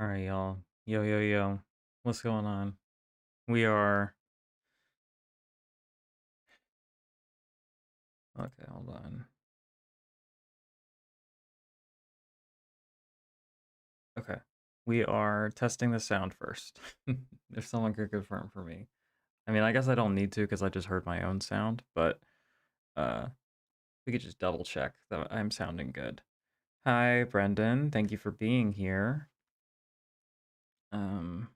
All right, y'all. Yo, yo, yo. What's going on? We are. Okay, hold on. Okay. We are testing the sound first. If someone could confirm for me. I mean, I guess I don't need to because I just heard my own sound, but uh, we could just double check that I'm sounding good. Hi, Brendan. Thank you for being here. Um,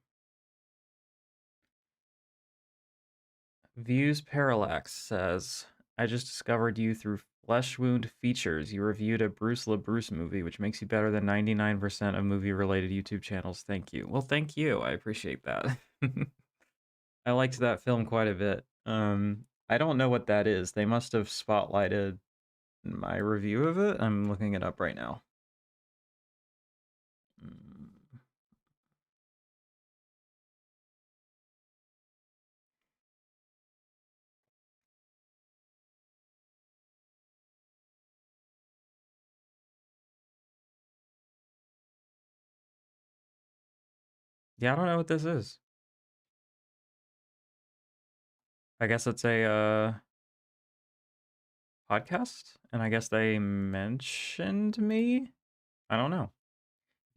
Views Parallax says, I just discovered you through Flesh Wound Features. You reviewed a Bruce LaBruce movie, which makes you better than 99% of movie-related YouTube channels. Thank you. Well, thank you. I appreciate that. I liked that film quite a bit. I don't know what that is. They must have spotlighted my review of it. I'm looking it up right now. Mm. Yeah, I don't know what this is. I guess it's a podcast, and I guess they mentioned me. I don't know.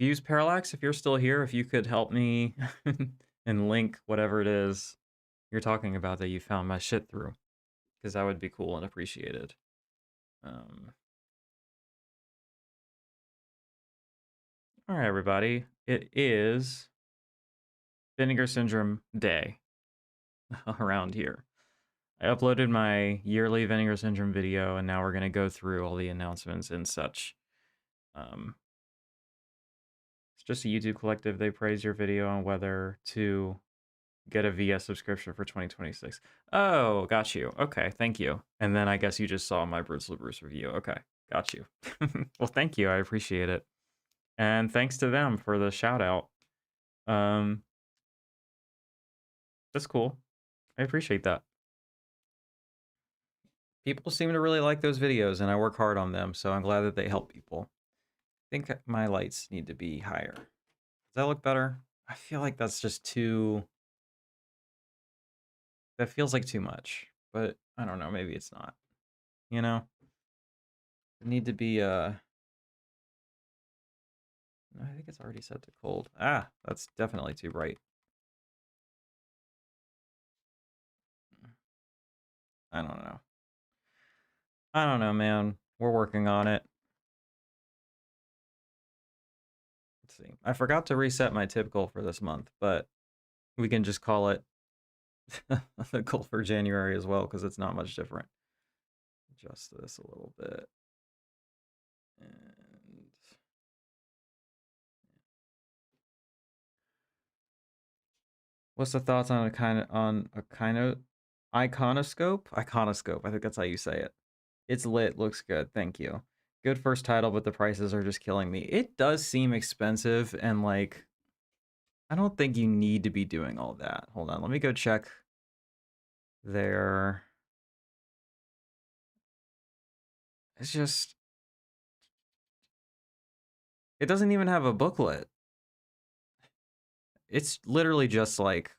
Views Parallax, if you're still here, if you could help me and link whatever it is you're talking about that you found my shit through, because that would be cool and appreciated. Um, all right, everybody. It is Vinegar Syndrome Day around here. I uploaded my yearly Vinegar Syndrome video, and now we're going to go through all the announcements and such. Um, it's just a YouTube collective. They praise your video on whether to get a VS subscription for 2026. Oh, got you. Okay, thank you. And then I guess you just saw my Bruce LaBruce review. Okay, got you. Well, thank you. I appreciate it. And thanks to them for the shout out. Um, that's cool. I appreciate that. People seem to really like those videos, and I work hard on them, so I'm glad that they help people. I think my lights need to be higher. Does that look better? I feel like that's just too... That feels like too much, but I don't know. Maybe it's not. You know? It need to be, I think it's already set to cold. Ah, that's definitely too bright. I don't know. I don't know, man. We're working on it. Let's see. I forgot to reset my tip goal for this month, but we can just call it the goal for January as well, because it's not much different. Adjust this a little bit. And what's the thoughts on a kind of iconoscope? Iconoscope. I think that's how you say it. It's lit, looks good. Thank you. Good first title, but the prices are just killing me. It does seem expensive, and like, I don't think you need to be doing all that. Hold on, let me go check their... It's just... It doesn't even have a booklet. It's literally just like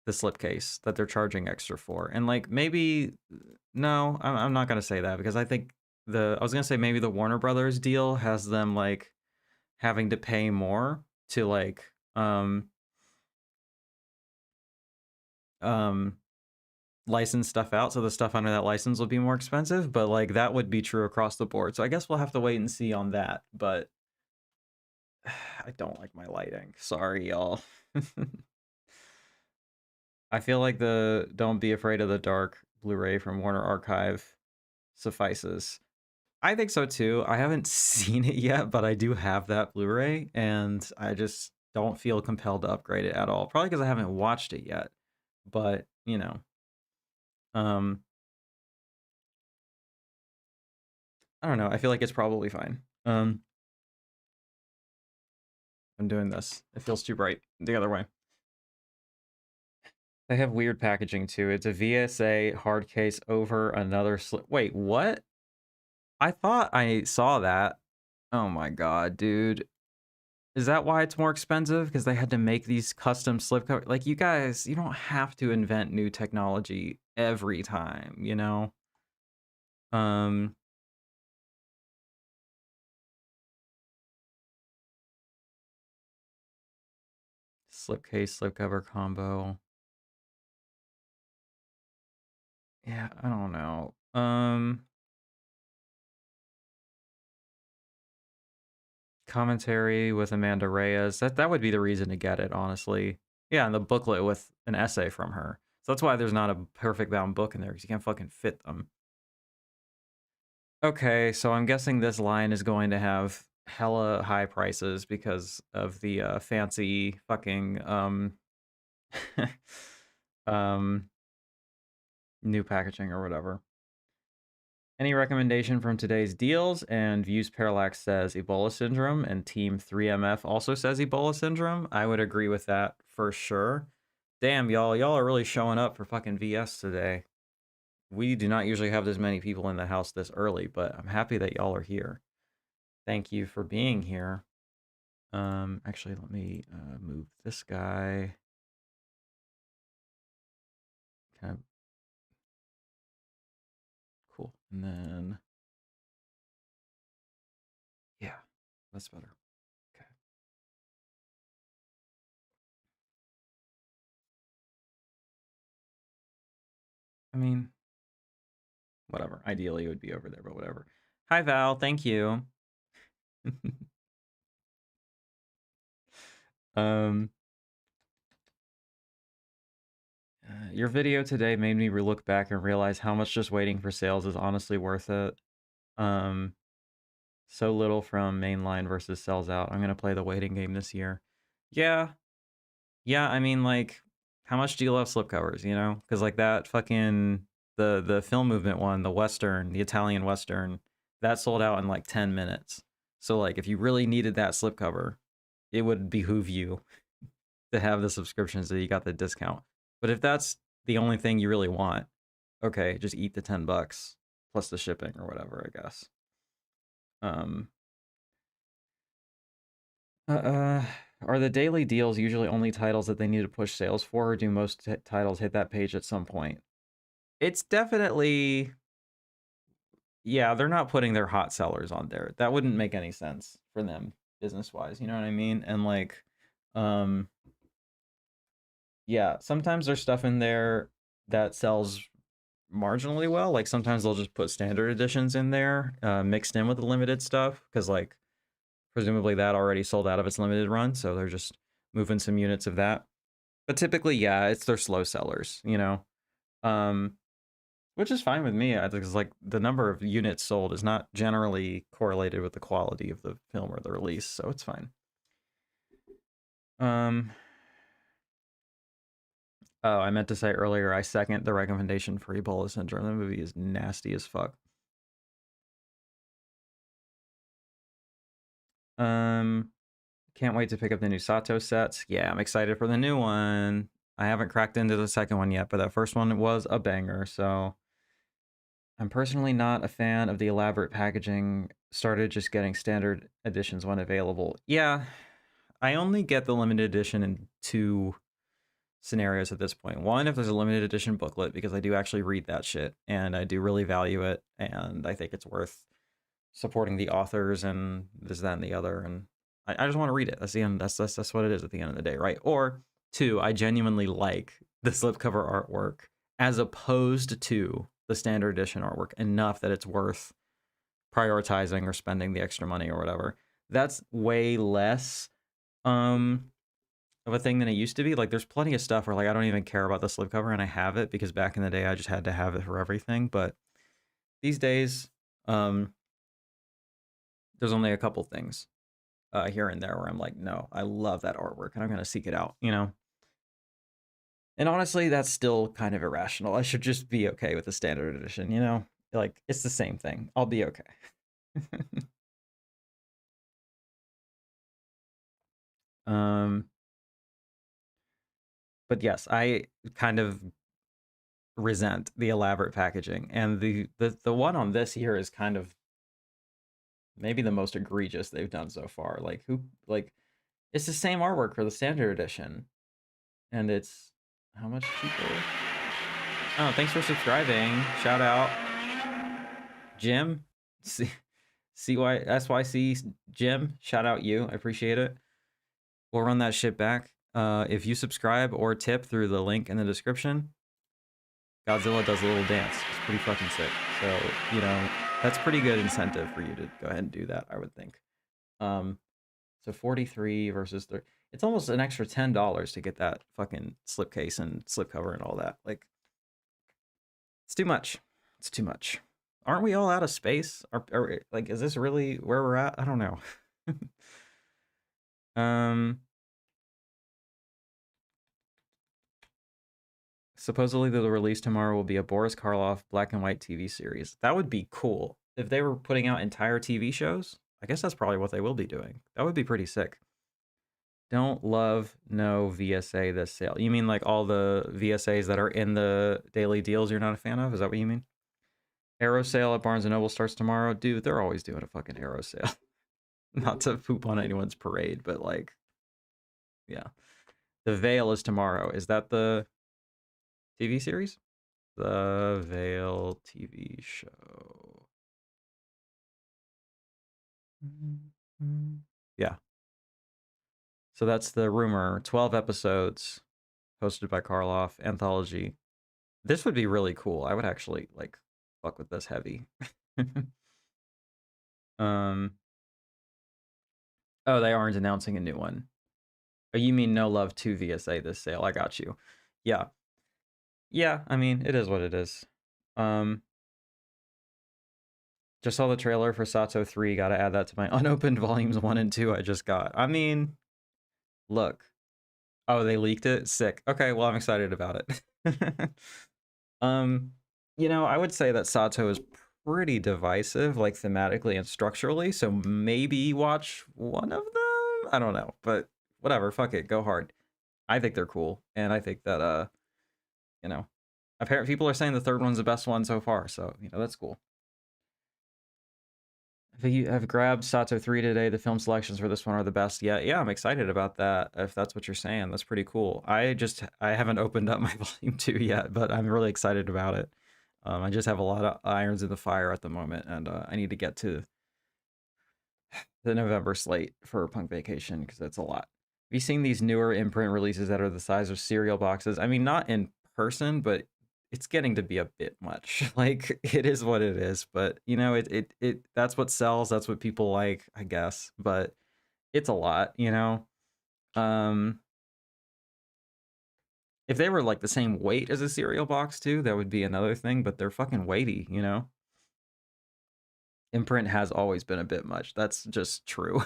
the slipcase that they're charging extra for. And like, maybe... No, I'm not going to say that, because I think I was going to say maybe the Warner Brothers deal has them like having to pay more to like license stuff out, so the stuff under that license will be more expensive, but like that would be true across the board. So I guess we'll have to wait and see on that, but I don't like my lighting. Sorry, y'all. I feel like the Don't Be Afraid of the Dark Blu-ray from Warner Archive suffices. I think so too. I haven't seen it yet, but I do have that Blu-ray, and I just don't feel compelled to upgrade it at all. Probably because I haven't watched it yet. But, you know. I don't know. I feel like it's probably fine. I'm doing this. It feels too bright the other way. They have weird packaging too. It's a VSA hard case over another slip. Wait, what? I thought I saw that. Oh my god, dude. Is that why it's more expensive? Because they had to make these custom slipcover. Like, you guys, you don't have to invent new technology every time, you know? Um, slipcase, slipcover combo. Yeah, I don't know. Commentary with Amanda Reyes. That would be the reason to get it, honestly. Yeah, and the booklet with an essay from her. So that's why there's not a perfect bound book in there, because you can't fucking fit them. Okay, so I'm guessing this line is going to have hella high prices because of the fancy fucking um new packaging or whatever. Any recommendation from today's deals? And Views Parallax says Ebola syndrome, and Team 3MF also says Ebola syndrome. I would agree with that for sure. Damn, y'all are really showing up for fucking VS today. We do not usually have this many people in the house this early, but I'm happy that y'all are here. Thank you for being here. Actually, let me move this guy. Kind of cool. And then, yeah, that's better. Okay. I mean, whatever. Ideally, it would be over there, but whatever. Hi, Val. Thank you. um, your video today made me look back and realize how much just waiting for sales is honestly worth it. Um, so little from mainline versus sells out. I'm gonna play the waiting game this year. Yeah, yeah. I mean, like, how much do you love slipcovers? You know, because like that fucking the film movement one, the Western, the Italian Western, that sold out in like 10 minutes. So like, if you really needed that slipcover, it would behoove you to have the subscription so you got the discount. But if that's the only thing you really want, okay, just eat the $10 plus the shipping or whatever, I guess. Um, are the daily deals usually only titles that they need to push sales for, or do most titles hit that page at some point? It's definitely, yeah, they're not putting their hot sellers on there. That wouldn't make any sense for them business wise, you know what I mean? And like, um, yeah, sometimes there's stuff in there that sells marginally well. Like sometimes they'll just put standard editions in there, mixed in with the limited stuff, because like presumably that already sold out of its limited run, so they're just moving some units of that. But typically, yeah, it's their slow sellers, you know, um, which is fine with me. Because like the number of units sold is not generally correlated with the quality of the film or the release, so it's fine. Um, oh, I meant to say earlier, I second the recommendation for Ebola Syndrome. The movie is nasty as fuck. Um, Can't wait to pick up the new Sato sets. Yeah, I'm excited for the new one. I haven't cracked into the second one yet, but that first one was a banger, so I'm personally not a fan of the elaborate packaging. Started just getting standard editions when available. Yeah, I only get the limited edition in two scenarios at this point. One, if there's a limited edition booklet, because I do actually read that shit, and I do really value it, and I think it's worth supporting the authors and this, that, and the other. And I just want to read it. That's the end. That's what it is at the end of the day, right? Or two, I genuinely like the slipcover artwork as opposed to the standard edition artwork enough that it's worth prioritizing or spending the extra money or whatever. That's way less of a thing than it used to be. Like there's plenty of stuff where like I don't even care about the slipcover and I have it because back in the day I just had to have it for everything. But these days, there's only a couple things here and there where I'm like, no, I love that artwork and I'm gonna seek it out, you know. And honestly, that's still kind of irrational. I should just be okay with the standard edition, you know. Like it's the same thing. I'll be okay. um, but yes, I kind of resent the elaborate packaging, and the one on this here is kind of maybe the most egregious they've done so far. Like who like It's the same artwork for the standard edition, and it's how much cheaper? Oh, thanks for subscribing. Shout out, Jim. CYSYC Jim. Shout out you. I appreciate it. We'll run that shit back. If you subscribe or tip through the link in the description, Godzilla does a little dance. It's pretty fucking sick. So, you know, that's pretty good incentive for you to go ahead and do that, I would think. So 43 versus 30. It's almost an extra $10 to get that fucking slipcase and slipcover and all that. Like, it's too much. It's too much. Aren't we all out of space? Like, is this really where we're at? I don't know. Supposedly the release tomorrow will be a Boris Karloff black and white TV series. That would be cool. If they were putting out entire TV shows, I guess that's probably what they will be doing. That would be pretty sick. Don't love no VSA this sale. You mean like all the VSAs that are in the daily deals you're not a fan of? Is that what you mean? Arrow sale at Barnes & Noble starts tomorrow. Dude, they're always doing a fucking Arrow sale. Not to poop on anyone's parade, but like, yeah. The Veil is tomorrow. Is that the TV series? The Veil TV show. Yeah. So that's the rumor. 12 episodes hosted by Karloff, anthology. This would be really cool. I would actually like fuck with this heavy. Oh, they aren't announcing a new one. Oh, you mean No Love 2 VSA this sale. I got you. Yeah. Yeah, I mean, it is what it is. Just saw the trailer for Sato 3. Gotta add that to my unopened volumes 1 and 2 I just got. I mean, look. Oh, they leaked it? Sick. Okay, well, I'm excited about it. You know, I would say that Sato is pretty divisive, like thematically and structurally, so maybe watch one of them? I don't know, but whatever, fuck it, go hard. I think they're cool, and I think that, you know, apparently people are saying the third one's the best one so far, so, you know, that's cool. I've grabbed Sato 3 today. The film selections for this one are the best yet. Yeah, I'm excited about that, if that's what you're saying. That's pretty cool. I haven't opened up my volume 2 yet, but I'm really excited about it. I just have a lot of irons in the fire at the moment, and I need to get to the November slate for Punk Vacation, because that's a lot. Have you seen these newer imprint releases that are the size of cereal boxes? I mean, not in person, but it's getting to be a bit much. Like, it is what it is, but you know, it that's what sells, that's what people like, I guess, but it's a lot, you know. If they were like the same weight as a cereal box too, that would be another thing, but they're fucking weighty, you know. Imprint has always been a bit much. That's just true.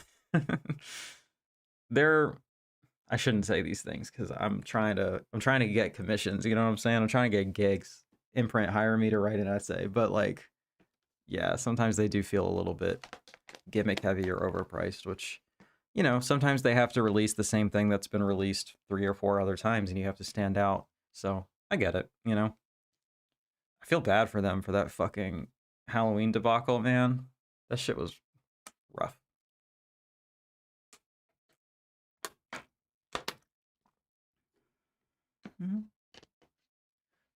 I shouldn't say these things because I'm trying to get commissions, you know what I'm saying? I'm trying to get gigs. Imprint hire me to write an essay, but like, yeah, sometimes they do feel a little bit gimmick heavy or overpriced, which, you know, sometimes they have to release the same thing that's been released 3 or 4 other times and you have to stand out. So I get it, you know. I feel bad for them for that fucking Halloween debacle, man. That shit was rough.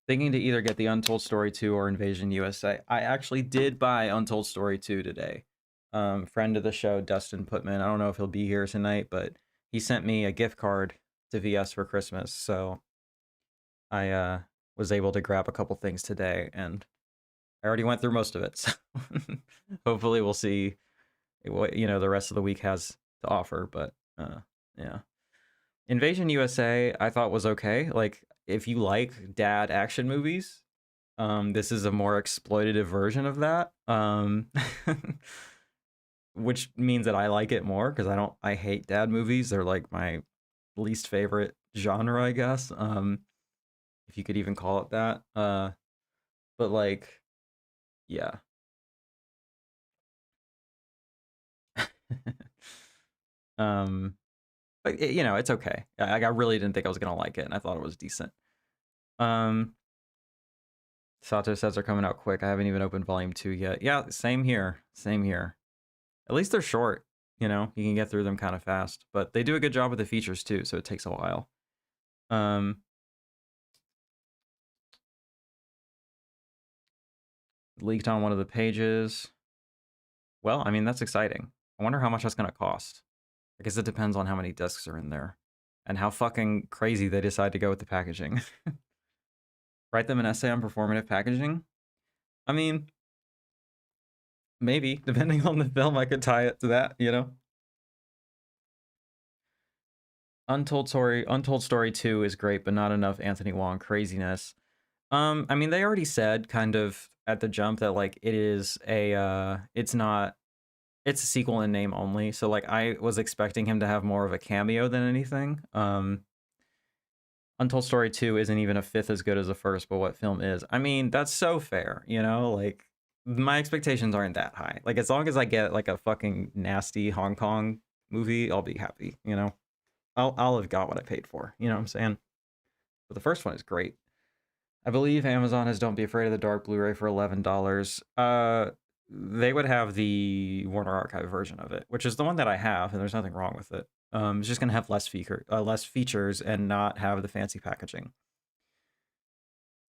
Thinking to either get the Untold Story 2 or Invasion USA. I actually did buy Untold Story 2 today. Friend of the show, Dustin Putman. I don't know if he'll be here tonight, but he sent me a gift card to VS for Christmas. So I was able to grab a couple things today, and I already went through most of it. So hopefully we'll see what, you know, the rest of the week has to offer. But yeah. Invasion USA, I thought was okay. Like, if you like dad action movies, this is a more exploitative version of that. Which means that I like it more because I hate dad movies. They're like my least favorite genre, I guess. If you could even call it that. But like, yeah. But you know, it's okay. I really didn't think I was gonna like it, and I thought it was decent. Sato says they're coming out quick. I haven't even opened volume 2 yet. Yeah, same here. Same here. At least they're short. You know, you can get through them kind of fast, but they do a good job with the features too, so it takes a while. Leaked on one of the pages. Well, I mean, that's exciting. I wonder how much that's going to cost. I guess it depends on how many discs are in there and how fucking crazy they decide to go with the packaging. Write them an essay on performative packaging? I mean, maybe. Depending on the film, I could tie it to that, you know? Untold Story 2 is great, but not enough Anthony Wong craziness. I mean, they already said kind of at the jump that like it is a it's a sequel in name only. So like I was expecting him to have more of a cameo than anything. Untold Story 2 isn't even a fifth as good as the first, but what film is? I mean, that's so fair, you know? Like my expectations aren't that high. Like as long as I get like a fucking nasty Hong Kong movie, I'll be happy, you know? I'll have got what I paid for, you know what I'm saying? But the first one is great. I believe Amazon has Don't Be Afraid of the Dark Blu-ray for $11. They would have the Warner Archive version of it, which is the one that I have, and there's nothing wrong with it. It's just gonna have less features and not have the fancy packaging.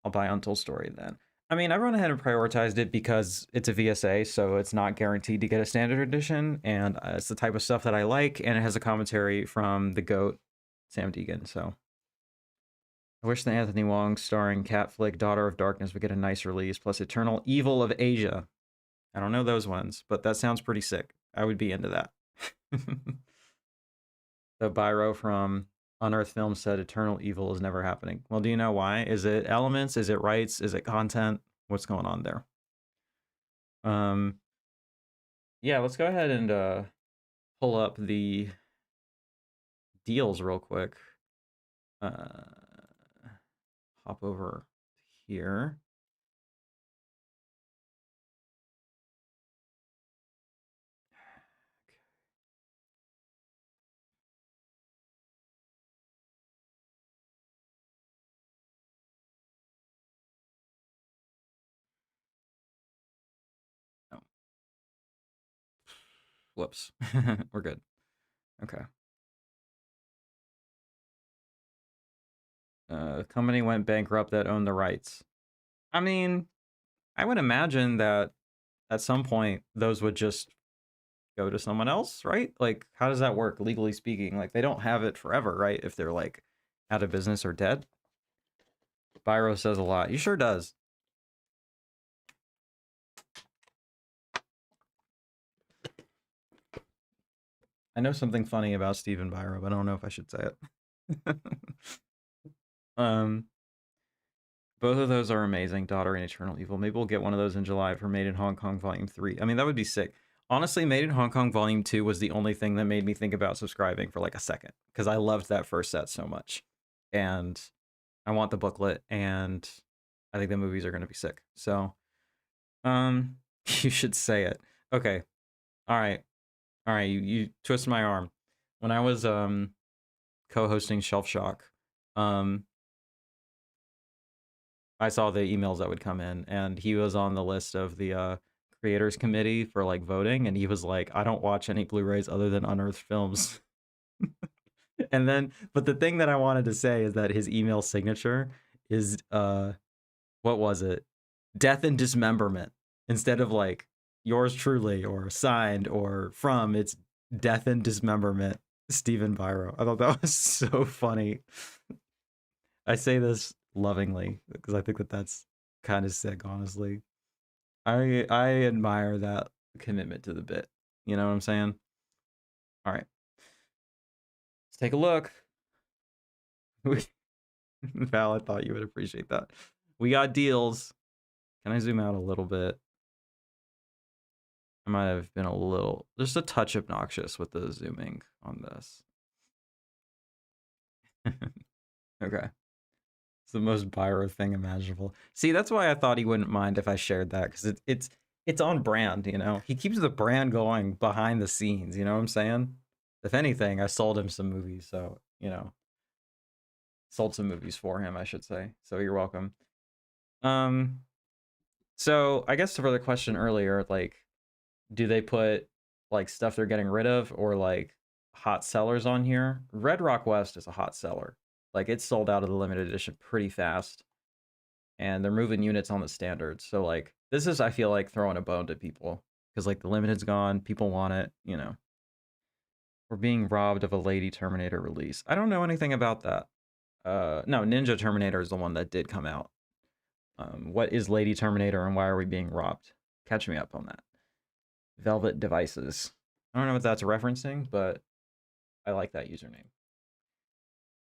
I'll buy Untold Story then. I mean, I went ahead and prioritized it because it's a VSA, so it's not guaranteed to get a standard edition, and it's the type of stuff that I like, and it has a commentary from the GOAT, Sam Deegan, so. I wish the Anthony Wong starring cat flick Daughter of Darkness would get a nice release, plus Eternal Evil of Asia. I don't know those ones, but that sounds pretty sick. I would be into that. The Biro from Unearthed Films said Eternal Evil is never happening. Well, do you know why? Is it elements? Is it rights? Is it content? What's going on there? Yeah, let's go ahead and pull up the deals real quick. Hop over here. Oh. Whoops. We're good. Okay. Company went bankrupt that owned the rights. I mean, I would imagine that at some point those would just go to someone else, right? Like, how does that work legally speaking? Like, they don't have it forever, right? If they're like out of business or dead. Biro says a lot. He sure does. I know something funny about Stephen Biro, but I don't know if I should say it. Both of those are amazing, Daughter and Eternal Evil. Maybe we'll get one of those in July for Made in Hong Kong Volume 3. I mean, that would be sick. Honestly, Made in Hong Kong Volume 2 was the only thing that made me think about subscribing for like a second, because I loved that first set so much. And I want the booklet, and I think the movies are going to be sick. So, you should say it. Okay. All right. All right. You twist my arm. When I was co-hosting Shelf Shock, I saw the emails that would come in, and he was on the list of the creators committee for like voting, and he was like, I don't watch any Blu-rays other than Unearthed Films. And then, but the thing that I wanted to say is that his email signature is what was it? Death and Dismemberment. Instead of like yours truly or signed or from, it's Death and Dismemberment, Stephen Biro. I thought that was so funny. I say this lovingly because I think that that's kind of sick, honestly. I admire that commitment to the bit. You know what I'm saying? All right. Let's take a look. Val, I thought you would appreciate that. We got deals. Can I zoom out a little bit? I might have been a little, just a touch obnoxious with the zooming on this. Okay. It's the most Biro thing imaginable. See, that's why I thought he wouldn't mind if I shared that, because it's on brand, you know? He keeps the brand going behind the scenes, you know what I'm saying? If anything, I sold him some movies, so, you know. Sold some movies for him, I should say. So you're welcome. So I guess for the question earlier, like, do they put like stuff they're getting rid of or like hot sellers on here. Red Rock West is a hot seller. Like it's sold out of the limited edition pretty fast, and they're moving units on the standards. So like this is, I feel like, throwing a bone to people because like the limited's gone, people want it. You know, we're being robbed of a Lady Terminator release. I don't know anything about that. No, Ninja Terminator is the one that did come out. What is Lady Terminator and why are we being robbed? Catch me up on that. Velvet Devices. I don't know what that's referencing, but I like that username.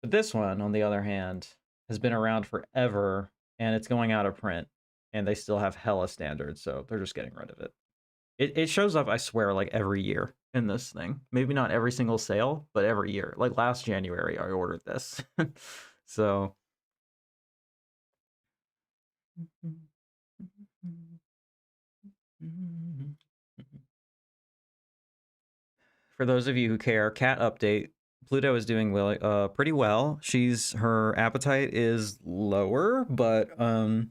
But this one, on the other hand, has been around forever and it's going out of print and they still have hella standards, so they're just getting rid of it. It shows up, I swear, like every year in this thing. Maybe not every single sale, but every year. Like last January, I ordered this. So. For those of you who care, cat update. Pluto is doing well, pretty well. Her appetite is lower, but her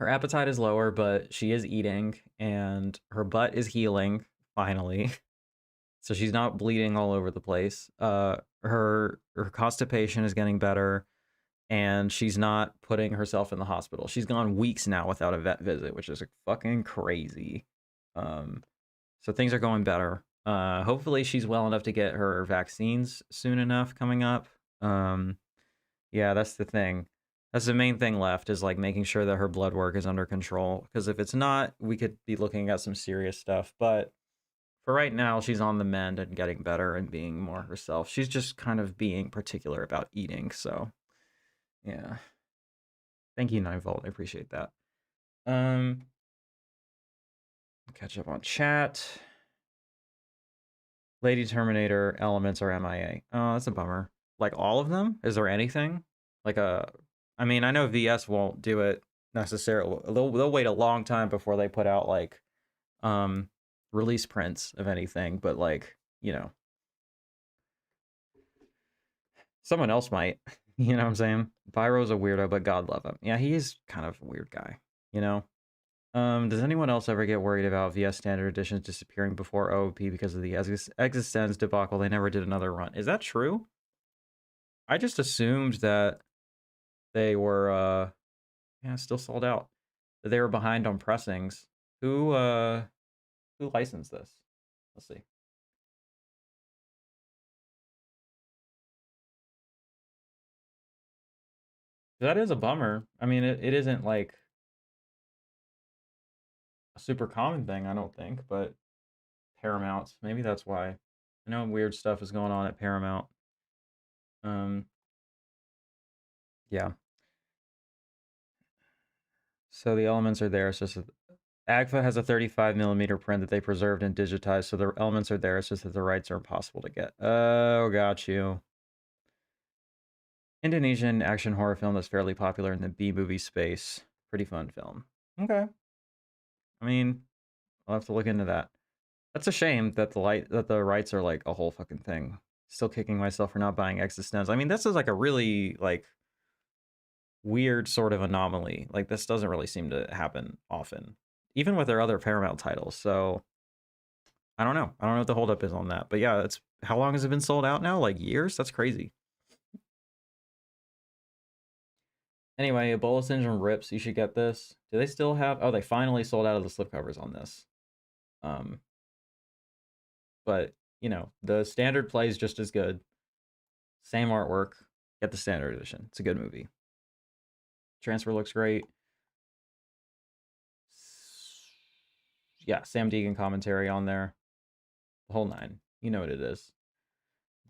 appetite is lower, but she is eating, and her butt is healing finally. So she's not bleeding all over the place. Her constipation is getting better, and she's not putting herself in the hospital. She's gone weeks now without a vet visit, which is fucking crazy. So things are going better. Hopefully she's well enough to get her vaccines soon enough coming up. Yeah, that's the thing. That's the main thing left, is like making sure that her blood work is under control. Because if it's not, we could be looking at some serious stuff. But for right now, she's on the mend and getting better and being more herself. She's just kind of being particular about eating. So, yeah. Thank you, 9volt. I appreciate that. Catch up on chat. Lady Terminator elements are MIA. Oh, that's a bummer. Like all of them? Is there anything? Like I mean, I know VS won't do it necessarily. They'll wait a long time before they put out like release prints of anything, but like, you know, someone else might. You know what I'm saying? Byro's a weirdo, but God love him. Yeah, he is kind of a weird guy, you know? Does anyone else ever get worried about VS Standard Editions disappearing before OOP because of the Existence debacle? They never did another run. Is that true? I just assumed that they were, yeah, still sold out. That they were behind on pressings. Who licensed this? Let's see. That is a bummer. I mean, it isn't like a super common thing, I don't think, but Paramount, maybe that's why. I know weird stuff is going on at Paramount. Yeah. So the elements are there. It's just AGFA has a 35mm print that they preserved and digitized, so the elements are there. It's just that the rights are impossible to get. Oh, got you. Indonesian action horror film that's fairly popular in the B-movie space. Pretty fun film. Okay. I mean, I'll have to look into that. That's a shame that the rights are like a whole fucking thing. Still kicking myself for not buying Existence. I mean, this is like a really like weird sort of anomaly. Like this doesn't really seem to happen often, even with their other Paramount titles. So I don't know. I don't know what the holdup is on that. But yeah, it's how long has it been sold out now? Like years? That's crazy. Anyway, Ebola Syndrome rips. You should get this. Do they still have? Oh, they finally sold out of the slipcovers on this. But you know, the standard plays just as good. Same artwork. Get the standard edition. It's a good movie. Transfer looks great. Yeah, Sam Deegan commentary on there. The whole nine. You know what it is.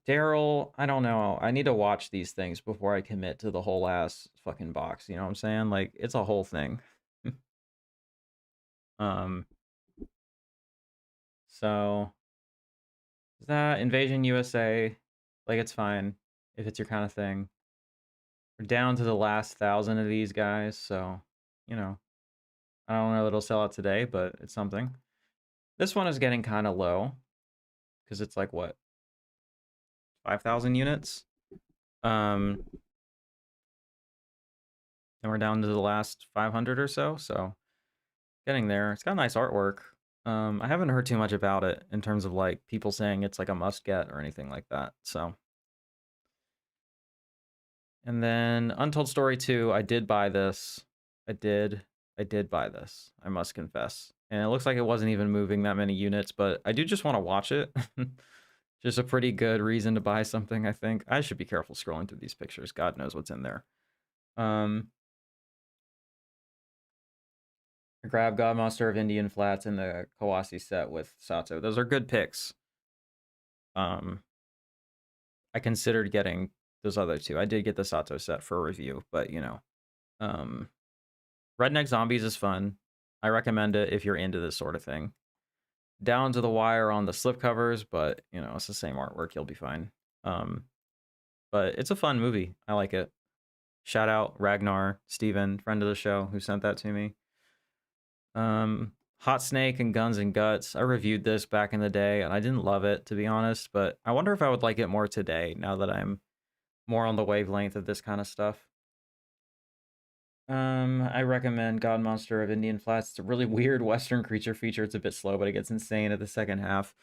Daryl, I don't know. I need to watch these things before I commit to the whole ass fucking box. You know what I'm saying? Like, it's a whole thing. um, so that Invasion USA, like, it's fine if it's your kind of thing. We're down to the last 1,000 of these guys, so you know, I don't know that it'll sell out today, but it's something. This one is getting kind of low because it's like what, 5,000 units. And we're down to the last 500 or so. So Getting there. It's got nice artwork. I haven't heard too much about it in terms of like people saying it's like a must get or anything like that. So, and then Untold Story 2, I did buy this. I did. I did buy this. I must confess. And it looks like it wasn't even moving that many units, but I do just want to watch it. Just a pretty good reason to buy something, I think. I should be careful scrolling through these pictures. God knows what's in there. I grabbed Godmonster of Indian Flats and the Kawasi set with Sato. Those are good picks. I considered getting those other two. I did get the Sato set for review, but you know. Redneck Zombies is fun. I recommend it if you're into this sort of thing. Down to the Wire on the slipcovers, but you know, it's the same artwork, you'll be fine. But it's a fun movie. I like it. Shout out Ragnar, Steven, friend of the show, who sent that to me. Hot Snake and Guns and Guts. I reviewed this back in the day, and I didn't love it, to be honest, but I wonder if I would like it more today, now that I'm more on the wavelength of this kind of stuff. I recommend God Monster of Indian Flats. It's a really weird Western creature feature. It's a bit slow, but it gets insane at the second half.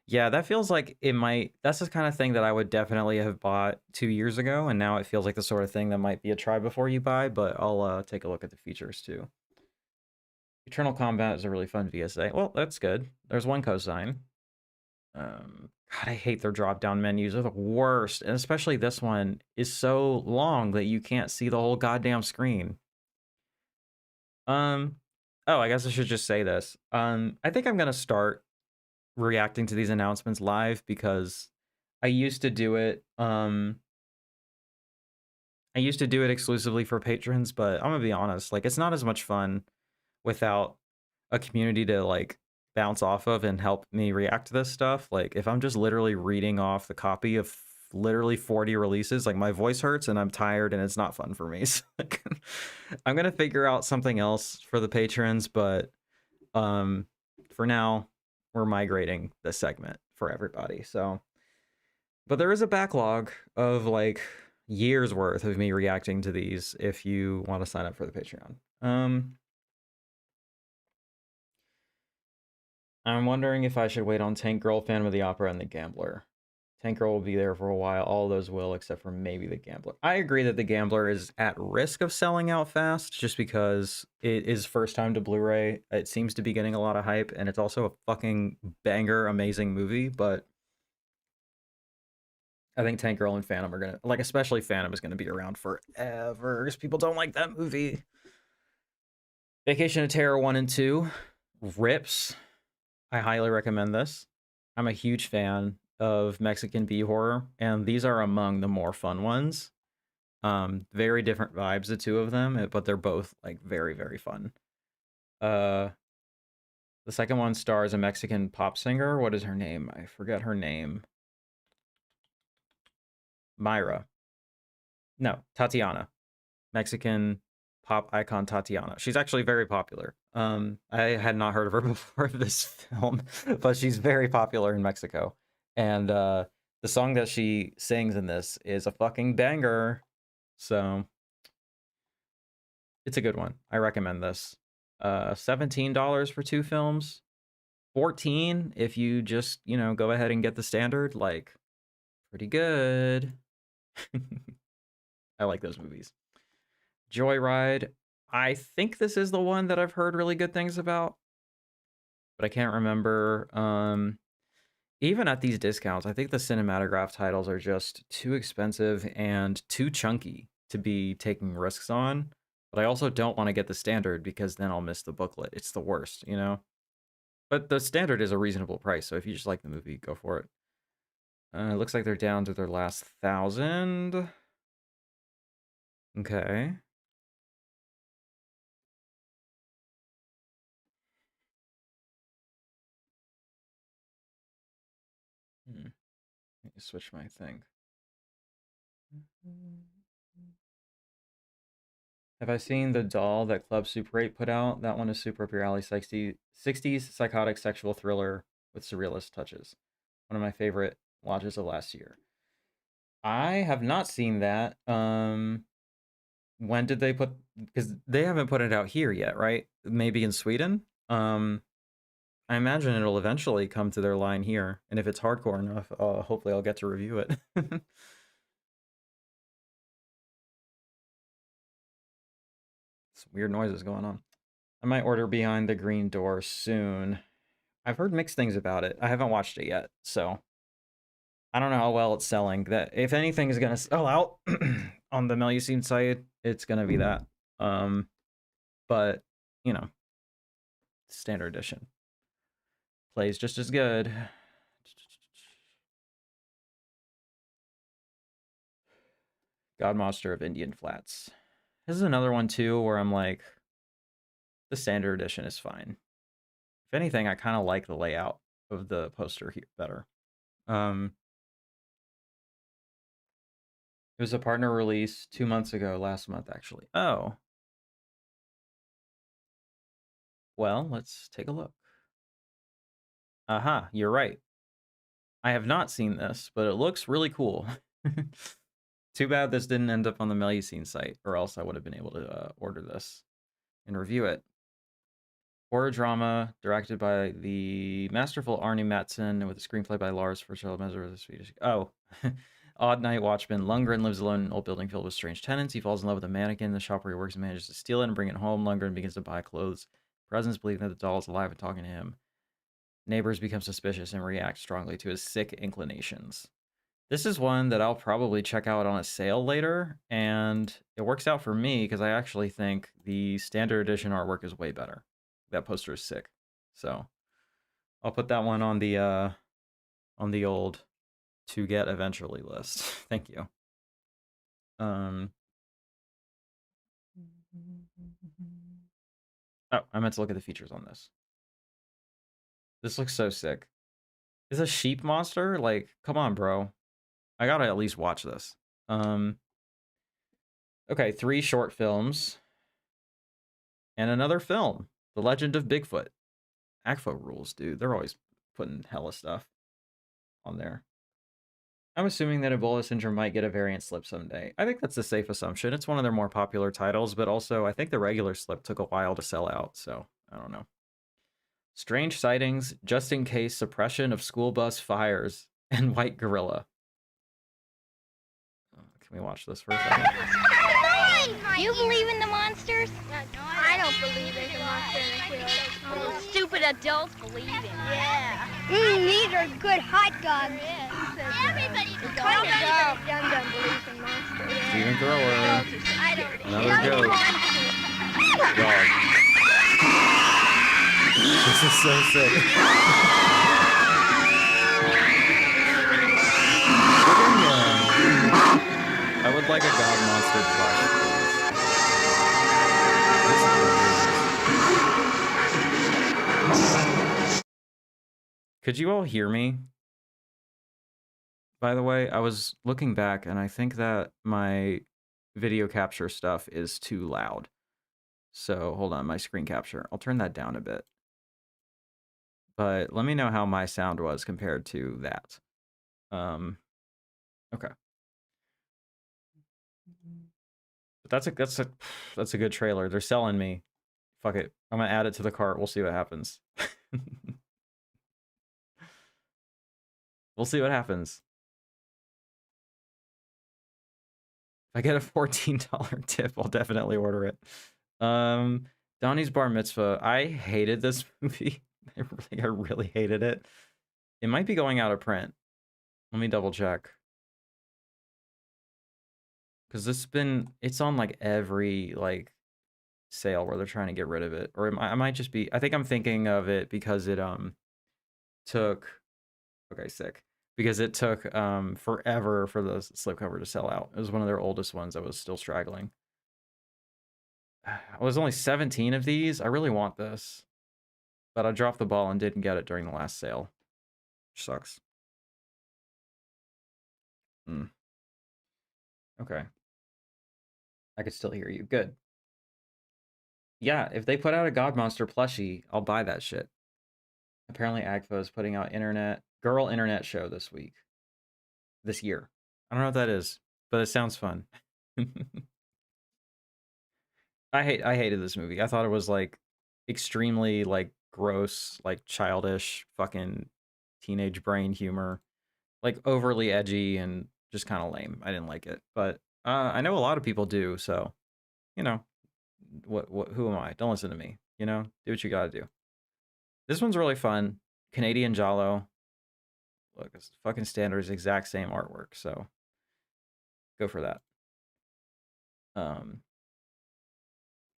Yeah, that feels like it might... That's the kind of thing that I would definitely have bought 2 years ago, and now it feels like the sort of thing that might be a try before you buy, but I'll take a look at the features, too. Eternal Combat is a really fun VSA. Well, that's good. There's one cosign. God, I hate their drop-down menus. They're the worst, and especially this one is so long that you can't see the whole goddamn screen. Oh, I guess I should just say this. I think I'm gonna start reacting to these announcements live because I used to do it. I used to do it exclusively for patrons, but I'm gonna be honest, like it's not as much fun without a community to like bounce off of and help me react to this stuff. Like if I'm just literally reading off the copy of literally 40 releases, like my voice hurts and I'm tired and it's not fun for me. So, like, I'm gonna figure out something else for the patrons, but for now we're migrating this segment for everybody. So, but there is a backlog of like years worth of me reacting to these if you want to sign up for the Patreon. I'm wondering if I should wait on Tank Girl, Phantom of the Opera, and The Gambler. Tank Girl will be there for a while. All those will, except for maybe The Gambler. I agree that The Gambler is at risk of selling out fast, just because it is first time to Blu-ray. It seems to be getting a lot of hype, and it's also a fucking banger, amazing movie, but I think Tank Girl and Phantom are gonna, like, especially Phantom is gonna be around forever, because people don't like that movie. Vacation of Terror 1 and 2 rips. I highly recommend this. I'm a huge fan of Mexican B horror, and these are among the more fun ones. Very different vibes, the two of them, but they're both like very, very fun. The second one stars a Mexican pop singer. What is her name? I forget her name. Myra. No, Tatiana. Mexican pop icon Tatiana. She's actually very popular. I had not heard of her before this film, but she's very popular in Mexico. And the song that she sings in this is a fucking banger. So it's a good one. I recommend this. $17 for 2 films. 14 if you just, you know, go ahead and get the standard. Like, pretty good. I like those movies. Joyride. I think this is the one that I've heard really good things about, but I can't remember. Even at these discounts, I think the Cinematograph titles are just too expensive and too chunky to be taking risks on. But I also don't want to get the standard because then I'll miss the booklet. It's the worst, you know? But the standard is a reasonable price, so if you just like the movie, go for it. It looks like they're down to their last 1,000. Okay. Let me switch my thing. Have I seen the doll that Club Super 8 put out? That one is super up your alley. 60s psychotic sexual thriller with surrealist touches. One of my favorite watches of last year. I have not seen that. When did they put... Because they haven't put it out here yet, right? Maybe in Sweden? I imagine it'll eventually come to their line here, and if it's hardcore enough, hopefully I'll get to review it. Some weird noises going on. I might order Behind the Green Door soon. I've heard mixed things about it. I haven't watched it yet, so I don't know how well it's selling. That if anything is gonna sell out on the Melusine site, it's gonna be that. But you know, standard edition plays just as good. God Monster of Indian Flats. This is another one too where I'm like, the standard edition is fine. If anything, I kind of like the layout of the poster here better. It was a partner release 2 months ago, last month actually. Oh. Well, let's take a look. Aha, you're right. I have not seen this, but it looks really cool. Too bad this didn't end up on the Melusine site, or else I would have been able to order this and review it. Horror drama directed by the masterful Arne Mattsson with a screenplay by Lars Forssell, the Swedish. Oh, odd night watchman. Lundgren lives alone in an old building filled with strange tenants. He falls in love with a mannequin in the shop where he works and manages to steal it and bring it home. Lundgren begins to buy clothes, presents, believing that the doll is alive and talking to him. Neighbors become suspicious and react strongly to his sick inclinations. This is one that I'll probably check out on a sale later, and it works out for me because I actually think the standard edition artwork is way better. That poster is sick, so I'll put that one on the old to get eventually list. Thank you. Oh, I meant to look at the features on this. This looks so sick. Is a sheep monster? Like, come on, bro. I gotta at least watch this. Okay, 3 short films and another film. The Legend of Bigfoot. ACFO rules, dude. They're always putting hella stuff on there. I'm assuming that Ebola Syndrome might get a variant slip someday. I think that's a safe assumption. It's one of their more popular titles, but also I think the regular slip took a while to sell out, so I don't know. Strange Sightings, Just in Case Suppression of School Bus Fires, and White Gorilla. Can we watch this for a second? You believe in the monsters? I don't believe in the monster in the killer. Stupid adults believe in it. Yeah. These are good hot dogs. Everybody Kind of dog. Dum-Dum believes in monsters. Steven Thrower. I don't. Another joke. Dog. This is so sick. I would like a God Monster plush, please. Could you all hear me? By the way, I was looking back and I think that my video capture stuff is too loud. So hold on, my screen capture. I'll turn that down a bit. But let me know how my sound was compared to that. Okay. But that's a good trailer. They're selling me. Fuck it. I'm gonna add it to the cart. We'll see what happens. We'll see what happens. If I get a $14 tip, I'll definitely order it. Donnie's Bar Mitzvah. I hated this movie. I really hated it. It might be going out of print. Let me double check. Because it's on like every like sale where they're trying to get rid of it. Or I might just be, I think I'm thinking of it because it took, okay, sick. Because it took forever for the slipcover to sell out. It was one of their oldest ones that was still straggling. I was only 17 of these. I really want this. But I dropped the ball and didn't get it during the last sale. Which sucks. Okay. I could still hear you. Good. Yeah, if they put out a God Monster plushie, I'll buy that shit. Apparently AGFO is putting out girl internet show this year. I don't know what that is, but it sounds fun. I hated this movie. I thought it was like extremely like gross, like childish, fucking teenage brain humor, like overly edgy and just kind of lame. I didn't like it, but I know a lot of people do. So you know, what? Who am I? Don't listen to me. You know, do what you gotta do. This one's really fun. Canadian Jalo. Look, it's fucking standard, exact same artwork. So go for that.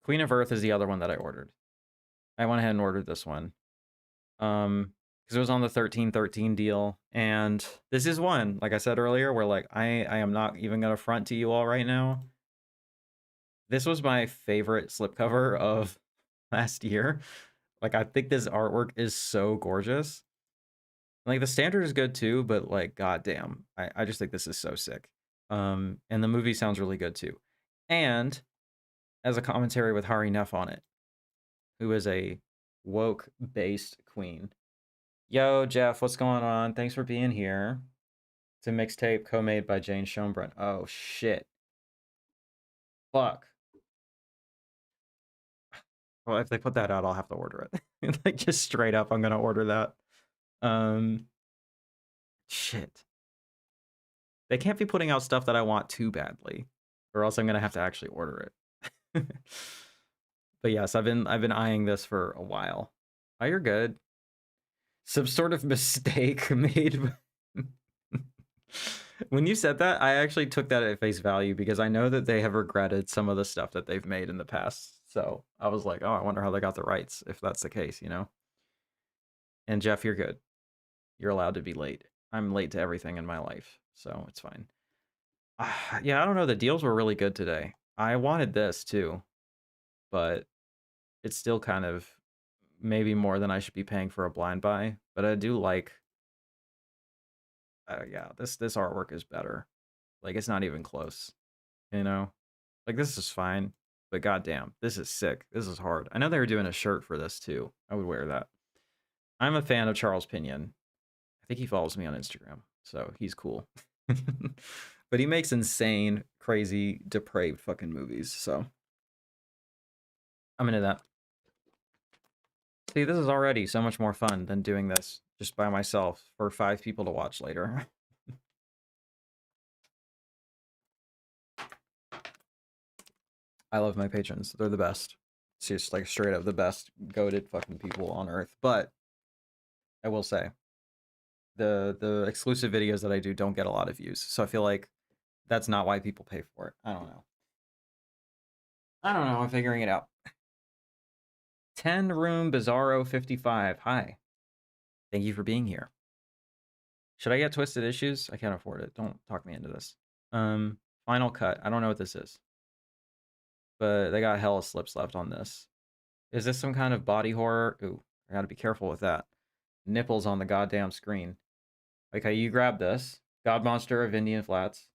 Queen of Earth is the other one that I ordered. I went ahead and ordered this one. Because it was on the 13/13 deal. And this is one, like I said earlier, where like I am not even gonna front to you all right now. This was my favorite slipcover of last year. Like I think this artwork is so gorgeous. Like the standard is good too, but like goddamn, I just think this is so sick. And the movie sounds really good too. And as a commentary with Hari Neff on it, who is a woke based queen. Yo, Jeff, what's going on? Thanks for being here. It's a mixtape co-made by Jane Schoenbrunn. Oh shit. Fuck. Well, if they put that out, I'll have to order it. Like just straight up, I'm gonna order that. Shit. They can't be putting out stuff that I want too badly, or else I'm gonna have to actually order it. But yes, I've been eyeing this for a while. Oh, you're good. Some sort of mistake made. When you said that, I actually took that at face value because I know that they have regretted some of the stuff that they've made in the past. So I was like, oh, I wonder how they got the rights if that's the case, you know? And Jeff, you're good. You're allowed to be late. I'm late to everything in my life, so it's fine. Yeah, I don't know. The deals were really good today. I wanted this too, but it's still kind of maybe more than I should be paying for a blind buy. But I do like, yeah, this artwork is better. Like it's not even close, you know. Like this is fine, but goddamn, this is sick. This is hard. I know they were doing a shirt for this too. I would wear that. I'm a fan of Charles Pinion. I think he follows me on Instagram, so he's cool. But he makes insane, crazy, depraved fucking movies, so I'm into that. See, this is already so much more fun than doing this just by myself for 5 people to watch later. I love my patrons. They're the best. It's just like straight up the best goated fucking people on earth. But I will say, the exclusive videos that I do don't get a lot of views. So I feel like that's not why people pay for it. I don't know. I'm figuring it out. 10 room Bizarro 55. Hi. Thank you for being here. Should I get Twisted Issues? I can't afford it. Don't talk me into this. Final Cut. I don't know what this is. But they got hella slips left on this. Is this some kind of body horror? Ooh, I gotta be careful with that. Nipples on the goddamn screen. Okay, you grab this. God Monster of Indian Flats.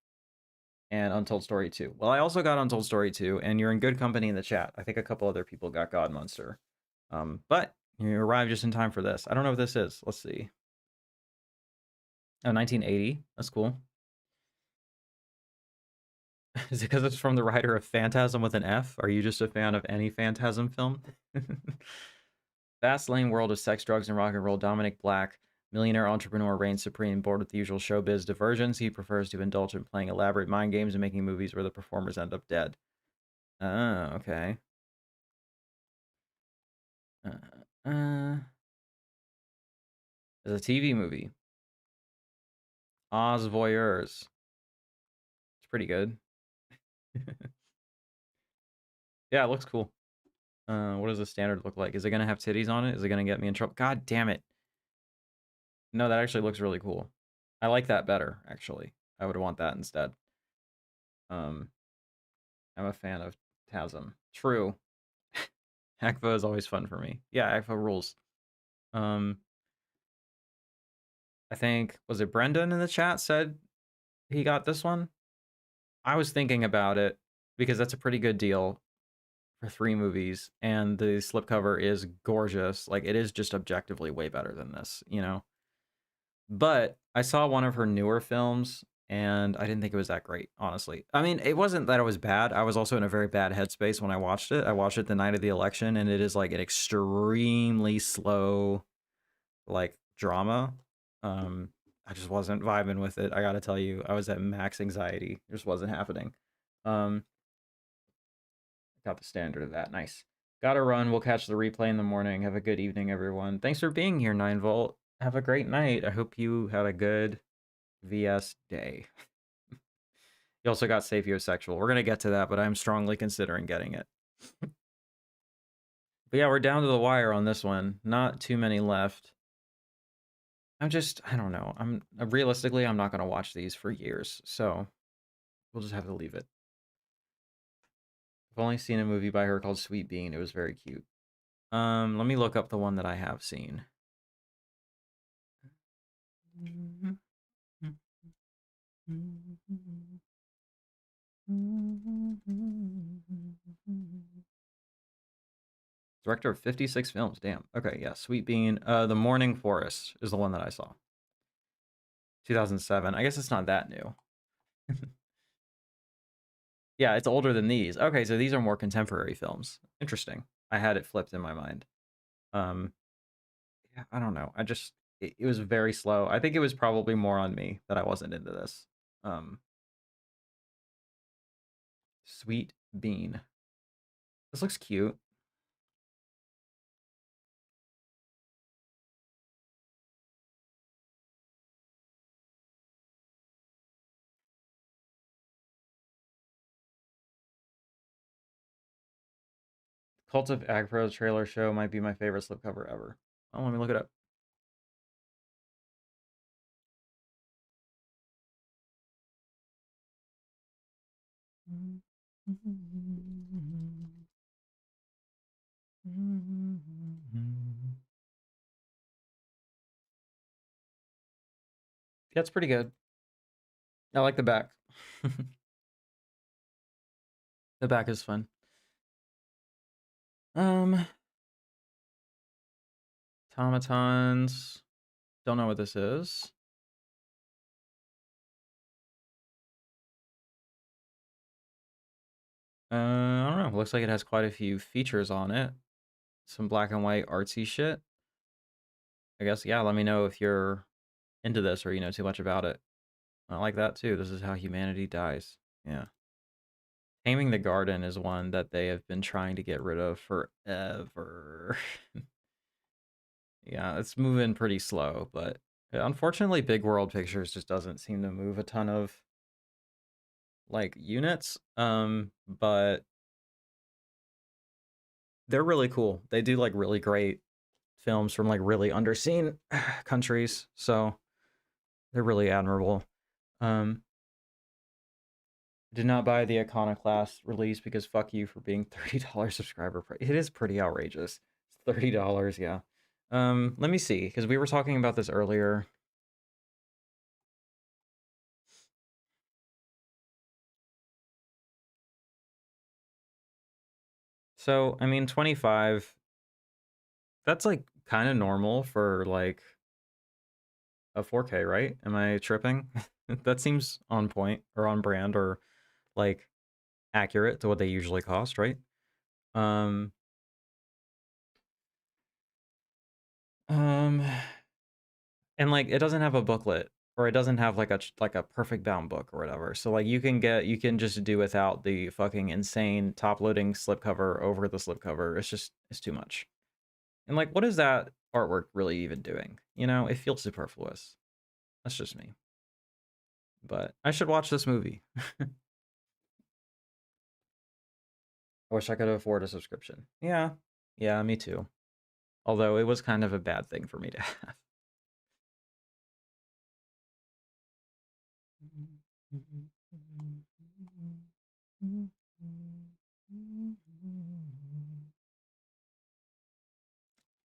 And Untold Story 2. Well, I also got Untold Story 2, and you're in good company in the chat. I think a couple other people got God Monster. But you arrived just in time for this. I don't know what this is. Let's see. Oh, 1980. That's cool. Is it because it's from the writer of Phantasm with an F? Are you just a fan of any Phantasm film? Fast lane world of sex, drugs, and rock and roll. Dominic Black, millionaire entrepreneur, reigns supreme. Bored with the usual showbiz diversions, he prefers to indulge in playing elaborate mind games and making movies where the performers end up dead. Oh, okay. It's a TV movie. Oz Voyeurs. It's pretty good. Yeah, it looks cool. What does the standard look like? Is it gonna have titties on it? Is it gonna get me in trouble? God damn it. No, that actually looks really cool. I like that better, actually. I would want that instead. I'm a fan of TASM. True. ACFA is always fun for me. Yeah, ACFA rules. I think, was it Brendan in the chat said he got this one? I was thinking about it because that's a pretty good deal for 3 movies, and the slipcover is gorgeous. Like, it is just objectively way better than this, you know? But I saw one of her newer films and I didn't think it was that great, honestly. I mean, it wasn't that it was bad. I was also in a very bad headspace when I watched it. I watched it the night of the election, and it is like an extremely slow, like drama. I just wasn't vibing with it. I gotta tell you, I was at max anxiety. It just wasn't happening. Um, got the standard of that. Nice. Gotta run. We'll catch the replay in the morning. Have a good evening, everyone. Thanks for being here, 9 Volt. Have a great night. I hope you had a good VS day. You also got sapiosexual. We're gonna get to that, but I'm strongly considering getting it. But yeah, we're down to the wire on this one. Not too many left. I don't know. Realistically, I'm not gonna watch these for years, so we'll just have to leave it. I've only seen a movie by her called Sweet Bean. It was very cute. Let me look up the one that I have seen. Director of 56 films. Damn. Okay, yeah. Sweet Bean. The Morning Forest is the one that I saw. 2007. I guess it's not that new. Yeah, it's older than these. Okay, so these are more contemporary films. Interesting. I had it flipped in my mind. Yeah, I don't know. It was very slow. I think it was probably more on me that I wasn't into this. Sweet Bean. This looks cute. Cult of Agro trailer show might be my favorite slipcover ever. Oh, let me look it up. Yeah, it's pretty good. I like the back. The back is fun. Automatons. Don't know what this is. I don't know. Looks like it has quite a few features on it. Some black and white artsy shit. I guess, yeah, let me know if you're into this or you know too much about it. I like that too. This is how humanity dies. Yeah. Taming the Garden is one that they have been trying to get rid of forever. Yeah, it's moving pretty slow, but unfortunately Big World Pictures just doesn't seem to move a ton of like units. But they're really cool. They do like really great films from like really underseen countries, so they're really admirable. Did not buy the Iconoclast release because fuck you for being $30 subscriber price. It is pretty outrageous. It's $30, yeah. Let me see, because we were talking about this earlier. So, I mean, 25, that's like kind of normal for like a 4K, right? Am I tripping? That seems on point or on brand or like accurate to what they usually cost, right? Um, um, and like it doesn't have a booklet or it doesn't have like a perfect bound book or whatever. So like you can just do without the fucking insane top loading slipcover over the slipcover. It's too much. And like what is that artwork really even doing? You know, it feels superfluous. That's just me. But I should watch this movie. I wish I could afford a subscription. Yeah. Yeah, me too. Although it was kind of a bad thing for me to have.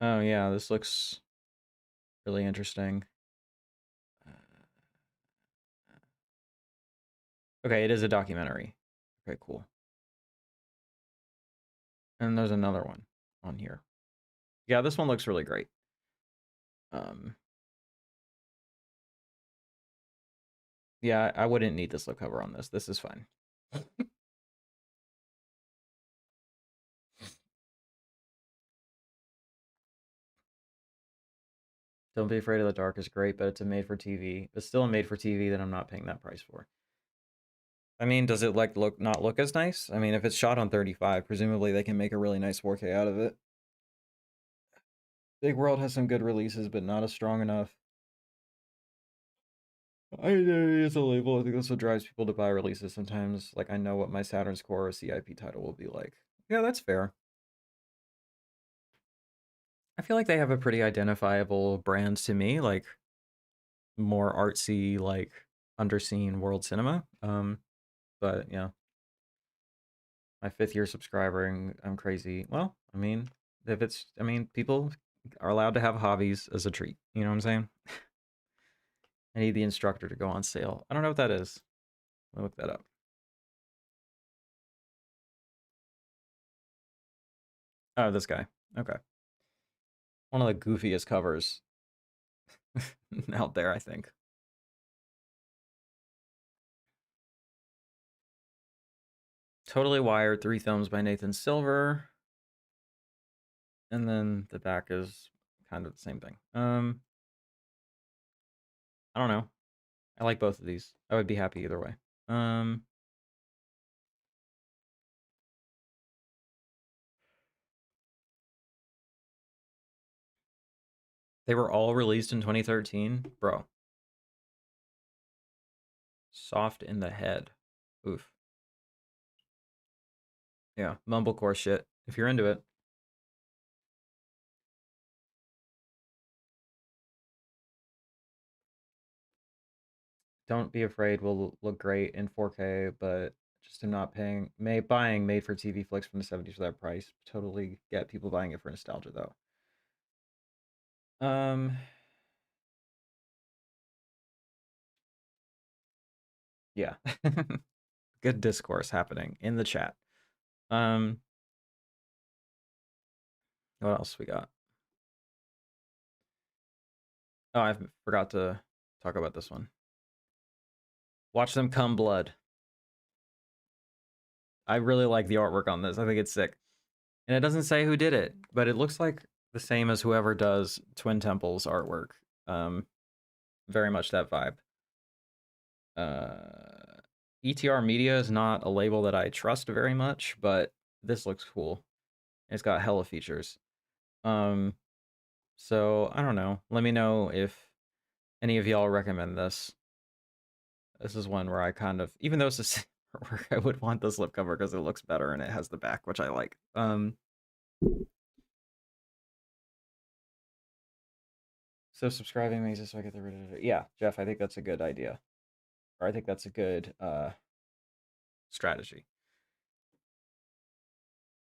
Oh yeah, this looks really interesting. Okay, it is a documentary. Okay, cool. And there's another one on here. Yeah, this one looks really great. Yeah, I wouldn't need the slipcover on this. This is fine. Don't Be Afraid of the Dark is great, but it's a made-for-TV. It's still a made-for-TV that I'm not paying that price for. I mean, does it like not look as nice? I mean, if it's shot on 35, presumably they can make a really nice 4K out of it. Big World has some good releases, but not as strong enough. I know it's a label. I think that's what drives people to buy releases sometimes. Like, I know what my Saturn's Core or CIP title will be like. Yeah, that's fair. I feel like they have a pretty identifiable brand to me, like more artsy, like underseen world cinema. But yeah, my 5th year subscriber, and I'm crazy. Well, I mean, if it's, I mean, people are allowed to have hobbies as a treat. You know what I'm saying? I need the instructor to go on sale. I don't know what that is. I'll look that up. Oh, this guy. Okay. One of the goofiest covers out there, I think. Totally Wired, 3 Thumbs by Nathan Silver. And then the back is kind of the same thing. I don't know. I like both of these. I would be happy either way. They were all released in 2013, bro. Soft in the head. Oof. Yeah, mumblecore shit. If you're into it. Don't Be Afraid will look great in 4K, but just am not buying made for TV flicks from the 70s for that price. Totally get people buying it for nostalgia though. Yeah. Good discourse happening in the chat. What else we got? Oh, I forgot to talk about this one. Watch Them Come Blood. I really like the artwork on this. I think it's sick. And it doesn't say who did it, but it looks like the same as whoever does Twin Temple's artwork. Very much that vibe. ETR Media is not a label that I trust very much, but this looks cool. It's got hella features. So I don't know. Let me know if any of y'all recommend this. This is one where I kind of, even though it's the same artwork, I would want the slipcover because it looks better and it has the back, which I like. So subscribing makes it so I get rid of it. Yeah, Jeff, I think that's a good idea. Or I think that's a good strategy.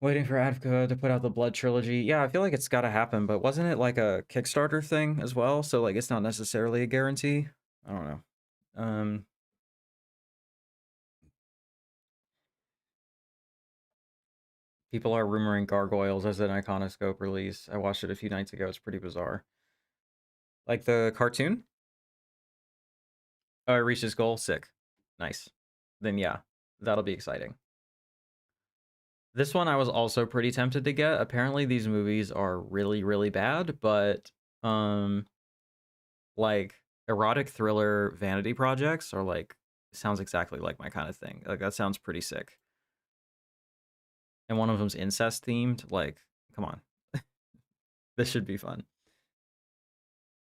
Waiting for Advka to put out the Blood trilogy. Yeah, I feel like it's got to happen, but wasn't it like a Kickstarter thing as well? So like it's not necessarily a guarantee. I don't know. People are rumoring Gargoyles as an Iconoscope release. I watched it a few nights ago. It's pretty bizarre. Like the cartoon? Oh, it reached its goal? Sick. Nice. Then yeah, that'll be exciting. This one I was also pretty tempted to get. Apparently these movies are really, really bad, but like erotic thriller vanity projects are like sounds exactly like my kind of thing. Like that sounds pretty sick. And one of them's incest themed. Like, come on. This should be fun.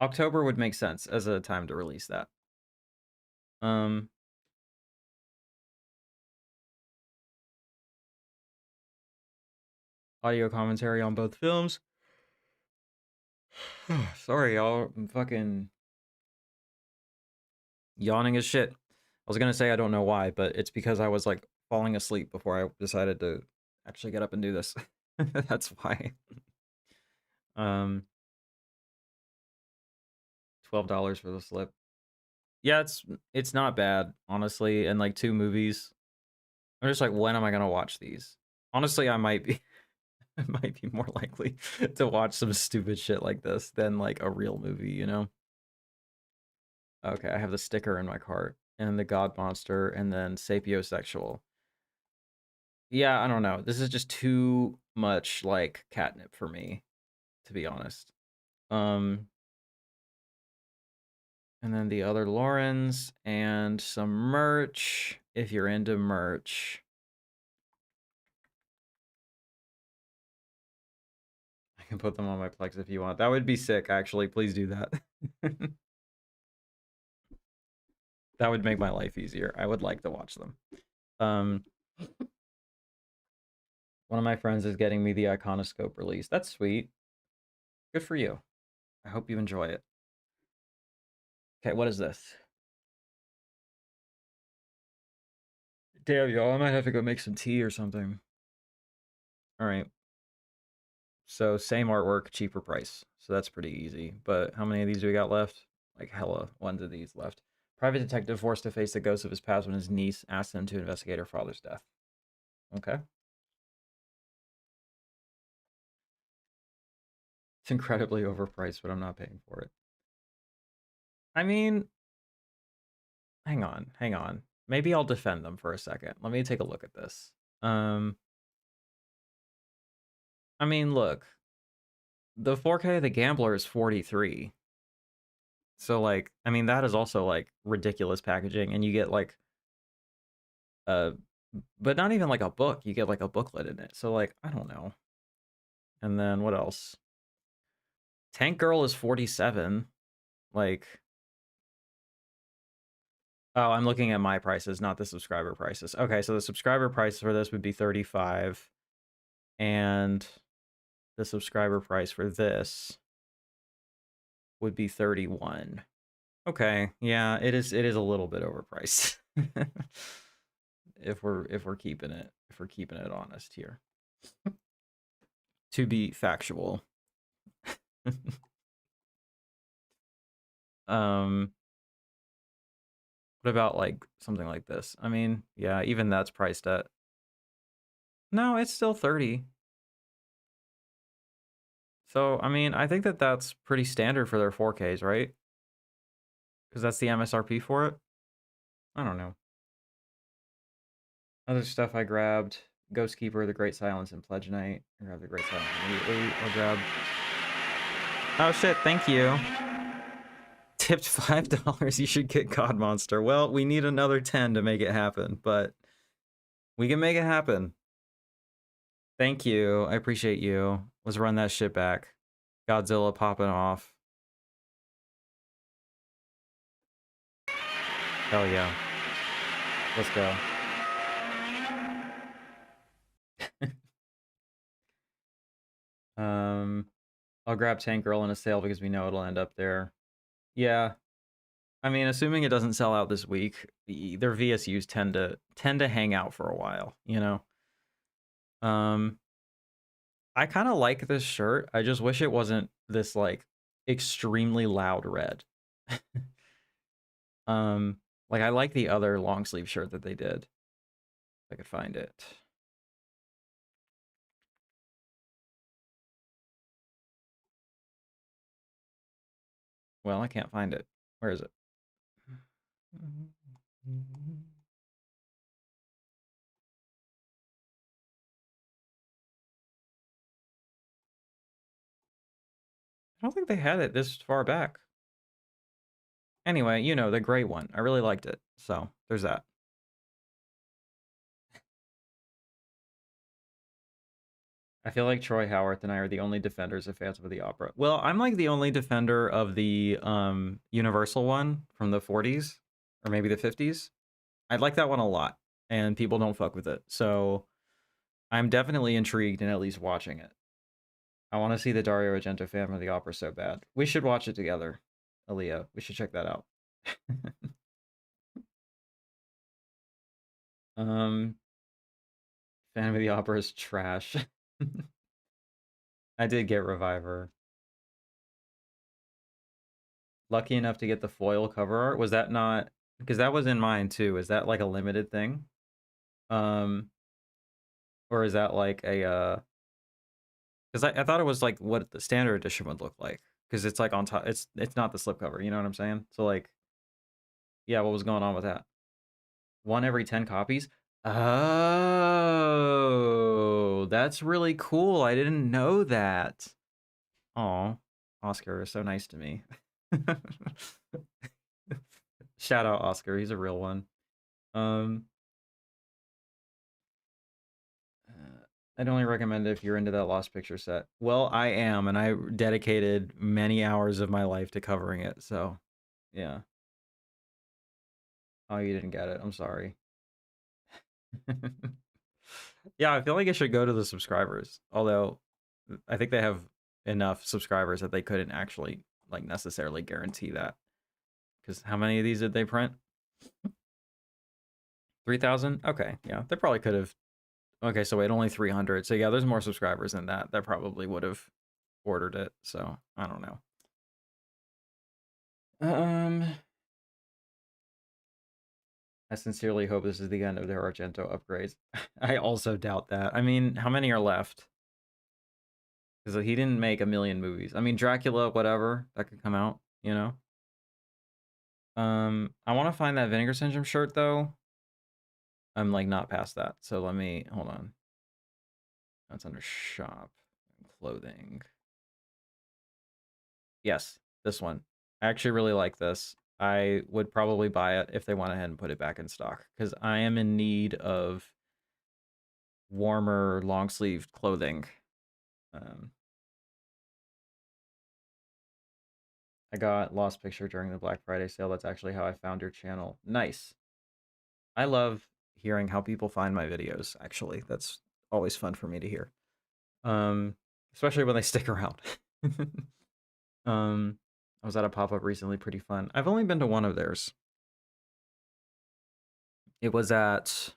October would make sense as a time to release that. Audio commentary on both films. Sorry, y'all. I'm fucking yawning as shit. I was gonna say I don't know why, but it's because I was like falling asleep before I decided to actually get up and do this. That's why. $12 for the slip. Yeah, it's not bad, honestly. And like 2 movies. I'm just like, when am I gonna watch these? Honestly, I might be I might be more likely to watch some stupid shit like this than like a real movie, you know? Okay, I have the sticker in my cart. and the God Monster, and then sapiosexual. Yeah, I don't know. This is just too much like catnip for me, to be honest. And then the other Laurens and some merch, if you're into merch. I can put them on my Plex if you want. That would be sick, actually. Please do that. That would make my life easier. I would like to watch them. One of my friends is getting me the Iconoscope release. That's sweet. Good for you. I hope you enjoy it. Okay, what is this? Damn, y'all, I might have to go make some tea or something. All right. So same artwork, cheaper price. So that's pretty easy. But how many of these do we got left? Like hella ones of these left. Private detective forced to face the ghost of his past when his niece asked him to investigate her father's death. Okay. It's incredibly overpriced, but I'm not paying for it. I mean, hang on. Maybe I'll defend them for a second. Let me take a look at this. I mean, look. The 4K of the Gambler is 43. So like, I mean, that is also like ridiculous packaging, and you get like but not even like a book. You get like a booklet in it. So like, I don't know. And then what else? Tank Girl is 47. Like, oh, I'm looking at my prices, not the subscriber prices. Okay, so the subscriber price for this would be 35, and the subscriber price for this would be 31. Okay, yeah, it is a little bit overpriced. if we're keeping it honest here. To be factual. What about like something like this? I mean, yeah, even that's priced at. No, it's still 30. So, I mean, I think that that's pretty standard for their 4Ks, right? Because that's the MSRP for it. I don't know. Other stuff I grabbed: Ghost Keeper, The Great Silence, and Pledge Night. I grabbed The Great Silence immediately. I'll grab. Oh shit! Thank you. Tipped $5. You should get God Monster. Well, we need another 10 to make it happen, but we can make it happen. Thank you. I appreciate you. Let's run that shit back. Godzilla popping off. Hell yeah. Let's go. I'll grab Tank Girl in a sale because we know it'll end up there. Yeah. I mean, assuming it doesn't sell out this week, their VSUs tend to hang out for a while, you know? I kind of like this shirt. I just wish it wasn't this like extremely loud red. Like I like the other long sleeve shirt that they did. If I could find it. Well, I can't find it. Where is it? I don't think they had it this far back. Anyway, you know, the gray one. I really liked it. So, there's that. I feel like Troy Howarth and I are the only defenders of Phantom of the Opera. Well, I'm like the only defender of the Universal one from the 40s or maybe the 50s. I like that one a lot, and people don't fuck with it. So I'm definitely intrigued in at least watching it. I want to see the Dario Argento Phantom of the Opera so bad. We should watch it together, Aaliyah. We should check that out. Phantom of the Opera is trash. I did get Reviver. Lucky enough to get the foil cover art. Was that not... Because that was in mine too. Is that like a limited thing? Or is that like a... Because I thought it was like what the standard edition would look like. Because it's like on top... It's not the slipcover, you know what I'm saying? So like... Yeah, what was going on with that? 1 every 10 copies? Oh, that's really cool. I didn't know that. Aw, Oscar is so nice to me. Shout out Oscar, he's a real one. Um, I'd only recommend it if you're into that Lost Picture set. Well, I am, and I dedicated many hours of my life to covering it, so yeah. Oh, you didn't get it. I'm sorry. Yeah, I feel like it should go to the subscribers. Although I think they have enough subscribers that they couldn't actually like necessarily guarantee that. Because how many of these did they print? 3,000? Okay, yeah, they probably could have. Okay, so wait, only 300. So yeah, there's more subscribers than that. That probably would have ordered it. So I don't know. I sincerely hope this is the end of their Argento upgrades. I also doubt that. I mean, how many are left? Because he didn't make a million movies. I mean, Dracula, whatever, that could come out, you know? I want to find that Vinegar Syndrome shirt, though. I'm, like, not past that. So let me, hold on. That's under shop. Clothing. Yes, this one. I actually really like this. I would probably buy it if they went ahead and put it back in stock. Because I am in need of warmer, long-sleeved clothing. I got Lost Picture during the Black Friday sale. That's actually how I found your channel. Nice. I love hearing how people find my videos, actually. That's always fun for me to hear. Especially when they stick around. I was at a pop-up recently, pretty fun. I've only been to one of theirs. It was at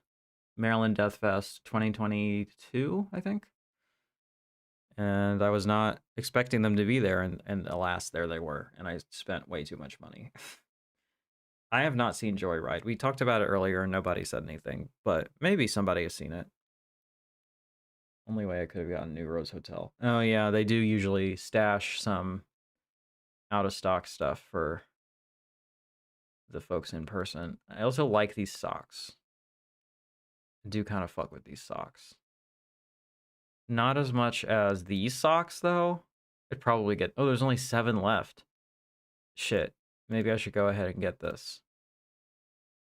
Maryland Death Fest 2022, I think. And I was not expecting them to be there, and alas, there they were, and I spent way too much money. I have not seen Joyride. We talked about it earlier and nobody said anything, but maybe somebody has seen it. Only way I could have gotten New Rose Hotel. Oh yeah, they do usually stash some out of stock stuff for the folks in person. I also like these socks. I do kind of fuck with these socks. Not as much as these socks though. I'd probably get, oh, there's only 7 left. Shit, maybe I should go ahead and get this.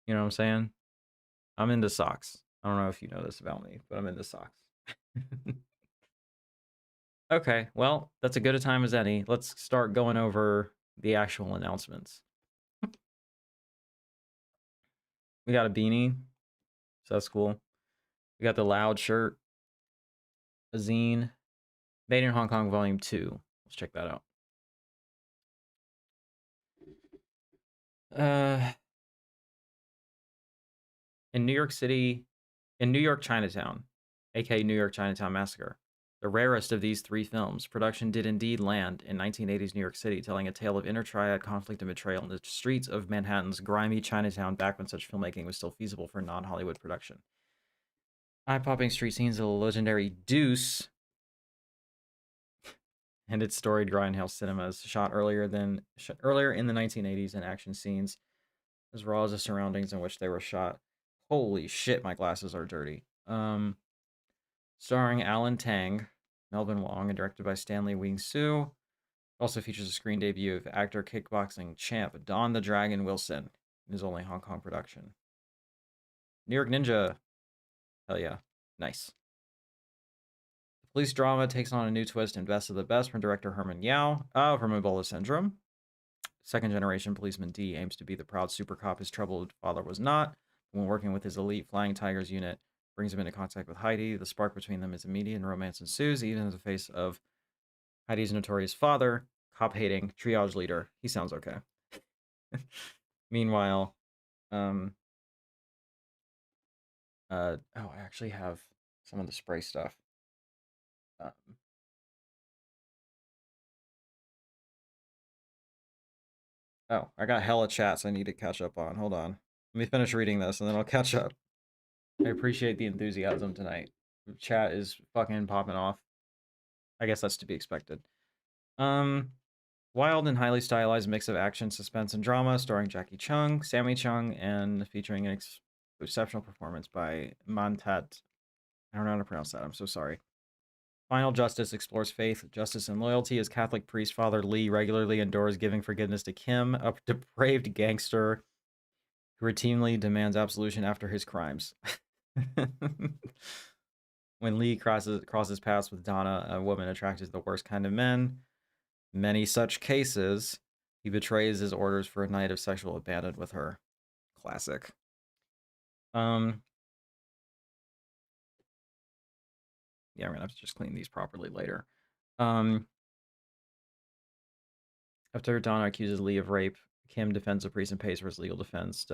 You know what I'm saying? I'm into socks. I don't know if you know this about me, but I'm into socks. Okay, well, that's as good a time as any. Let's start going over the actual announcements. We got a beanie, so that's cool. We got the Loud shirt, a zine, Made in Hong Kong Volume 2. Let's check that out. In New York City, in New York Chinatown, aka New York Chinatown Massacre, the rarest of these 3 films, production did indeed land in 1980s New York City, telling a tale of inter-triad conflict and betrayal in the streets of Manhattan's grimy Chinatown back when such filmmaking was still feasible for non-Hollywood production. Eye-popping street scenes of the legendary Deuce and its storied grindhouse cinemas, shot earlier in the 1980s, and action scenes as raw as the surroundings in which they were shot. Holy shit, my glasses are dirty. Starring Alan Tang, Melvin Wong, and directed by Stanley Wing Soo. Also features a screen debut of actor kickboxing champ Don the Dragon Wilson in his only Hong Kong production. New York Ninja. Hell yeah. Nice. The police drama takes on a new twist in Best of the Best from director Herman Yao from Ebola Syndrome. Second generation policeman D aims to be the proud super cop his troubled father was not. When working with his elite Flying Tigers unit, brings him into contact with Heidi. The spark between them is immediate and romance ensues, even in the face of Heidi's notorious father, cop-hating triage leader. He sounds okay. Meanwhile, oh, I actually have some of the spray stuff. Oh, I got hella chats I need to catch up on. Hold on. Let me finish reading this and then I'll catch up. I appreciate the enthusiasm tonight. Chat is fucking popping off. I guess that's to be expected. Wild and highly stylized mix of action, suspense, and drama, starring Jackie Chung, Sammy Chung, and featuring an Exceptional performance by Montat. I don't know how to pronounce that. I'm so sorry. Final Justice explores faith, justice, and loyalty as Catholic priest Father Lee regularly endures giving forgiveness to Kim, a depraved gangster who routinely demands absolution after his crimes. When Lee crosses paths with Donna, a woman attracted to the worst kind of men, many such cases, he betrays his orders for a night of sexual abandon with her. Classic. Yeah, I'm gonna have to just clean these properly later. After Donna accuses Lee of rape, Kim defends the priest and pays for his legal defense.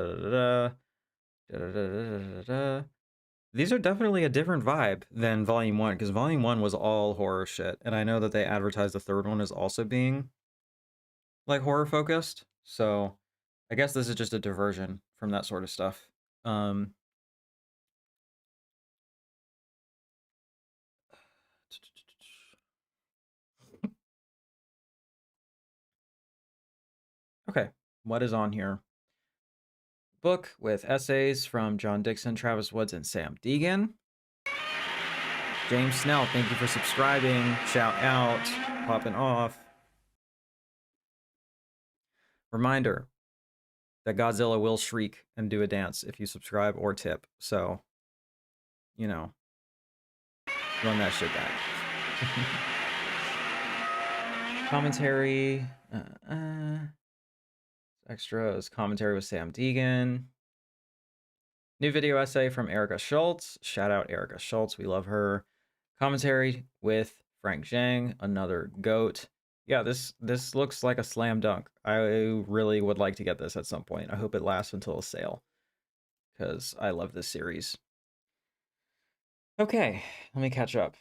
These are definitely a different vibe than Volume 1, because Volume 1 was all horror shit, and I know that they advertised the third one as also being, like, horror-focused, so I guess this is just a diversion from that sort of stuff. Okay, what is on here? Book with essays from John Dixon, Travis Woods, and Sam Deegan. James Snell, thank you for subscribing. Shout out, popping off. Reminder that Godzilla will shriek and do a dance if you subscribe or tip. So, you know, run that shit back. Commentary. Extras. Commentary with Sam Deegan. New video essay from Erica Schultz. Shout out Erica Schultz. We love her. Commentary with Frank Zhang, another GOAT. Yeah, this looks like a slam dunk. I really would like to get this at some point. I hope it lasts until a sale, because I love this series. Okay, let me catch up.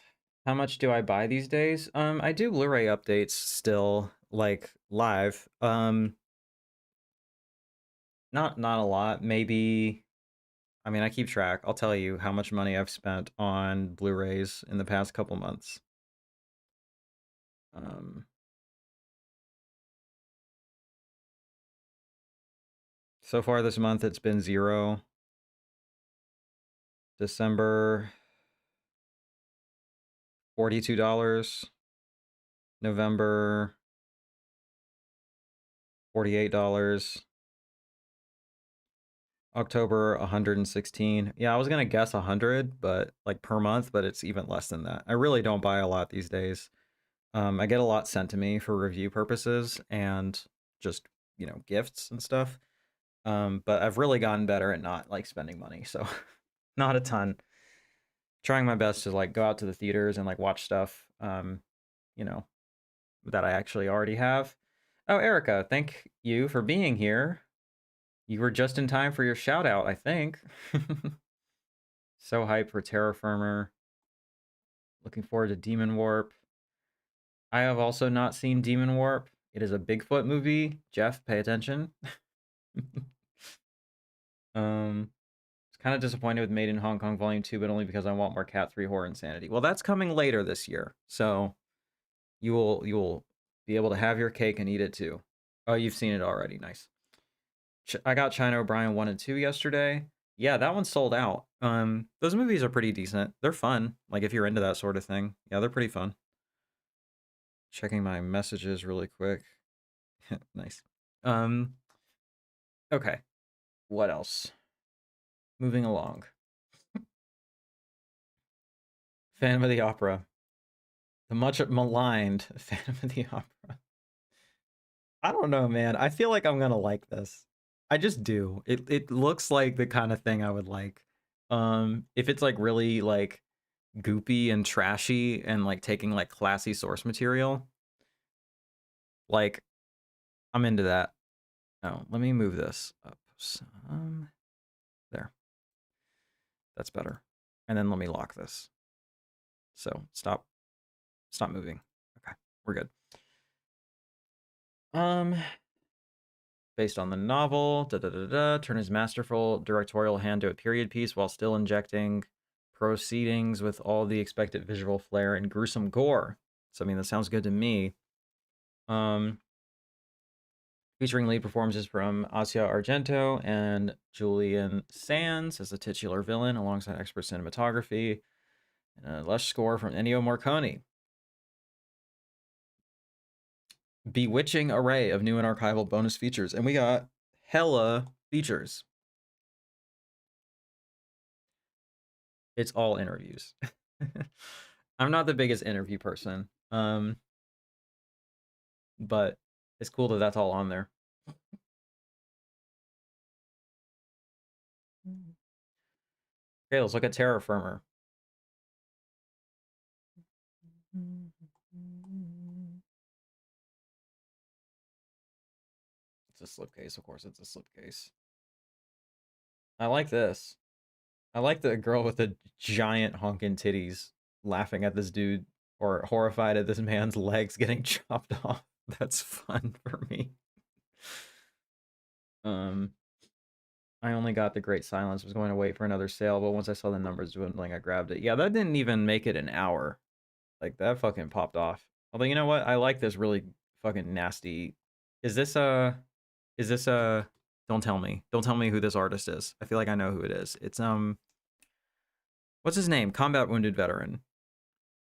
How much do I buy these days? I do Blu-ray updates still, like, live. Not a lot. Maybe, I mean, I keep track. I'll tell you how much money I've spent on Blu-rays in the past couple months. So far this month, it's been $0. December, $42. November, $48. October, 116. Yeah, I was gonna guess 100, but like per month, but it's even less than that. I really don't buy a lot these days. I get a lot sent to me for review purposes and just, you know, gifts and stuff. But I've really gotten better at not like spending money, so not a ton. Trying my best to like go out to the theaters and like watch stuff, you know, that I actually already have. Oh, Erica, thank you for being here. You were just in time for your shout out, I think. So hyped for Terra Firmer. Looking forward to Demon Warp. I have also not seen Demon Warp. It is a Bigfoot movie. Jeff, pay attention. It's kind of disappointed with Made in Hong Kong Volume 2, but only because I want more Cat 3 Horror Insanity. Well, that's coming later this year, so you will be able to have your cake and eat it too. Oh, you've seen it already. Nice. I got China O'Brien 1 and 2 yesterday. Yeah, that one sold out. Those movies are pretty decent. They're fun. Like, if you're into that sort of thing. Yeah, they're pretty fun. Checking my messages really quick. Nice. Okay. What else? Moving along. Phantom of the Opera. The much maligned Phantom of the Opera. I don't know, man. I feel like I'm gonna like this. I just do. It looks like the kind of thing I would like. If it's like really like goopy and trashy and like taking like classy source material, like I'm into that. Oh, let me move this up some. There. That's better. And then let me lock this. So stop moving. Okay, we're good. Based on the novel, turn his masterful directorial hand to a period piece while still injecting proceedings with all the expected visual flair and gruesome gore. So I mean, that sounds good to me. featuring lead performances from Asia Argento and Julian Sands as the titular villain, alongside expert cinematography and a lush score from Ennio Morricone. Bewitching array of new and archival bonus features, and we got hella features. It's all interviews. I'm not the biggest interview person, but it's cool that that's all on there. Okay, let's look at Terra Firmer. It's a slipcase, of course. It's a slipcase. I like this. I like the girl with the giant honking titties laughing at this dude, or horrified at this man's legs getting chopped off. That's fun for me. I only got the Great Silence. Was going to wait for another sale, but once I saw the numbers dwindling, I grabbed it. Yeah, that didn't even make it an hour. Like, that fucking popped off. Although, you know what? I like this really fucking nasty. Is this a... Don't tell me. Don't tell me who this artist is. I feel like I know who it is. It's, what's his name? Combat Wounded Veteran.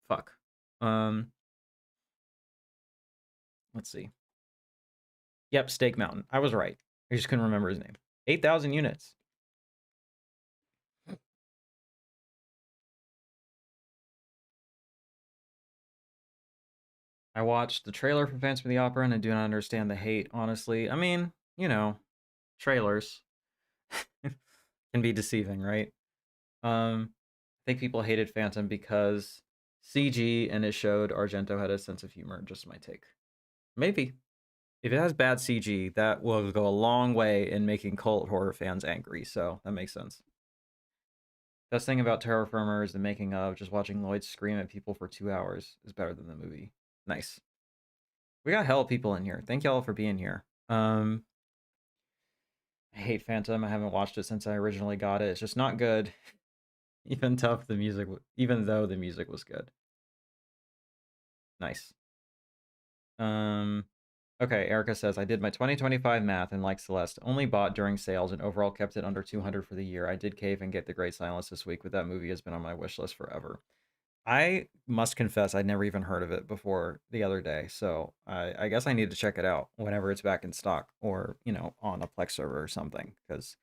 Fuck. Let's see. Yep, Stake Mountain. I was right. I just couldn't remember his name. 8,000 units. I watched the trailer for Phantom of the Opera and I do not understand the hate, honestly. I mean, you know, trailers can be deceiving, right? I think people hated Phantom because CG and it showed Argento had a sense of humor. Just my take. Maybe. If it has bad CG, that will go a long way in making cult horror fans angry, so that makes sense. Best thing about Terror Firmer is the making of. Just watching Lloyd scream at people for 2 hours is better than the movie. Nice. We got hell people in here. Thank y'all for being here. I hate Phantom. I haven't watched it since I originally got it. It's just not good. Even though the music was good. Nice. Okay, Erica says, I did my 2025 math and like Celeste, only bought during sales and overall kept it under 200 for the year. I did cave and get The Great Silence this week, but that movie has been on my wish list forever. I must confess I'd never even heard of it before the other day, so I guess I need to check it out whenever it's back in stock, or, you know, on a Plex server or something, because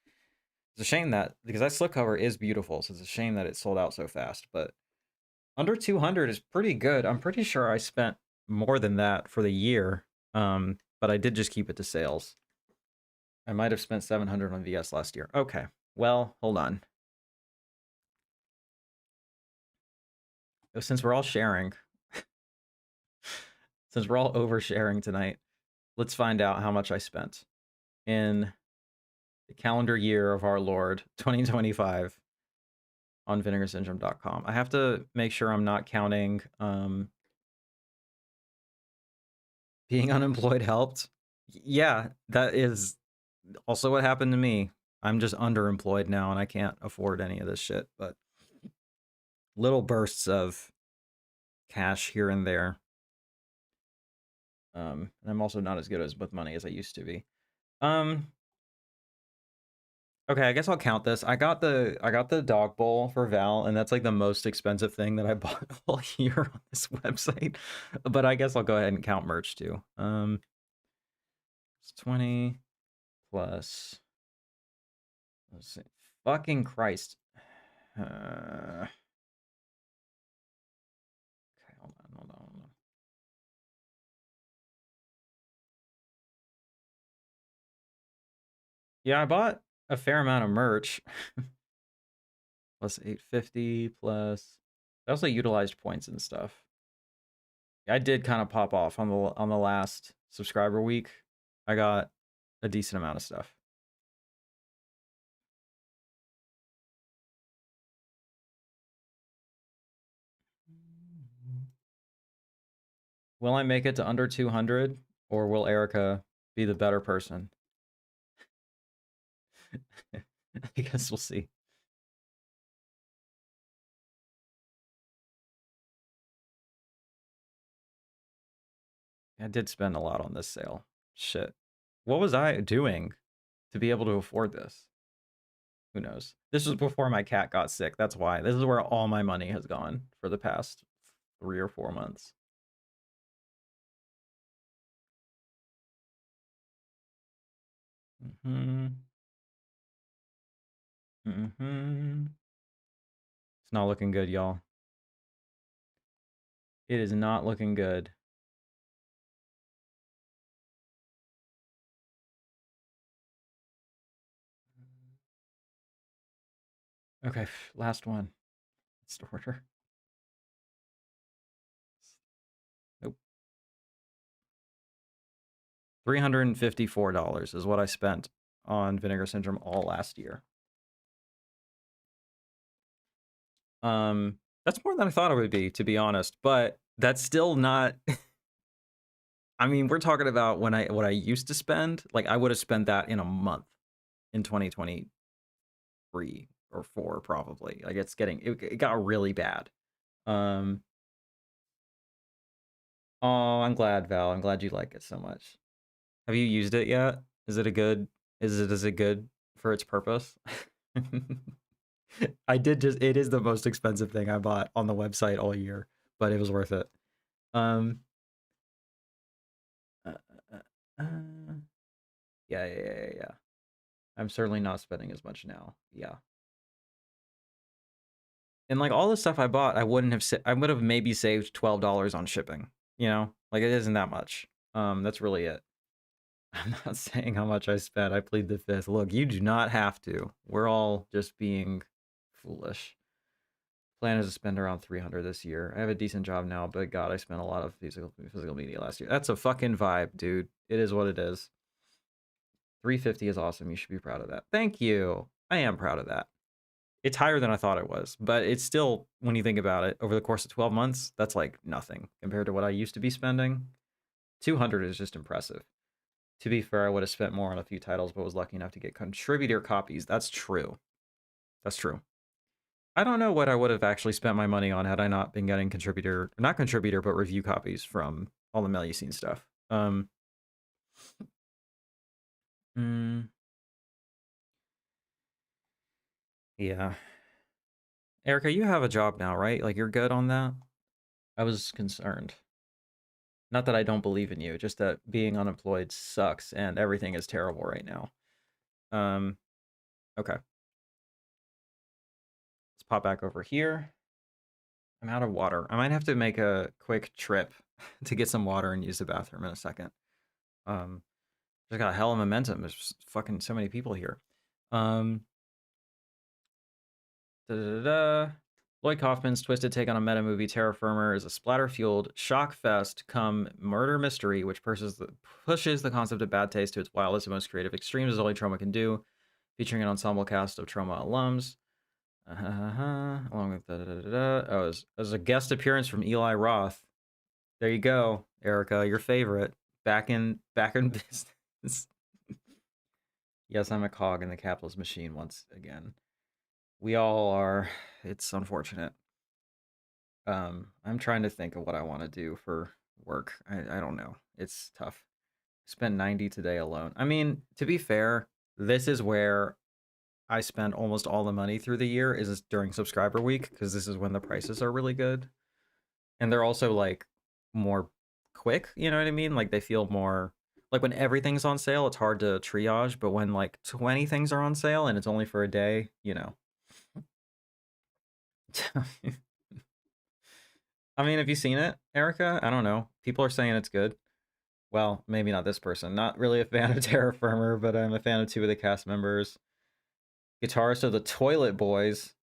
it's a shame that, because that slipcover is beautiful, so it's a shame that it sold out so fast, but under 200 is pretty good. I'm pretty sure I spent more than that for the year, but I did just keep it to sales. I might have spent 700 on VS last year. Okay, well, hold on. Since we're all sharing, since we're all oversharing tonight, let's find out how much I spent in the calendar year of our Lord 2025 on vinegarsyndrome.com. I have to make sure I'm not counting being unemployed helped. Yeah, that is also what happened to me. I'm just underemployed now and I can't afford any of this shit, but little bursts of cash here and there. And I'm also not as good with money as I used to be. Okay, I guess I'll count this. I got the dog bowl for Val, and that's like the most expensive thing that I bought all year on this website. But I guess I'll go ahead and count merch too. It's 20 plus. Let's see. Fucking Christ. Okay, hold on. Yeah, I bought a fair amount of merch. Plus 850 plus. I also utilized points and stuff. I did kind of pop off on the last subscriber week. I got a decent amount of stuff. Will I make it to under 200, or will Erica be the better person? I guess we'll see. I did spend a lot on this sale. Shit. what was I doing to be able to afford this? Who knows? This was before my cat got sick. That's why. This is where all my money has gone for the past 3 or 4 months. It's not looking good, y'all. It is not looking good. Okay, last one. Let's order. Nope. $354 is what I spent on Vinegar Syndrome all last year. That's more than I thought it would be, to be honest, but that's still not I mean, we're talking about what I used to spend. Like, I would have spent that in a month in 2023 or 4 probably. Like, it got really bad. Oh, I'm glad, Val. I'm glad you like it so much. Have you used it yet? Is it good for its purpose? It is the most expensive thing I bought on the website all year, but it was worth it. Um uh, uh, uh, yeah. I'm certainly not spending as much now. Yeah. And like all the stuff I bought, I would have maybe saved $12 on shipping, you know? Like it isn't that much. That's really it. I'm not saying how much I spent. I plead the fifth. Look, you do not have to. We're all just being foolish. Plan is to spend around 300 this year. I have a decent job now, but God, I spent a lot of physical media last year. That's a fucking vibe, dude. It is what it is. 350 is awesome. You should be proud of that. Thank you. I am proud of that. It's higher than I thought it was, but it's still, when you think about it, over the course of 12 months, that's like nothing compared to what I used to be spending. 200 is just impressive. To be fair, I would have spent more on a few titles, but was lucky enough to get contributor copies. That's true. That's true. I don't know what I would have actually spent my money on had I not been getting not contributor, but review copies from all the Melusine stuff. Yeah. Erica, you have a job now, right? Like, you're good on that? I was concerned. Not that I don't believe in you, just that being unemployed sucks and everything is terrible right now. Okay. Let's pop back over here. I'm out of water. I might have to make a quick trip to get some water and use the bathroom in a second. Just got hella momentum. There's fucking so many people here. Lloyd Kaufman's twisted take on a meta movie, Terra Firma, is a splatter-fueled shock fest come murder mystery, which pushes the concept of bad taste to its wildest and most creative extremes, as only Troma can do, featuring an ensemble cast of Troma alums. Along with oh, as a guest appearance from Eli Roth. There you go, Erica, your favorite, back in business. Yes, I'm a cog in the capitalist machine once again. We all are. It's unfortunate. I'm trying to think of what I want to do for work. I don't know. It's tough. Spent 90 today alone. I mean, to be fair, this is where I spend almost all the money through the year is during subscriber week, because this is when the prices are really good. And they're also like more quick, you know what I mean? Like they feel more like when everything's on sale, it's hard to triage, but when like 20 things are on sale and it's only for a day, you know. I mean, have you seen it, Erica? I don't know. People are saying it's good. Well, maybe not this person. Not really a fan of Terra Firma, but I'm a fan of 2 of the cast members. Guitarist of the Toilet Boys.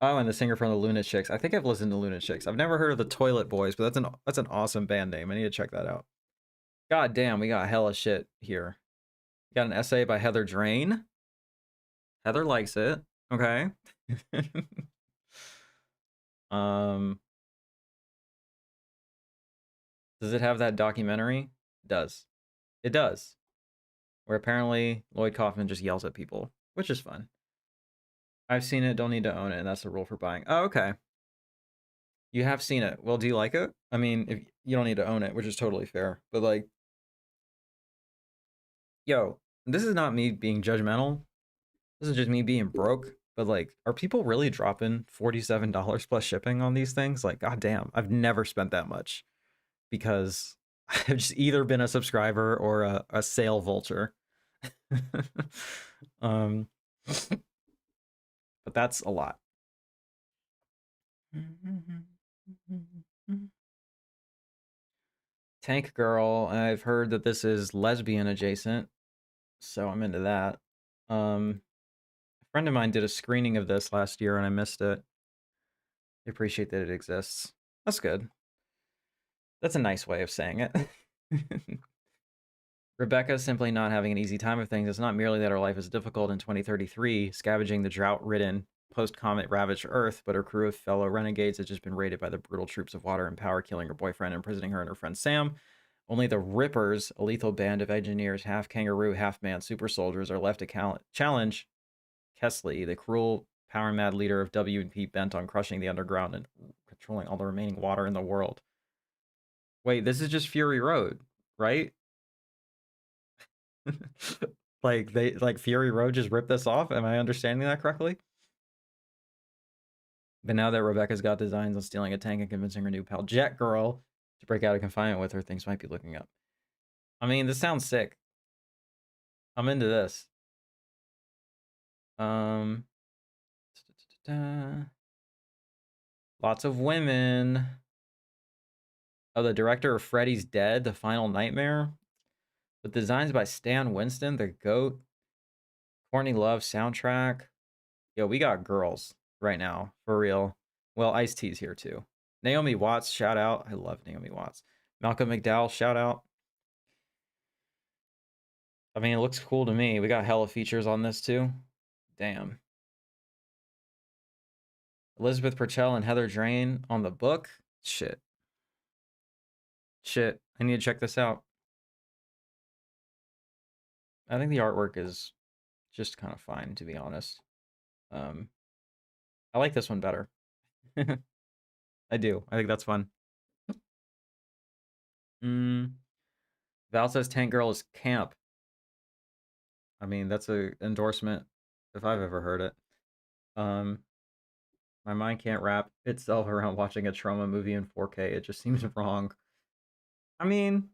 Oh, and the singer from the Lunatics. I think I've listened to Lunatics. I've never heard of the Toilet Boys, but that's an awesome band name. I need to check that out. God damn, we got hella shit here. We got an essay by Heather Drain. Heather likes it. Okay. Does it have that documentary? It does. It does. Where apparently Lloyd Kaufman just yells at people, which is fun. I've seen it, don't need to own it, and that's the rule for buying. Oh, okay. You have seen it. Well, do you like it? I mean, if you don't need to own it, which is totally fair. But like, Yo, this is not me being judgmental. This is just me being broke. But like, are people really dropping $47 plus shipping on these things? Like, goddamn, I've never spent that much because I've just either been a subscriber or a sale vulture. um, but that's a lot. Tank Girl, I've heard that this is lesbian adjacent, so I'm into that. A friend of mine did a screening of this last year and I missed it. I appreciate that it exists. That's good. That's a nice way of saying it. Rebecca simply not having an easy time of things. It's not merely that her life is difficult in 2033, scavenging the drought-ridden post-comet ravaged Earth, but her crew of fellow renegades has just been raided by the brutal troops of water and power, killing her boyfriend and imprisoning her and her friend Sam. Only the Rippers, a lethal band of engineers, half kangaroo, half man super soldiers, are left to challenge Kesley, the cruel, power-mad leader of W&P bent on crushing the underground and controlling all the remaining water in the world. Wait, this is just Fury Road, right? like Fury Road just ripped this off? Am I understanding that correctly? But now that Rebecca's got designs on stealing a tank and convincing her new pal Jet Girl to break out of confinement with her, things might be looking up. I mean, this sounds sick. I'm into this. Lots of women. Oh, the director of Freddy's Dead, The Final Nightmare. With designs by Stan Winston, the GOAT. Courtney Love soundtrack. Yo, we got girls right now, for real. Well, Ice-T's here too. Naomi Watts, shout out. I love Naomi Watts. Malcolm McDowell, shout out. I mean, it looks cool to me. We got hella features on this too. Damn. Elizabeth Purcell and Heather Drain on the book. Shit. I need to check this out. I think the artwork is just kind of fine, to be honest. I like this one better. I do. I think that's fun. Val says Tank Girl is camp. I mean, that's a endorsement if I've ever heard it. My mind can't wrap itself around watching a trauma movie in 4K. It just seems wrong. I mean,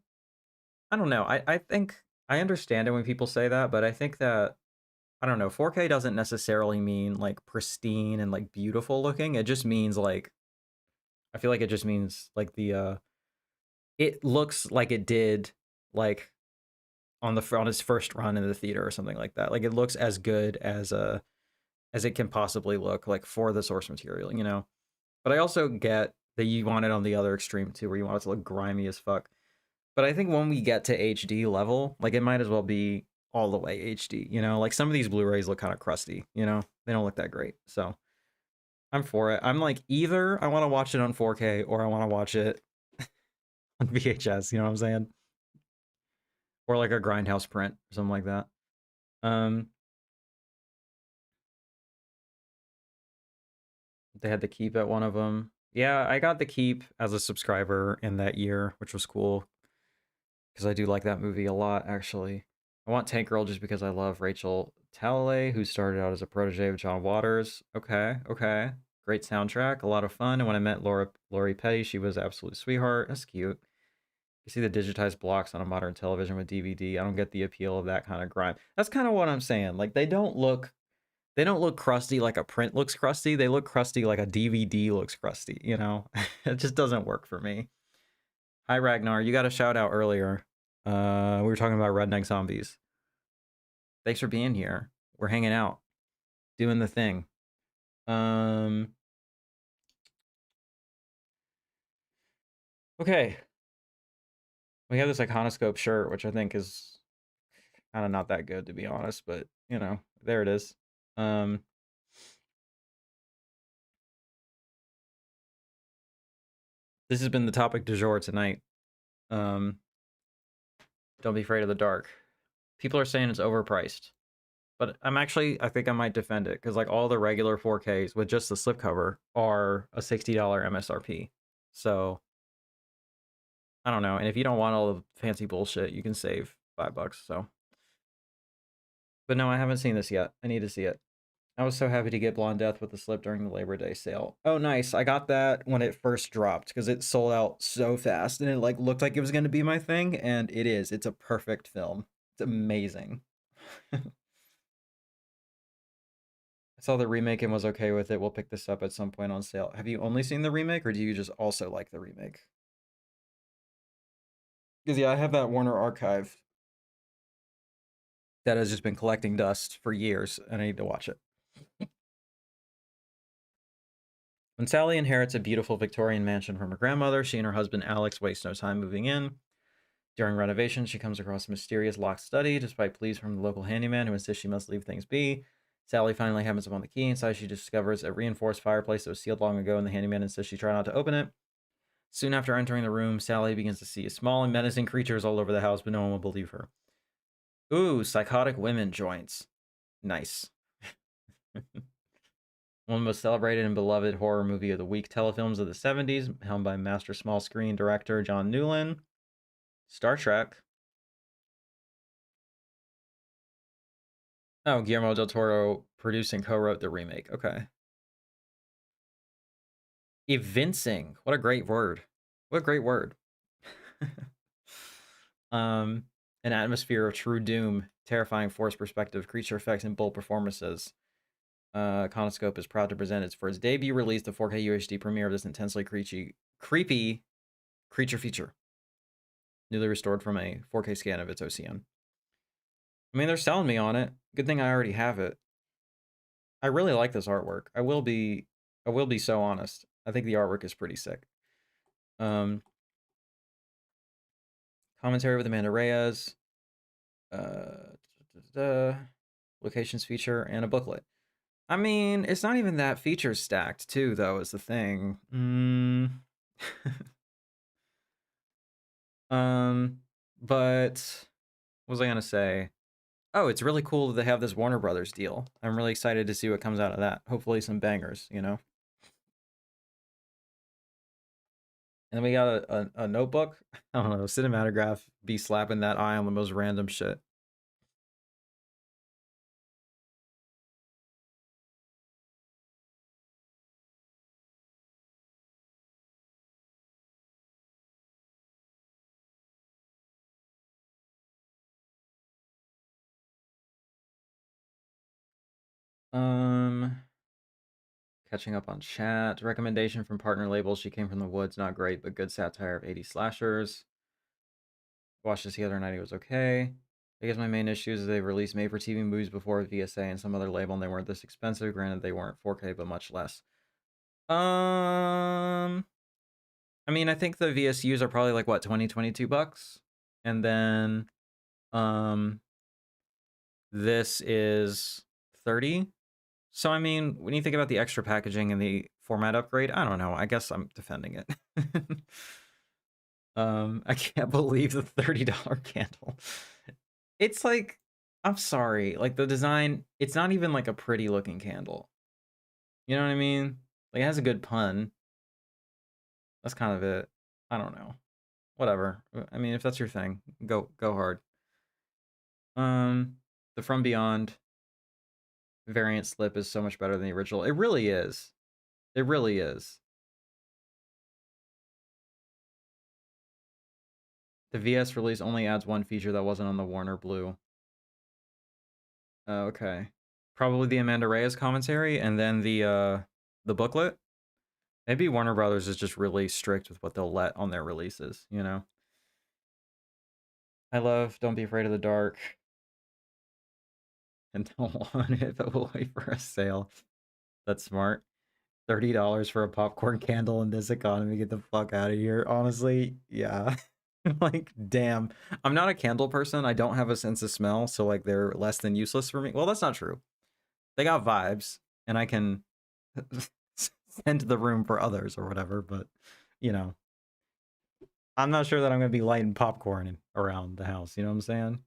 I don't know. I think I understand it when people say that, but I think that I don't know, 4K doesn't necessarily mean like pristine and like beautiful looking. It just means like I feel like it just means like the it looks like it did like on its first run in the theater or something like that. Like it looks as good as it can possibly look like for the source material, you know. But I also get that you want it on the other extreme too, where you want it to look grimy as fuck. But I think when we get to HD level, like it might as well be all the way HD, you know? Like some of these Blu-rays look kind of crusty, you know? They don't look that great. So I'm for it. I'm like either I want to watch it on 4K or I want to watch it on VHS, you know what I'm saying? Or like a grindhouse print or something like that. They had the Keep at one of them. Yeah, I got the Keep as a subscriber in that year, which was cool. Because I do like that movie a lot, actually. I want Tank Girl just because I love Rachel Talalay, who started out as a protege of John Waters. Okay. Great soundtrack, a lot of fun. And when I met Lori Petty, she was an absolute sweetheart. That's cute. You see the digitized blocks on a modern television with DVD. I don't get the appeal of that kind of grime. That's kind of what I'm saying. Like they don't look crusty like a print looks crusty. They look crusty like a DVD looks crusty, you know? It just doesn't work for me. Hi Ragnar, you got a shout out earlier. We were talking about redneck zombies. Thanks for being here. We're hanging out, doing the thing. Okay. We have this iconoscope shirt, which I think is kind of not that good to be honest, but you know, there it is. This has been the topic du jour tonight. Don't be afraid of the dark. People are saying it's overpriced. But I think I might defend it because like all the regular 4Ks with just the slipcover are a $60 MSRP. So I don't know. And if you don't want all the fancy bullshit, you can save $5. So But no, I haven't seen this yet. I need to see it. I was so happy to get Blonde Death with the slip during the Labor Day sale. Oh, nice. I got that when it first dropped because it sold out so fast and it like looked like it was going to be my thing, and it is. It's a perfect film. It's amazing. I saw the remake and was okay with it. We'll pick this up at some point on sale. Have you only seen the remake or do you just also like the remake? Because yeah, I have that Warner archive that has just been collecting dust for years and I need to watch it. When Sally inherits a beautiful Victorian mansion from her grandmother, she and her husband Alex waste no time moving in. During renovation, she comes across a mysterious locked study, despite pleas from the local handyman who insists she must leave things be. Sally finally happens upon the key. Inside, she discovers a reinforced fireplace that was sealed long ago, and the handyman insists she try not to open it. Soon after entering the room, Sally begins to see small and menacing creatures all over the house, but no one will believe her. Ooh, psychotic women joints. Nice. One of the most celebrated and beloved horror movie of the week telefilms of the 70s, helmed by master small screen director John Newland. Star Trek. Oh, Guillermo del Toro produced and co-wrote the remake. Okay. Evincing. What a great word. What a great word. An atmosphere of true doom, terrifying forced perspective, creature effects, and bold performances. Conoscope is proud to present it for its debut release, the 4K UHD premiere of this intensely creepy creature feature. Newly restored from a 4K scan of its OCN. I mean, they're selling me on it. Good thing I already have it. I really like this artwork. I will be so honest. I think the artwork is pretty sick. Commentary with Amanda Reyes. Locations feature and a booklet. I mean, it's not even that feature stacked, too, though, is the thing. But what was I gonna say? Oh, it's really cool that they have this Warner Brothers deal. I'm really excited to see what comes out of that. Hopefully some bangers, you know? And then we got a notebook. I don't know, cinematograph be slapping that eye on the most random shit. Catching up on chat. Recommendation from partner labels. She Came from the Woods. Not great, but good satire of 80s slashers. Watched this the other night. It was okay. I guess my main issue is they released made-for-TV movies before VSA and some other label, and they weren't this expensive. Granted, they weren't 4K, but much less. I mean, I think the VSUs are probably like what, 20, 22 bucks, and then this is 30. So I mean, when you think about the extra packaging and the format upgrade, I don't know. I guess I'm defending it. I can't believe the $30 candle. It's like, I'm sorry, like the design, it's not even like a pretty looking candle. You know what I mean? Like it has a good pun. That's kind of it. I don't know. Whatever. I mean, if that's your thing, go hard. The From Beyond variant slip is so much better than the original. It really is. It really is. The VS release only adds one feature that wasn't on the Warner Blue. Okay. Probably the Amanda Reyes commentary and then the booklet. Maybe Warner Brothers is just really strict with what they'll let on their releases, you know? I love Don't Be Afraid of the Dark. And don't want it, but we'll wait for a sale. That's smart. $30 for a popcorn candle in this economy. Get the fuck out of here. Honestly, yeah. Like, damn. I'm not a candle person. I don't have a sense of smell, so like they're less than useless for me. Well, that's not true. They got vibes, and I can send to the room for others or whatever, but you know. I'm not sure that I'm gonna be lighting popcorn around the house, you know what I'm saying?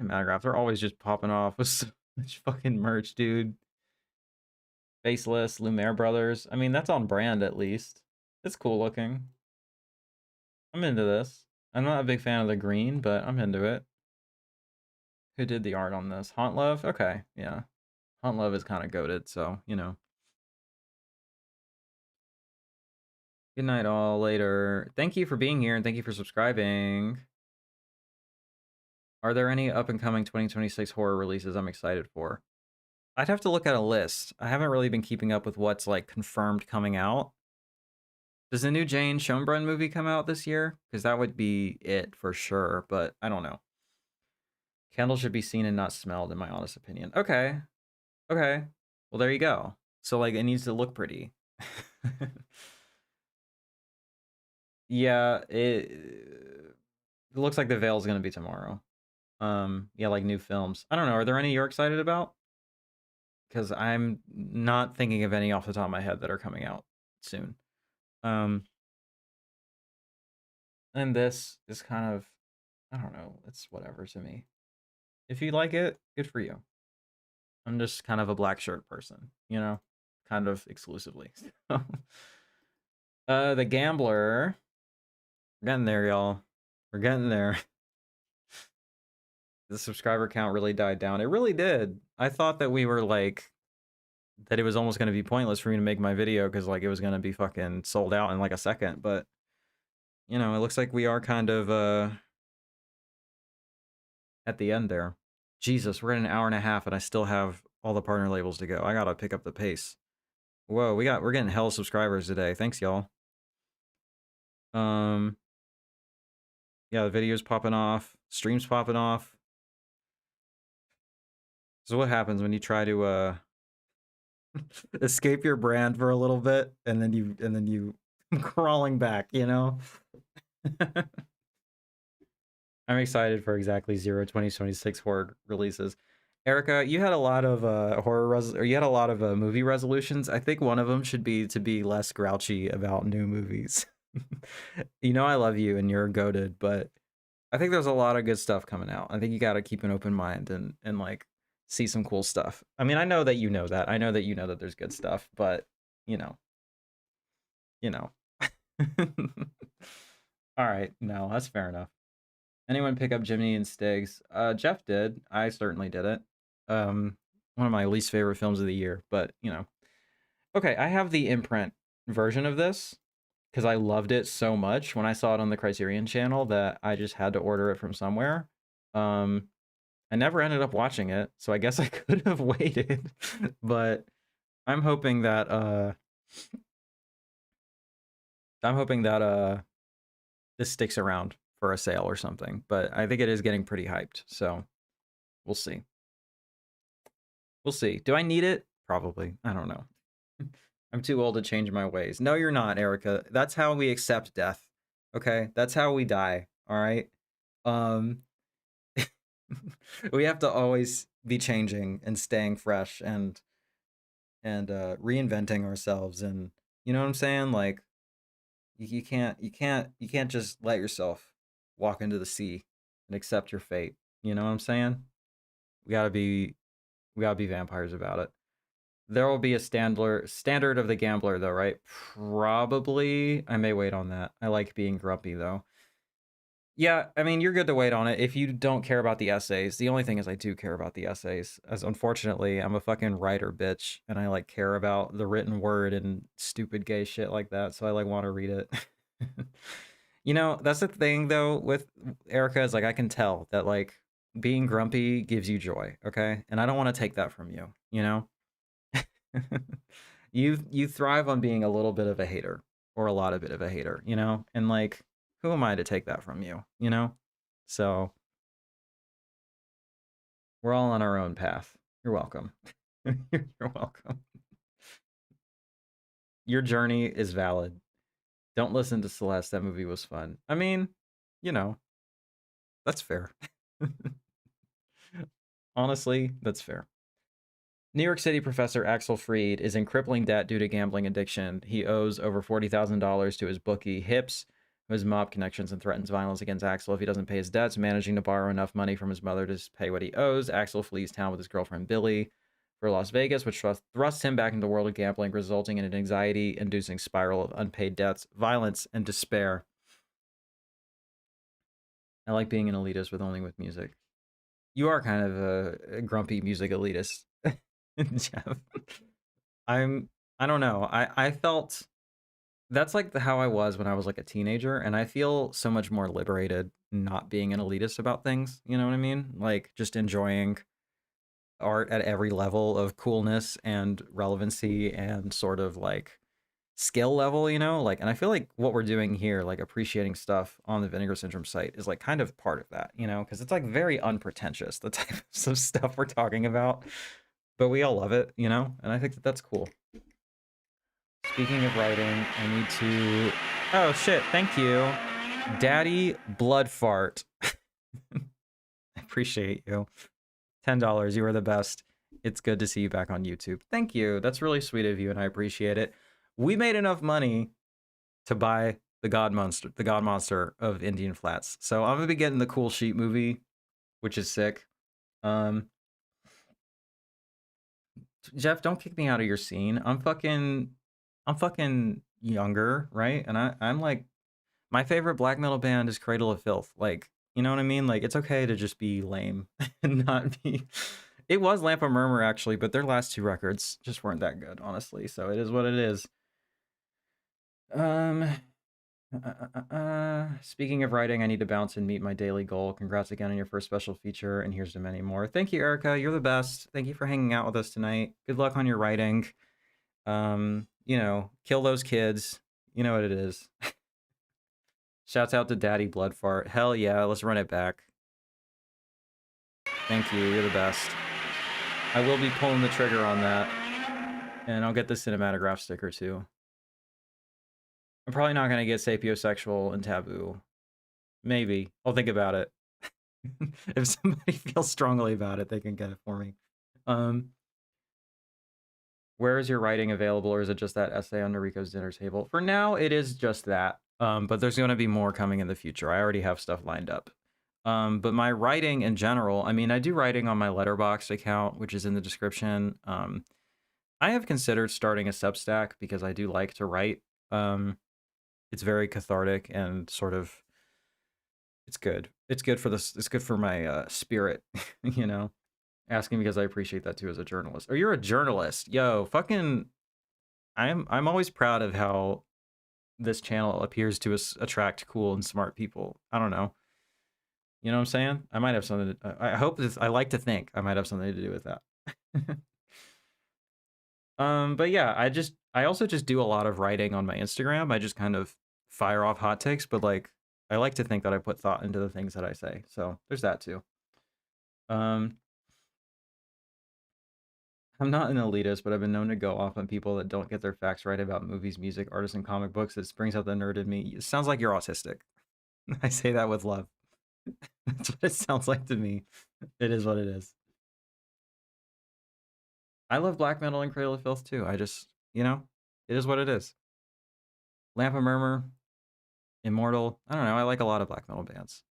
Matagraph, they're always just popping off with so much fucking merch, dude. Faceless, Lumiere Brothers. I mean, that's on brand at least. It's cool looking. I'm into this. I'm not a big fan of the green, but I'm into it. Who did the art on this? Haunt Love? Okay, yeah. Haunt Love is kind of goated, so, you know. Good night, all. Later. Thank you for being here, and thank you for subscribing. Are there any up-and-coming 2026 horror releases I'm excited for? I'd have to look at a list. I haven't really been keeping up with what's, like, confirmed coming out. Does the new Jane Schoenbrunn movie come out this year? Because that would be it for sure, but I don't know. Candle should be seen and not smelled, in my honest opinion. Okay. Okay. Well, there you go. So, like, it needs to look pretty. Yeah, it looks like The Veil is going to be tomorrow. Yeah, like new films. I don't know. Are there any you're excited about? Because I'm not thinking of any off the top of my head that are coming out soon. And this is kind of, I don't know. It's whatever to me. If you like it, good for you. I'm just kind of a black shirt person, you know, kind of exclusively. The Gambler. We're getting there, y'all. We're getting there. The subscriber count really died down. It really did. I thought that we were like, that it was almost going to be pointless for me to make my video because like it was going to be fucking sold out in like a second. But, you know, it looks like we are kind of at the end there. Jesus, we're at an hour and a half and I still have all the partner labels to go. I got to pick up the pace. Whoa, we're getting hell subscribers today. Thanks, y'all. Yeah, the video's popping off, streams popping off. So what happens when you try to escape your brand for a little bit and then you crawling back, you know? I'm excited for exactly 2026 horror releases. Erica, you had a lot of you had a lot of movie resolutions. I think one of them should be to be less grouchy about new movies. You know I love you and you're goated, but I think there's a lot of good stuff coming out. I think you got to keep an open mind and like see some cool stuff. I mean, I know that you know that. I know that you know that there's good stuff, but you know. All right, no, that's fair enough. Anyone pick up Jimmy and Stiggs? Jeff did. I certainly did it. One of my least favorite films of the year, but you know. Okay, I have the imprint version of this because I loved it so much when I saw it on the Criterion channel that I just had to order it from somewhere. I never ended up watching it, so I guess I could have waited. But I'm hoping that this sticks around for a sale or something. But I think it is getting pretty hyped, so we'll see. We'll see. Do I need it? Probably. I don't know. I'm too old to change my ways. No, you're not, Erica. That's how we accept death. Okay? That's how we die. All right? We have to always be changing and staying fresh and reinventing ourselves, and you know what I'm saying? Like you can't just let yourself walk into the sea and accept your fate. You know what I'm saying? We gotta be vampires about it. There will be a standard of the Gambler though, right? Probably. I may wait on that. I like being grumpy though. Yeah, I mean, you're good to wait on it if you don't care about the essays. The only thing is I do care about the essays, as unfortunately I'm a fucking writer bitch and I like care about the written word and stupid gay shit like that, so I like want to read it. You know, that's the thing though with Erica is like I can tell that like being grumpy gives you joy, okay? And I don't want to take that from you, you know? You thrive on being a little bit of a hater or a lot of bit of a hater, you know? And like who am I to take that from you, you know? So we're all on our own path. You're welcome. You're welcome. Your journey is valid. Don't listen to Celeste. That movie was fun. I mean, you know, that's fair. Honestly, that's fair. New York City professor Axel Fried is in crippling debt due to gambling addiction. He owes over $40,000 to his bookie, Hips, who has mob connections and threatens violence against Axel if he doesn't pay his debts. Managing to borrow enough money from his mother to pay what he owes, Axel flees town with his girlfriend Billy for Las Vegas, which thrusts him back into the world of gambling, resulting in an anxiety-inducing spiral of unpaid debts, violence, and despair. I like being an elitist with only with music. You are kind of a grumpy music elitist, Jeff. I'm. I don't know. I felt that's like how I was when I was like a teenager, and I feel so much more liberated not being an elitist about things. You know what I mean? Like just enjoying art at every level of coolness and relevancy and sort of like skill level, you know? Like, and I feel like what we're doing here, like appreciating stuff on the Vinegar Syndrome site, is like kind of part of that, you know? Because it's like very unpretentious, the type of stuff we're talking about, but we all love it, you know? And I think that that's cool. Speaking of writing, I need to. Oh shit! Thank you, Daddy Blood Fart. I appreciate you. $10. You are the best. It's good to see you back on YouTube. Thank you. That's really sweet of you, and I appreciate it. We made enough money to buy the God Monster of Indian Flats. So I'm gonna be getting the Cool Sheep movie, which is sick. Um, Jeff, don't kick me out of your scene. I'm fucking younger, right? And I'm like, my favorite black metal band is Cradle of Filth. Like, you know what I mean? Like, it's okay to just be lame and not be. It was Lamp of Murmur actually, but their last two records just weren't that good, honestly. So it is what it is. Um, Speaking of writing, I need to bounce and meet my daily goal. Congrats again on your first special feature, and here's to many more. Thank you, Erica. You're the best. Thank you for hanging out with us tonight. Good luck on your writing. You know, kill those kids. You know what it is. Shouts out to Daddy Bloodfart. Hell yeah, let's run it back. Thank you, you're the best. I will be pulling the trigger on that. And I'll get the cinematograph sticker too. I'm probably not gonna get sapiosexual and taboo. Maybe. I'll think about it. If somebody feels strongly about it, they can get it for me. Where is your writing available, or is it just that essay on Noriko's dinner table? For now, it is just that. But there's going to be more coming in the future. I already have stuff lined up. But my writing in general, I mean, I do writing on my Letterboxd account, which is in the description. I have considered starting a Substack because I do like to write. It's very cathartic and sort of, it's good. It's good for this. It's good for my spirit, you know. Asking because I appreciate that too as a journalist. Oh, you're a journalist, yo! Fucking, I'm always proud of how this channel appears to attract cool and smart people. I don't know. You know what I'm saying? I might have something to, I hope this, I like to think I might have something to do with that. But yeah, I also just do a lot of writing on my Instagram. I just kind of fire off hot takes, but like, I like to think that I put thought into the things that I say. So there's that too. I'm not an elitist, but I've been known to go off on people that don't get their facts right about movies, music, artists, and comic books. It brings out the nerd in me. It sounds like you're autistic. I say that with love. That's what it sounds like to me. It is what it is. I love black metal and Cradle of Filth too. I just, you know, it is what it is. Lamp of Murmur, Immortal. I don't know. I like a lot of black metal bands.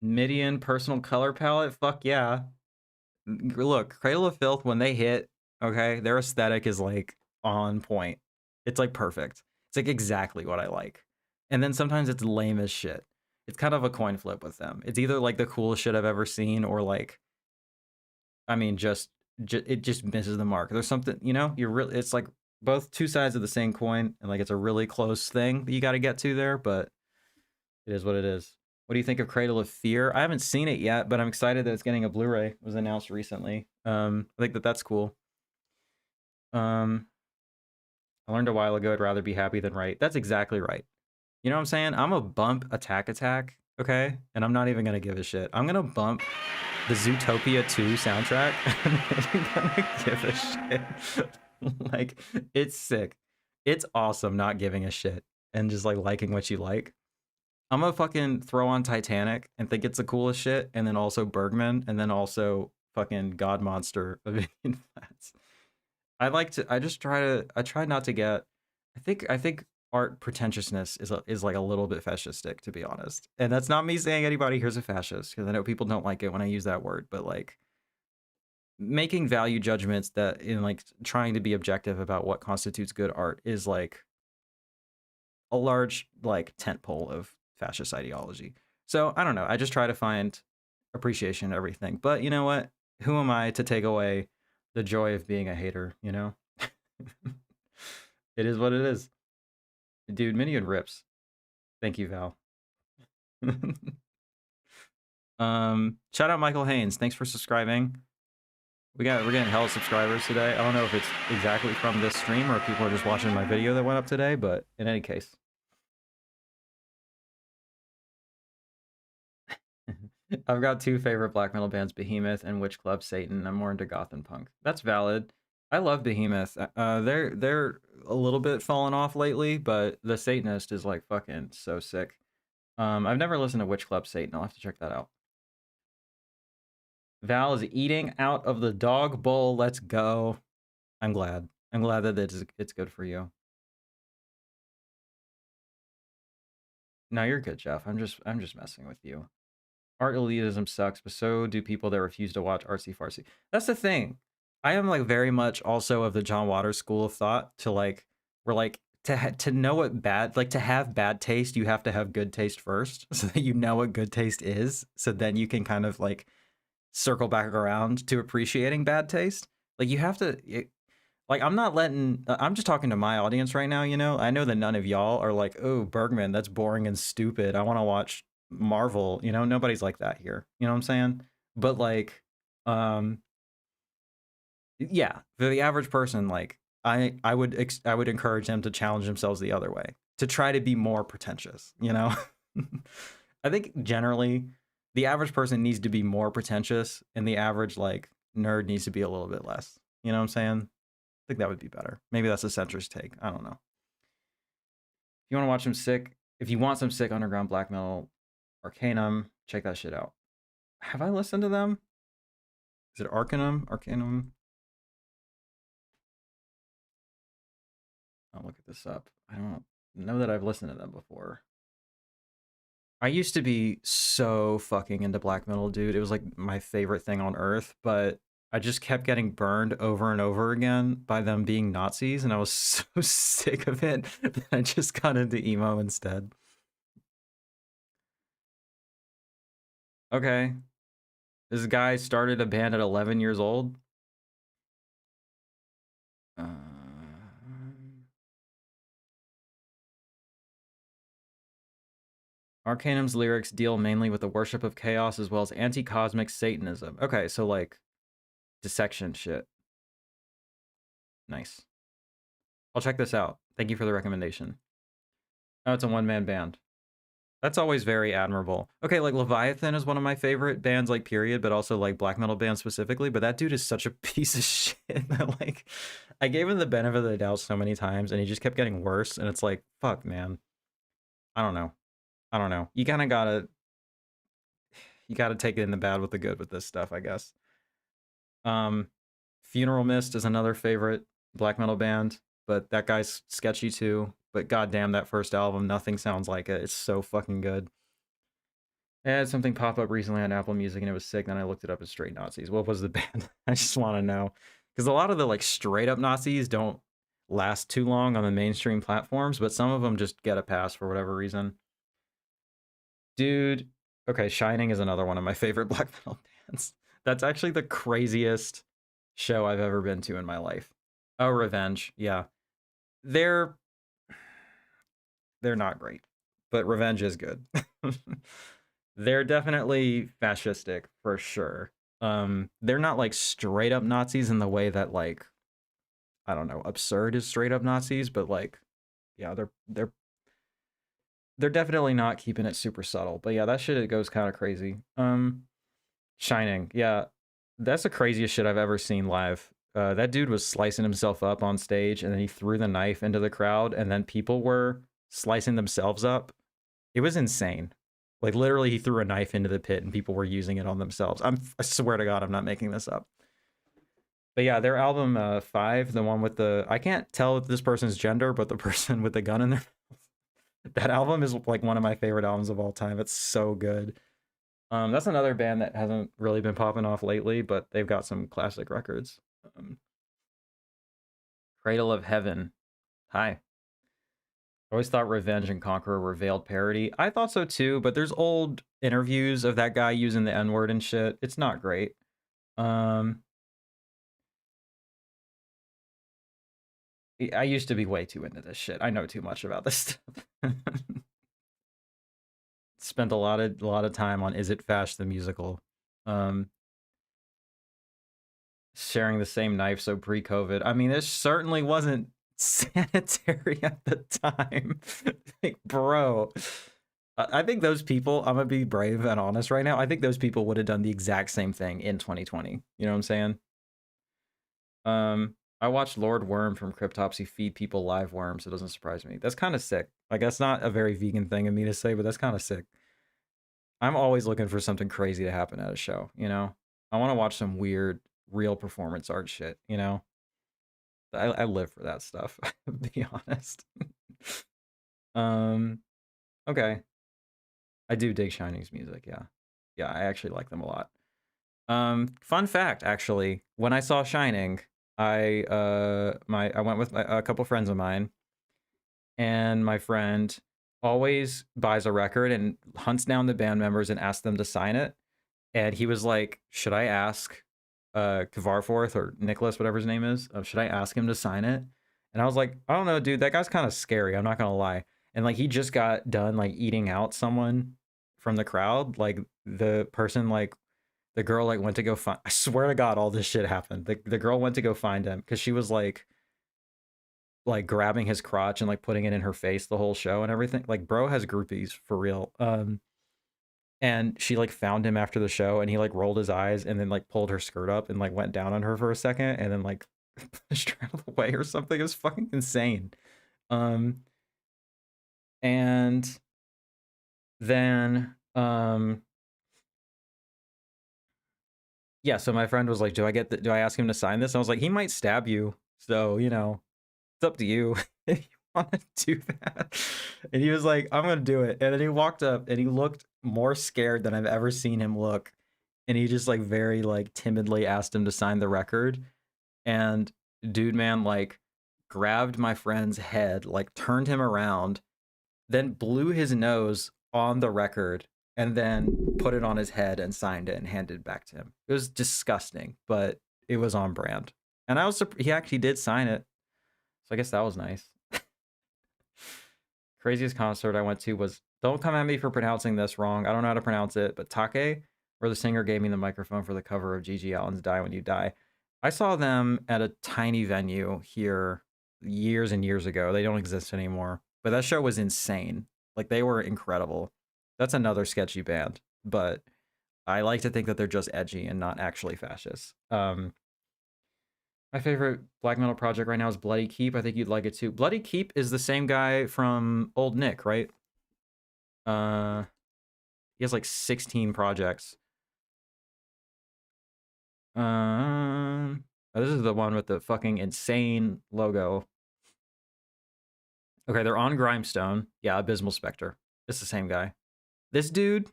Midian personal color palette. Fuck yeah. Look, Cradle of Filth, when they hit, okay, their aesthetic is like on point. It's like perfect. It's like exactly what I like. And then sometimes it's lame as shit. It's kind of a coin flip with them. It's either like the coolest shit I've ever seen, or like, I mean, just it just misses the mark. There's something, you know, you're really, it's like both two sides of the same coin, and like it's a really close thing that you got to get to there, but it is what it is. What do you think of Cradle of Fear? I haven't seen it yet, but I'm excited that it's getting a Blu-ray. It was announced recently. I think that that's cool. I learned a while ago I'd rather be happy than right. That's exactly right. You know what I'm saying? I'm a bump Attack Attack, okay? And I'm not even gonna give a shit. I'm gonna bump the Zootopia 2 soundtrack. I'm not gonna give a shit. Like, it's sick. It's awesome not giving a shit and just like liking what you like. I'm gonna fucking throw on Titanic and think it's the coolest shit, and then also Bergman, and then also fucking God Monster of Indian Flats. I try not to get, I think art pretentiousness is like a little bit fascistic, to be honest. And that's not me saying anybody here's a fascist, because I know people don't like it when I use that word, but like making value judgments that in like trying to be objective about what constitutes good art is like a large like tentpole of fascist ideology. So I don't know. I just try to find appreciation in everything. But you know what? Who am I to take away the joy of being a hater? You know, it is what it is, dude. Minion rips. Thank you, Val. Shout out Michael Haynes. Thanks for subscribing. We're getting hella subscribers today. I don't know if it's exactly from this stream or if people are just watching my video that went up today, but in any case. I've got two favorite black metal bands, Behemoth and Witch Club Satan. I'm more into goth and punk. That's valid. I love Behemoth. They're a little bit fallen off lately, but the Satanist is like fucking so sick. I've never listened to Witch Club Satan. I'll have to check that out. Val is eating out of the dog bowl. Let's go. I'm glad. I'm glad that it's good for you. No, you're good, Jeff. I'm just messing with you. Art elitism sucks, but so do people that refuse to watch artsy fartsy. That's the thing. I am like very much also of the John Waters school of thought to like we're like to know what bad like to have bad taste, you have to have good taste first so that you know what good taste is. So then you can kind of like circle back around to appreciating bad taste. Like you have to like I'm not letting I'm just talking to my audience right now, you know. I know that none of y'all are like, "Oh, Bergman, that's boring and stupid. I want to watch Marvel." You know, nobody's like that here. You know what I'm saying? But like yeah, for the average person, like I would encourage them to challenge themselves the other way, to try to be more pretentious, you know? I think generally the average person needs to be more pretentious and the average like nerd needs to be a little bit less. You know what I'm saying? I think that would be better. Maybe that's a centrist take. I don't know. If you want to watch some sick, if you want some sick underground black metal, Arcanum, check that shit out. Have I listened to them? Is it Arcanum? Arcanum? I'll look at this up. I don't know that I've listened to them before. I used to be so fucking into black metal, dude. It was like my favorite thing on earth, but I just kept getting burned over and over again by them being Nazis, and I was so sick of it that I just got into emo instead. Okay. This guy started a band at 11 years old. Arcanum's lyrics deal mainly with the worship of chaos as well as anti-cosmic Satanism. Okay, so like dissection shit. Nice. I'll check this out. Thank you for the recommendation. Oh, it's a one-man band. That's always very admirable. Okay, like Leviathan is one of my favorite bands, like period, but also like black metal bands specifically. But that dude is such a piece of shit that like I gave him the benefit of the doubt so many times and he just kept getting worse. And it's like, fuck, man. I don't know. You kind of gotta take it in the bad with the good with this stuff, I guess. Funeral Mist is another favorite black metal band, but that guy's sketchy too. But goddamn, that first album, Nothing Sounds Like It. It's so fucking good. I had something pop up recently on Apple Music and it was sick. Then I looked it up as Straight Nazis. What was the band? I just want to know. Because a lot of the like straight up Nazis don't last too long on the mainstream platforms, but some of them just get a pass for whatever reason. Dude, okay, Shining is another one of my favorite black metal bands. That's actually the craziest show I've ever been to in my life. Oh, Revenge, yeah. They're not great, but Revenge is good. They're definitely fascistic for sure. They're not like straight up Nazis in the way that like I don't know, Absurd is straight up Nazis, but like yeah, they're definitely not keeping it super subtle. But yeah, that shit it goes kind of crazy. Shining, yeah, that's the craziest shit I've ever seen live. That dude was slicing himself up on stage, and then he threw the knife into the crowd, and then people were slicing themselves up. It was insane. Like literally, he threw a knife into the pit, and people were using it on themselves. I swear to God, I'm not making this up. But yeah, their album 5, the one with the I can't tell this person's gender, but the person with the gun in their that album is like one of my favorite albums of all time. It's so good. That's another band that hasn't really been popping off lately, but they've got some classic records. Cradle of Heaven. Hi. I always thought Revenge and Conqueror were veiled parody. I thought so too, but there's old interviews of that guy using the N-word and shit. It's not great. I used to be way too into this shit. I know too much about this stuff. Spent a lot of time on Is It Fash the musical. Sharing the same knife, so pre-COVID. I mean, this certainly wasn't sanitary at the time. Like, bro. I think those people, I'm gonna be brave and honest right now. I think those people would have done the exact same thing in 2020. You know what I'm saying? I watched Lord Worm from Cryptopsy feed people live worms. It doesn't surprise me. That's kind of sick. Like, that's not a very vegan thing of me to say, but that's kind of sick. I'm always looking for something crazy to happen at a show, you know? I want to watch some weird, real performance art shit, you know? I live for that stuff, to be honest. Okay. I do dig Shining's music, yeah. Yeah, I actually like them a lot. Fun fact, actually, when I saw Shining, I went with a couple friends of mine, and my friend always buys a record and hunts down the band members and asks them to sign it. And he was like, should I ask Kvarforth or Nicholas, whatever his name is, should I ask him to sign it? And I was like, I don't know, dude, that guy's kind of scary. I'm not gonna lie. And like, he just got done like eating out someone from the crowd. Like the person, like the girl, like went to go find. I swear to God, all this shit happened. The girl went to go find him because she was like grabbing his crotch and like putting it in her face the whole show and everything. Like, bro has groupies for real. And she like found him after the show and he like rolled his eyes and then like pulled her skirt up and like went down on her for a second and then like pushed her out of the way or something. It was fucking insane. And then yeah, so my friend was like, do I ask him to sign this? And I was like, he might stab you, so you know, it's up to you if you want to do that. And he was like, I'm gonna do it. And then he walked up and he looked more scared than I've ever seen him look. And he just like very like timidly asked him to sign the record. And dude, man, like grabbed my friend's head, like turned him around, then blew his nose on the record and then put it on his head and signed it and handed it back to him. It was disgusting, but it was on brand. And I was he actually did sign it. So I guess that was nice. Craziest concert I went to was, don't come at me for pronouncing this wrong. I don't know how to pronounce it, but Take, where the singer gave me the microphone for the cover of Gigi Allen's Die When You Die. I saw them at a tiny venue here years and years ago. They don't exist anymore. But that show was insane. Like, they were incredible. That's another sketchy band, but I like to think that they're just edgy and not actually fascist. My favorite black metal project right now is Bloody Keep. I think you'd like it too. Bloody Keep is the same guy from Old Nick, right? He has like 16 projects. This is the one with the fucking insane logo. Okay, they're on Grimestone. Yeah, Abysmal Spectre. It's the same guy. This dude,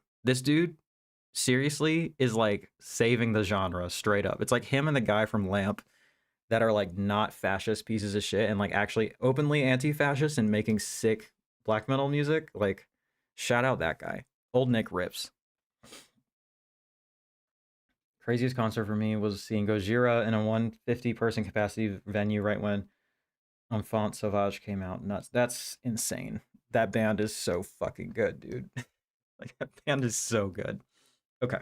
seriously, is like saving the genre straight up. It's like him and the guy from Lamp that are like not fascist pieces of shit and like actually openly anti-fascist and making sick black metal music. Like, shout out that guy. Old Nick rips. Craziest concert for me was seeing Gojira in a 150 person capacity venue right when Enfant Sauvage came out. Nuts. That's insane. That band is so fucking good, dude. Like, that band is so good. Okay.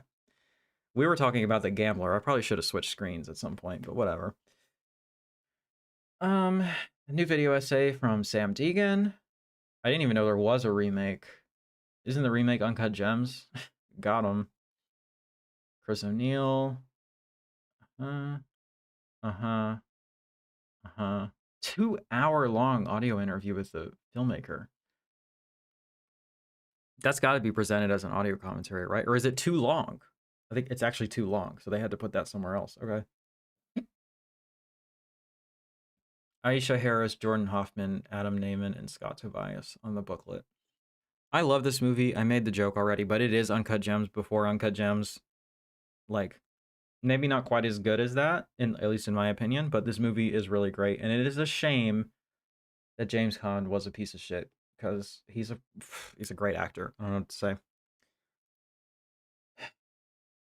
We were talking about The Gambler. I probably should have switched screens at some point, but whatever. A new video essay from Sam Deegan. I didn't even know there was a remake. Isn't the remake Uncut Gems? Got him. Chris O'Neill. 2-hour long audio interview with the filmmaker. That's got to be presented as an audio commentary, right? Or is it too long? I think it's actually too long, so they had to put that somewhere else. Okay. Aisha Harris, Jordan Hoffman, Adam Naiman, and Scott Tobias on the booklet. I love this movie. I made the joke already, but it is Uncut Gems before Uncut Gems. Like, maybe not quite as good as that, at least in my opinion, but this movie is really great. And it is a shame that James Caan was a piece of shit. because he's a great actor. I don't know what to say.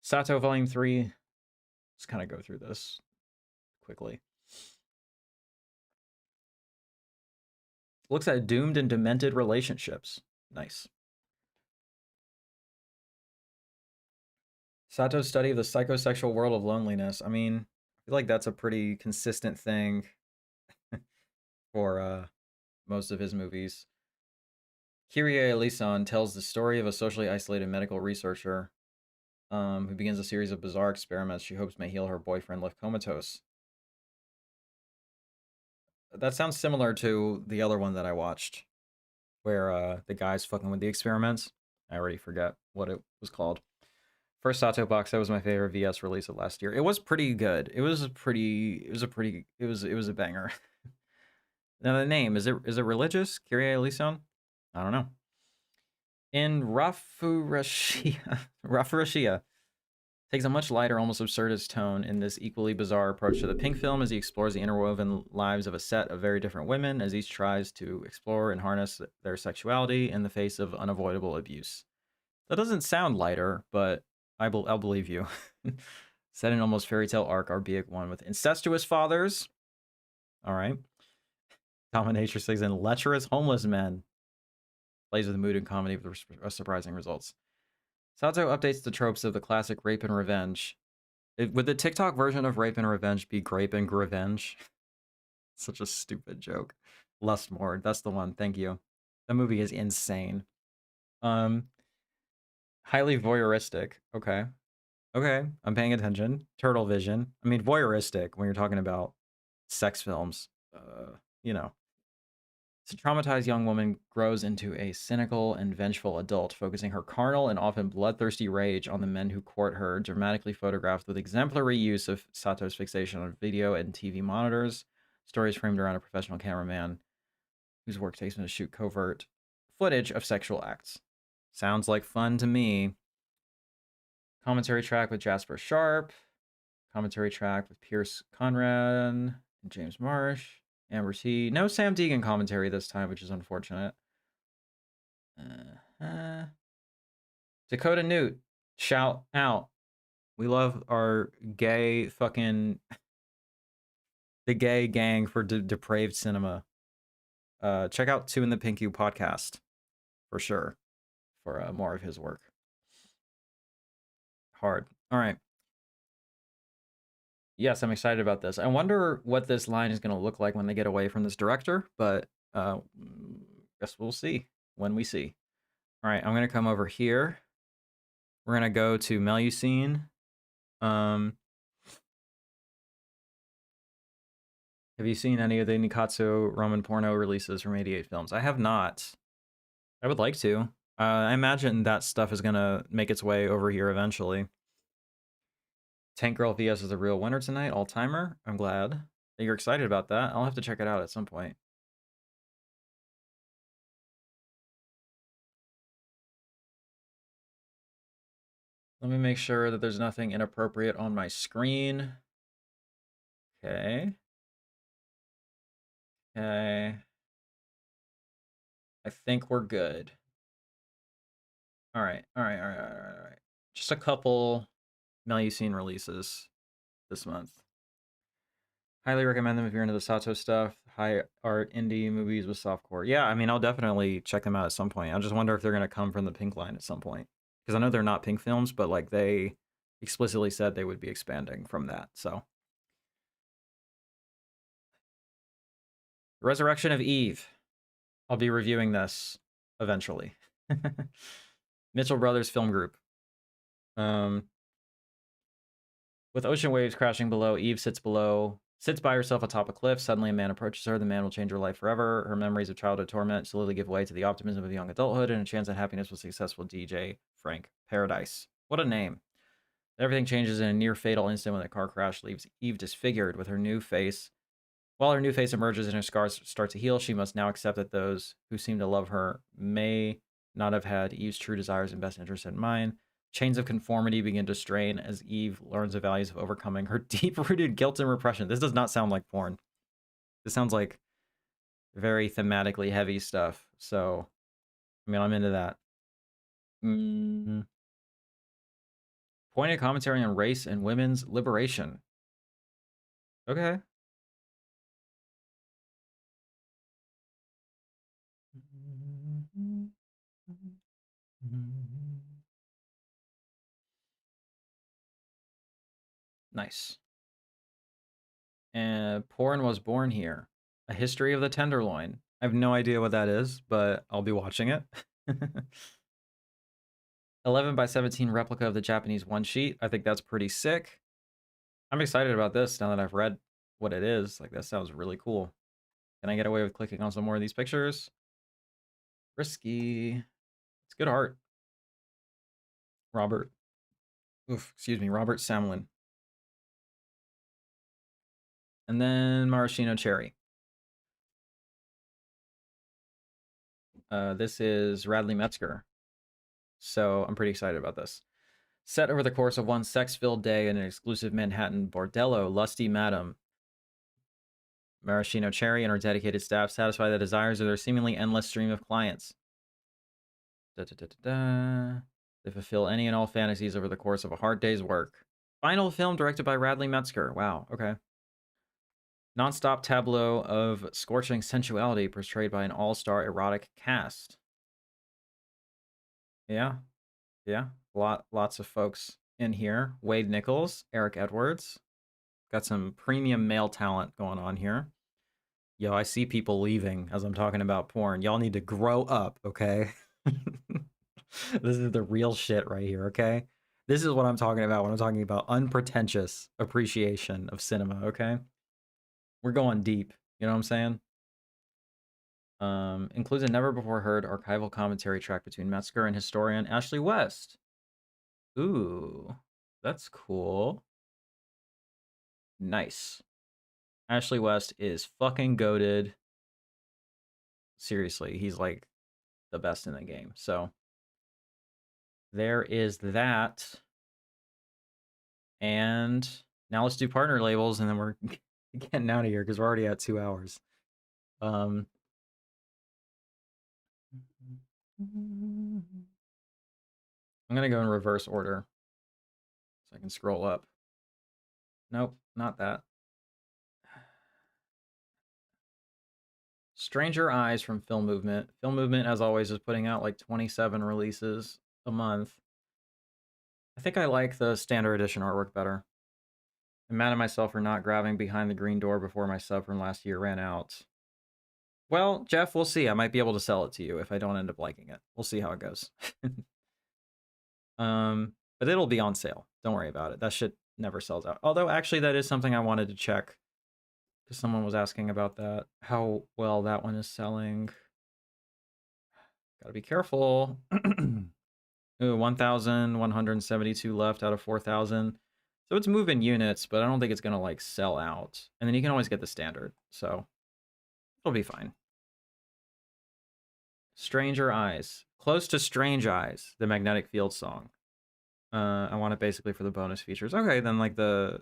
Sato Volume 3. Let's kind of go through this quickly. Looks at doomed and demented relationships. Nice. Sato's study of the psychosexual world of loneliness. I mean, I feel like that's a pretty consistent thing for most of his movies. Kyrie Eleison tells the story of a socially isolated medical researcher who begins a series of bizarre experiments she hopes may heal her boyfriend left comatose. That sounds similar to the other one that I watched, where the guy's fucking with the experiments. I already forget what it was called. First Sato box, that was my favorite VS release of last year. It was pretty good. It was a banger. Now the name, is it religious? Kyrie Eleison? I don't know. In Rafurashia takes a much lighter, almost absurdist tone in this equally bizarre approach to the Pink film as he explores the interwoven lives of a set of very different women as each tries to explore and harness their sexuality in the face of unavoidable abuse. That doesn't sound lighter, but I'll believe you. Set in almost fairy tale arc, albeit one with incestuous fathers. All right. Dominatrixes and lecherous homeless men. Plays with mood and comedy with surprising results. Sato updates the tropes of the classic rape and revenge. Would the TikTok version of rape and revenge be grape and revenge? Such a stupid joke. Lustmore, that's the one. Thank you. The movie is insane. Highly voyeuristic. Okay. I'm paying attention. Turtle vision. I mean, voyeuristic when you're talking about sex films. You know. A traumatized young woman grows into a cynical and vengeful adult, focusing her carnal and often bloodthirsty rage on the men who court her, dramatically photographed with exemplary use of Sato's fixation on video and TV monitors. Stories framed around a professional cameraman whose work takes him to shoot covert footage of sexual acts. Sounds like fun to me. Commentary track with Jasper Sharp. Commentary track with Pierce Conrad and James Marsh. Amber T. No Sam Deegan commentary this time, which is unfortunate. Dakota Newt, shout out. We love our gay fucking... the gay gang for depraved cinema. Check out Two in the Pink U podcast, for sure, for more of his work. Hard. All right. Yes, I'm excited about this. I wonder what this line is going to look like when they get away from this director, but guess we'll see when we see. All right, I'm going to come over here. We're going to go to Melusine. Have you seen any of the Nikatsu Roman porno releases from 88 Films? I have not. I would like to. I imagine that stuff is going to make its way over here eventually. Tank Girl VS is a real winner tonight, all-timer. I'm glad that you're excited about that. I'll have to check it out at some point. Let me make sure that there's nothing inappropriate on my screen. Okay. I think we're good. All right. Just a couple Melusine releases this month. Highly recommend them if you're into the Sato stuff. High art indie movies with softcore. Yeah, I mean, I'll definitely check them out at some point. I just wonder if they're going to come from the Pink line at some point. Because I know they're not Pink films, but like they explicitly said they would be expanding from that. So, Resurrection of Eve. I'll be reviewing this eventually. Mitchell Brothers Film Group. With ocean waves crashing below, Eve sits by herself atop a cliff. Suddenly, a man approaches her. The man will change her life forever. Her memories of childhood torment slowly give way to the optimism of young adulthood and a chance at happiness with successful DJ Frank Paradise. What a name. Everything changes in a near-fatal instant when the car crash leaves Eve disfigured with her new face. While her new face emerges and her scars start to heal, she must now accept that those who seem to love her may not have had Eve's true desires and best interests in mind. Chains of conformity begin to strain as Eve learns the values of overcoming her deep-rooted guilt and repression. This does not sound like porn. This sounds like very thematically heavy stuff. So, I mean, I'm into that. Pointed commentary on race and women's liberation. Okay. Nice. And Porn Was Born Here. A History of the Tenderloin. I have no idea what that is, but I'll be watching it. 11 by 17 replica of the Japanese one sheet. I think that's pretty sick. I'm excited about this now that I've read what it is. Like, that sounds really cool. Can I get away with clicking on some more of these pictures? Risky. It's good art. Robert Samlin. And then Maraschino Cherry. This is Radley Metzger. So I'm pretty excited about this. Set over the course of one sex-filled day in an exclusive Manhattan bordello, Lusty Madam Maraschino Cherry and her dedicated staff satisfy the desires of their seemingly endless stream of clients. They fulfill any and all fantasies over the course of a hard day's work. Final film directed by Radley Metzger. Wow, okay. Non-stop tableau of scorching sensuality portrayed by an all-star erotic cast. Yeah. Lots of folks in here. Wade Nichols, Eric Edwards. Got some premium male talent going on here. Yo, I see people leaving as I'm talking about porn. Y'all need to grow up, okay? This is the real shit right here, okay? This is what I'm talking about when I'm talking about unpretentious appreciation of cinema, okay? We're going deep, you know what I'm saying? Includes a never-before-heard archival commentary track between Metzger and historian Ashley West. Ooh, that's cool. Nice. Ashley West is fucking goated. Seriously, he's like the best in the game. So there is that. And now let's do partner labels, and then we're getting out of here because we're already at 2 hours. I'm gonna go in reverse order so I can scroll up. Nope, not that. Stranger Eyes from Film Movement. Film Movement, as always, is putting out like 27 releases a month. I think I like the standard edition artwork better. I'm mad at myself for not grabbing Behind the Green Door before my sub from last year ran out. Well, Jeff, we'll see. I might be able to sell it to you if I don't end up liking it. We'll see how it goes. But it'll be on sale. Don't worry about it. That shit never sells out. Although, actually, that is something I wanted to check. Because someone was asking about that. How well that one is selling. Gotta be careful. Ooh, 1,172 left out of 4,000. So it's moving units, but I don't think it's gonna like sell out. And then you can always get the standard, so it'll be fine. Stranger Eyes. Close to Strange Eyes, the Magnetic Field song. I want it basically for the bonus features. Okay, then like the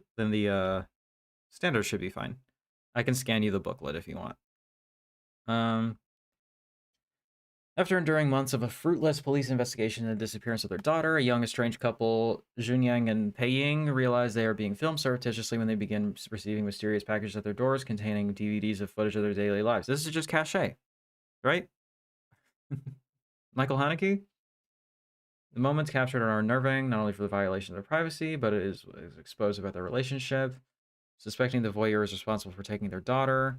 standard should be fine. I can scan you the booklet if you want. After enduring months of a fruitless police investigation into the disappearance of their daughter, a young estranged couple, Junyang and Peiying, realize they are being filmed surreptitiously when they begin receiving mysterious packages at their doors containing DVDs of footage of their daily lives. This is just cachet, right? Michael Haneke? The moments captured are unnerving, not only for the violation of their privacy, but it is exposed about their relationship. Suspecting the voyeur is responsible for taking their daughter.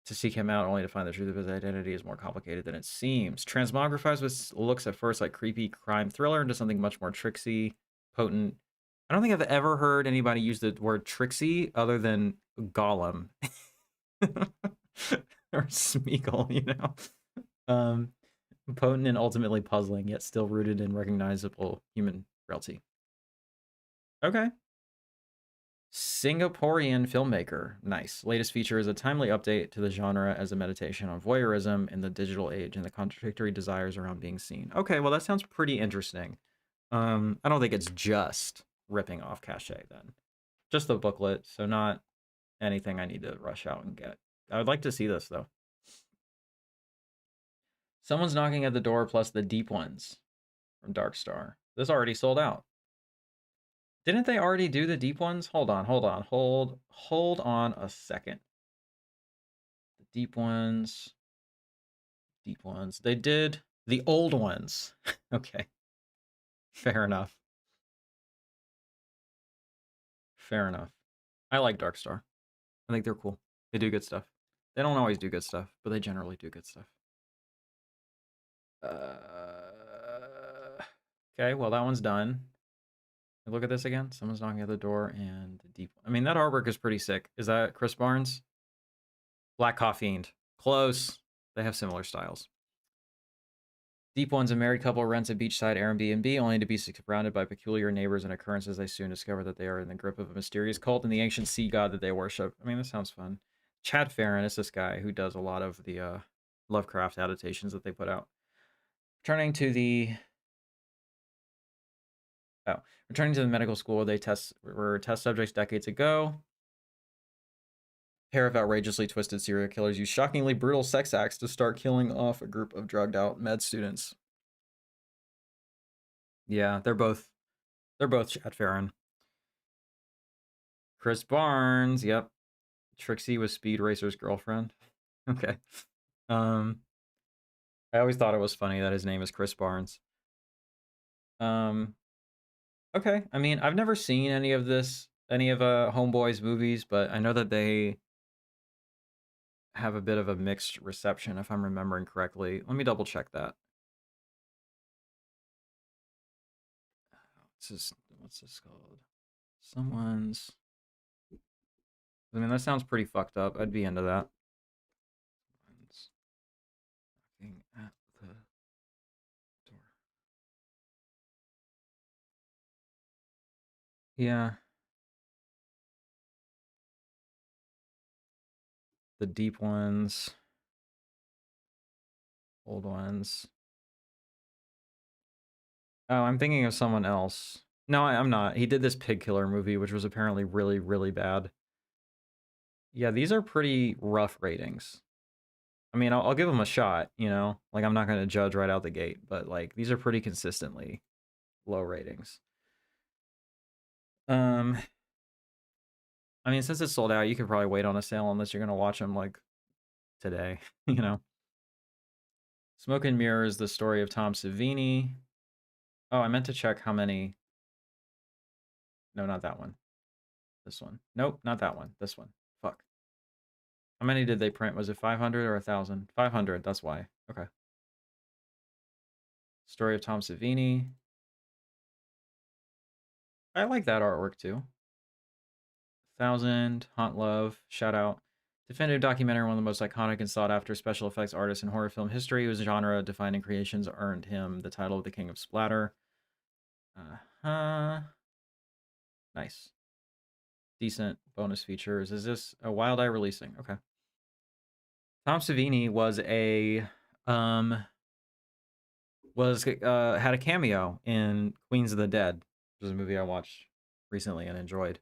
To seek him out only to find the truth of his identity is more complicated than it seems. Transmogrifies what looks at first like creepy crime thriller into something much more tricksy, potent. I don't think I've ever heard anybody use the word tricksy other than Gollum. Or Smeagol, you know? Potent and ultimately puzzling, yet still rooted in recognizable human frailty. Okay. Singaporean filmmaker. Nice. Latest feature is a timely update to the genre as a meditation on voyeurism in the digital age and the contradictory desires around being seen. Okay, well, that sounds pretty interesting. I don't think it's just ripping off Cachet then. Just the booklet, so not anything I need to rush out and get. I would like to see this, though. Someone's knocking at the door plus the deep ones from Dark Star. This already sold out. Didn't they already do the deep ones? Hold on a second. The deep ones. Deep ones. They did the old ones. Okay. Fair enough. Fair enough. I like Dark Star. I think they're cool. They do good stuff. They don't always do good stuff, but they generally do good stuff. Okay, well, that one's done. Look at this again. Someone's knocking at the door and the deep. I mean, that artwork is pretty sick. Is that Chris Barnes? Black Coffee. Close. They have similar styles. Deep One's a married couple rents a beachside Airbnb only to be surrounded by peculiar neighbors and occurrences. They soon discover that they are in the grip of a mysterious cult and the ancient sea god that they worship. I mean, this sounds fun. Chad Farron is this guy who does a lot of the Lovecraft adaptations that they put out. Returning to the medical school where they were test subjects decades ago. A pair of outrageously twisted serial killers use shockingly brutal sex acts to start killing off a group of drugged out med students. Yeah, they're both Chad Farron. Chris Barnes, yep. Trixie was Speed Racer's girlfriend. Okay. I always thought it was funny that his name is Chris Barnes. Okay. I mean, I've never seen any of Homeboy's movies, but I know that they have a bit of a mixed reception, if I'm remembering correctly. Let me double check that. What's this called? Someone's. I mean, that sounds pretty fucked up. I'd be into that. Someone's knocking at the door. Yeah. The deep ones. Old ones. Oh, I'm thinking of someone else. No, I'm not. He did this Pig Killer movie, which was apparently really, really bad. Yeah, these are pretty rough ratings. I mean, I'll give them a shot, you know? Like, I'm not going to judge right out the gate, but, like, these are pretty consistently low ratings. I mean, since it's sold out, you could probably wait on a sale unless you're going to watch them, like, today, you know? Smoke and Mirrors, the story of Tom Savini. Oh, I meant to check how many. No, not that one. This one. Nope, not that one. This one. Fuck. How many did they print? Was it 500 or 1,000? 500, that's why. Okay. Story of Tom Savini. I like that artwork too. 1,000, Haunt Love, shout out. Definitive documentary, one of the most iconic and sought after special effects artists in horror film history, whose genre defining creations earned him the title of the King of Splatter. Nice. Decent bonus features. Is this a Wild Eye releasing? Okay. Tom Savini was had a cameo in Queens of the Dead, which is a movie I watched recently and enjoyed.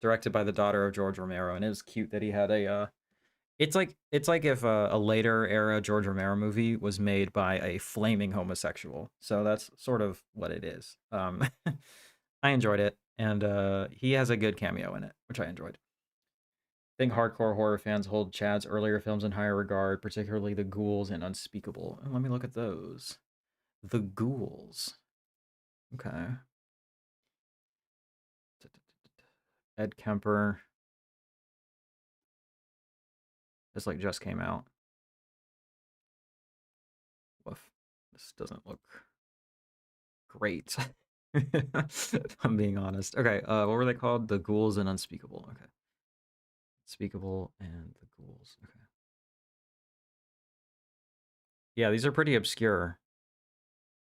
Directed by the daughter of George Romero, and it was cute that he had a it's like if a later era George Romero movie was made by a flaming homosexual. So that's sort of what it is. I enjoyed it, and he has a good cameo in it, which I enjoyed. I think hardcore horror fans hold Chad's earlier films in higher regard, particularly The Ghouls and Unspeakable. And let me look at those. The Ghouls. Okay. Ed Kemper. This like just came out. Woof. This doesn't look great. If I'm being honest. Okay, what were they called? The Ghouls and Unspeakable. Okay. Unspeakable and The Ghouls. Okay. Yeah, these are pretty obscure.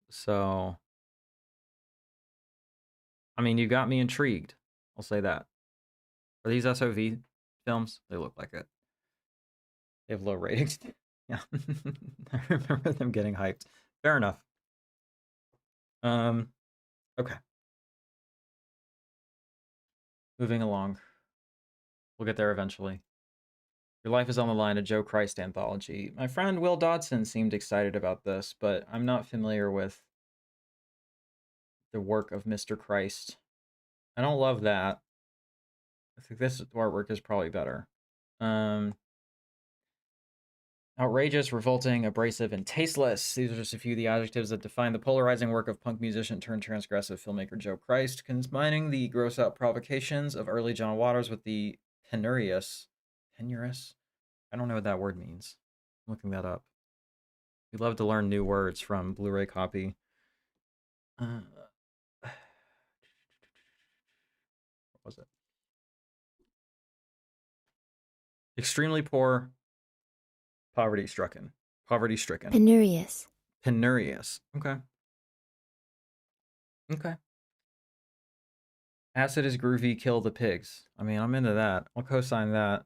So, I mean, you got me intrigued. I'll say that. Are these SOV films? They look like it. They have low ratings. Yeah. I remember them getting hyped. Fair enough. Okay. Moving along. We'll get there eventually. Your life is on the line, a Joe Christ anthology. My friend Will Dodson seemed excited about this, but I'm not familiar with the work of Mr. Christ. I don't love that. I think this artwork is probably better. Outrageous, revolting, abrasive, and tasteless. These are just a few of the adjectives that define the polarizing work of punk musician turned transgressive filmmaker Joe Christ, combining the gross out provocations of early John Waters with the penurious. Penurious? I don't know what that word means. I'm looking that up. We love to learn new words from Blu-ray copy. What was it? Extremely poor, poverty-stricken. Poverty-stricken. Penurious. Penurious. Okay. Okay. Acid is groovy, kill the pigs. I mean, I'm into that. I'll co-sign that.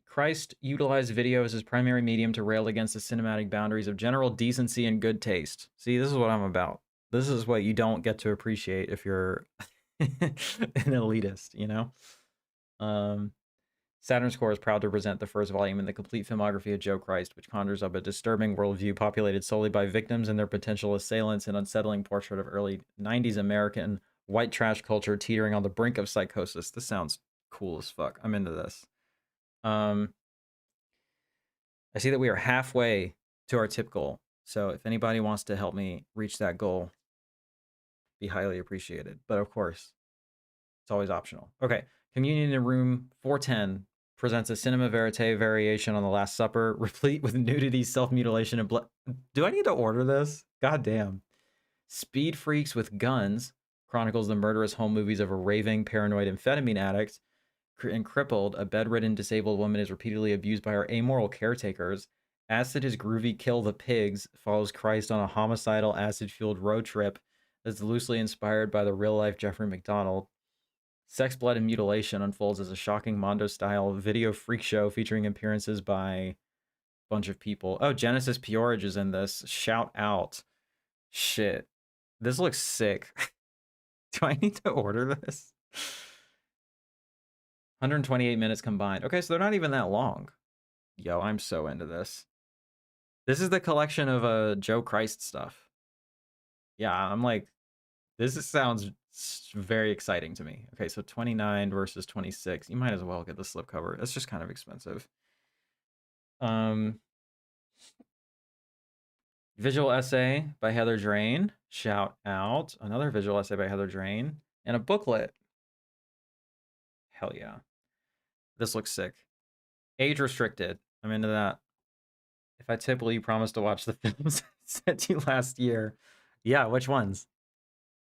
Christ utilized video as his primary medium to rail against the cinematic boundaries of general decency and good taste. See, this is what I'm about. This is what you don't get to appreciate if you're an elitist, you know? Saturn's Core is proud to present the first volume in the complete filmography of Joe Christ, which conjures up a disturbing worldview populated solely by victims and their potential assailants, an unsettling portrait of early 90s American white trash culture teetering on the brink of psychosis. This sounds cool as fuck. I'm into this. I see that we are halfway to our tip goal. So if anybody wants to help me reach that goal, be highly appreciated. But of course, it's always optional. Okay. Communion in Room 410 presents a cinema verite variation on The Last Supper, replete with nudity, self-mutilation, and blood. Do I need to order this? God damn. Speed Freaks with Guns chronicles the murderous home movies of a raving, paranoid amphetamine addict and crippled, a bedridden, disabled woman is repeatedly abused by her amoral caretakers. Acid is groovy, kill the pigs follows Christ on a homicidal, acid-fueled road trip that's loosely inspired by the real-life Jeffrey McDonald. Sex, Blood, and Mutilation unfolds as a shocking Mondo-style video freak show featuring appearances by a bunch of people. Oh, Genesis Peorage is in this. Shout out. Shit. This looks sick. Do I need to order this? 128 minutes combined. Okay, so they're not even that long. Yo, I'm so into this. This is the collection of Joe Christ stuff. Yeah, I'm like, sounds very exciting to me. Okay, so 29 versus 26. You might as well get the slipcover. It's just kind of expensive. Visual essay by Heather Drain. Shout out. Another visual essay by Heather Drain. And a booklet. Hell yeah. This looks sick. Age restricted. I'm into that. If I tip, will you promise to watch the films I sent you last year? Yeah, which ones?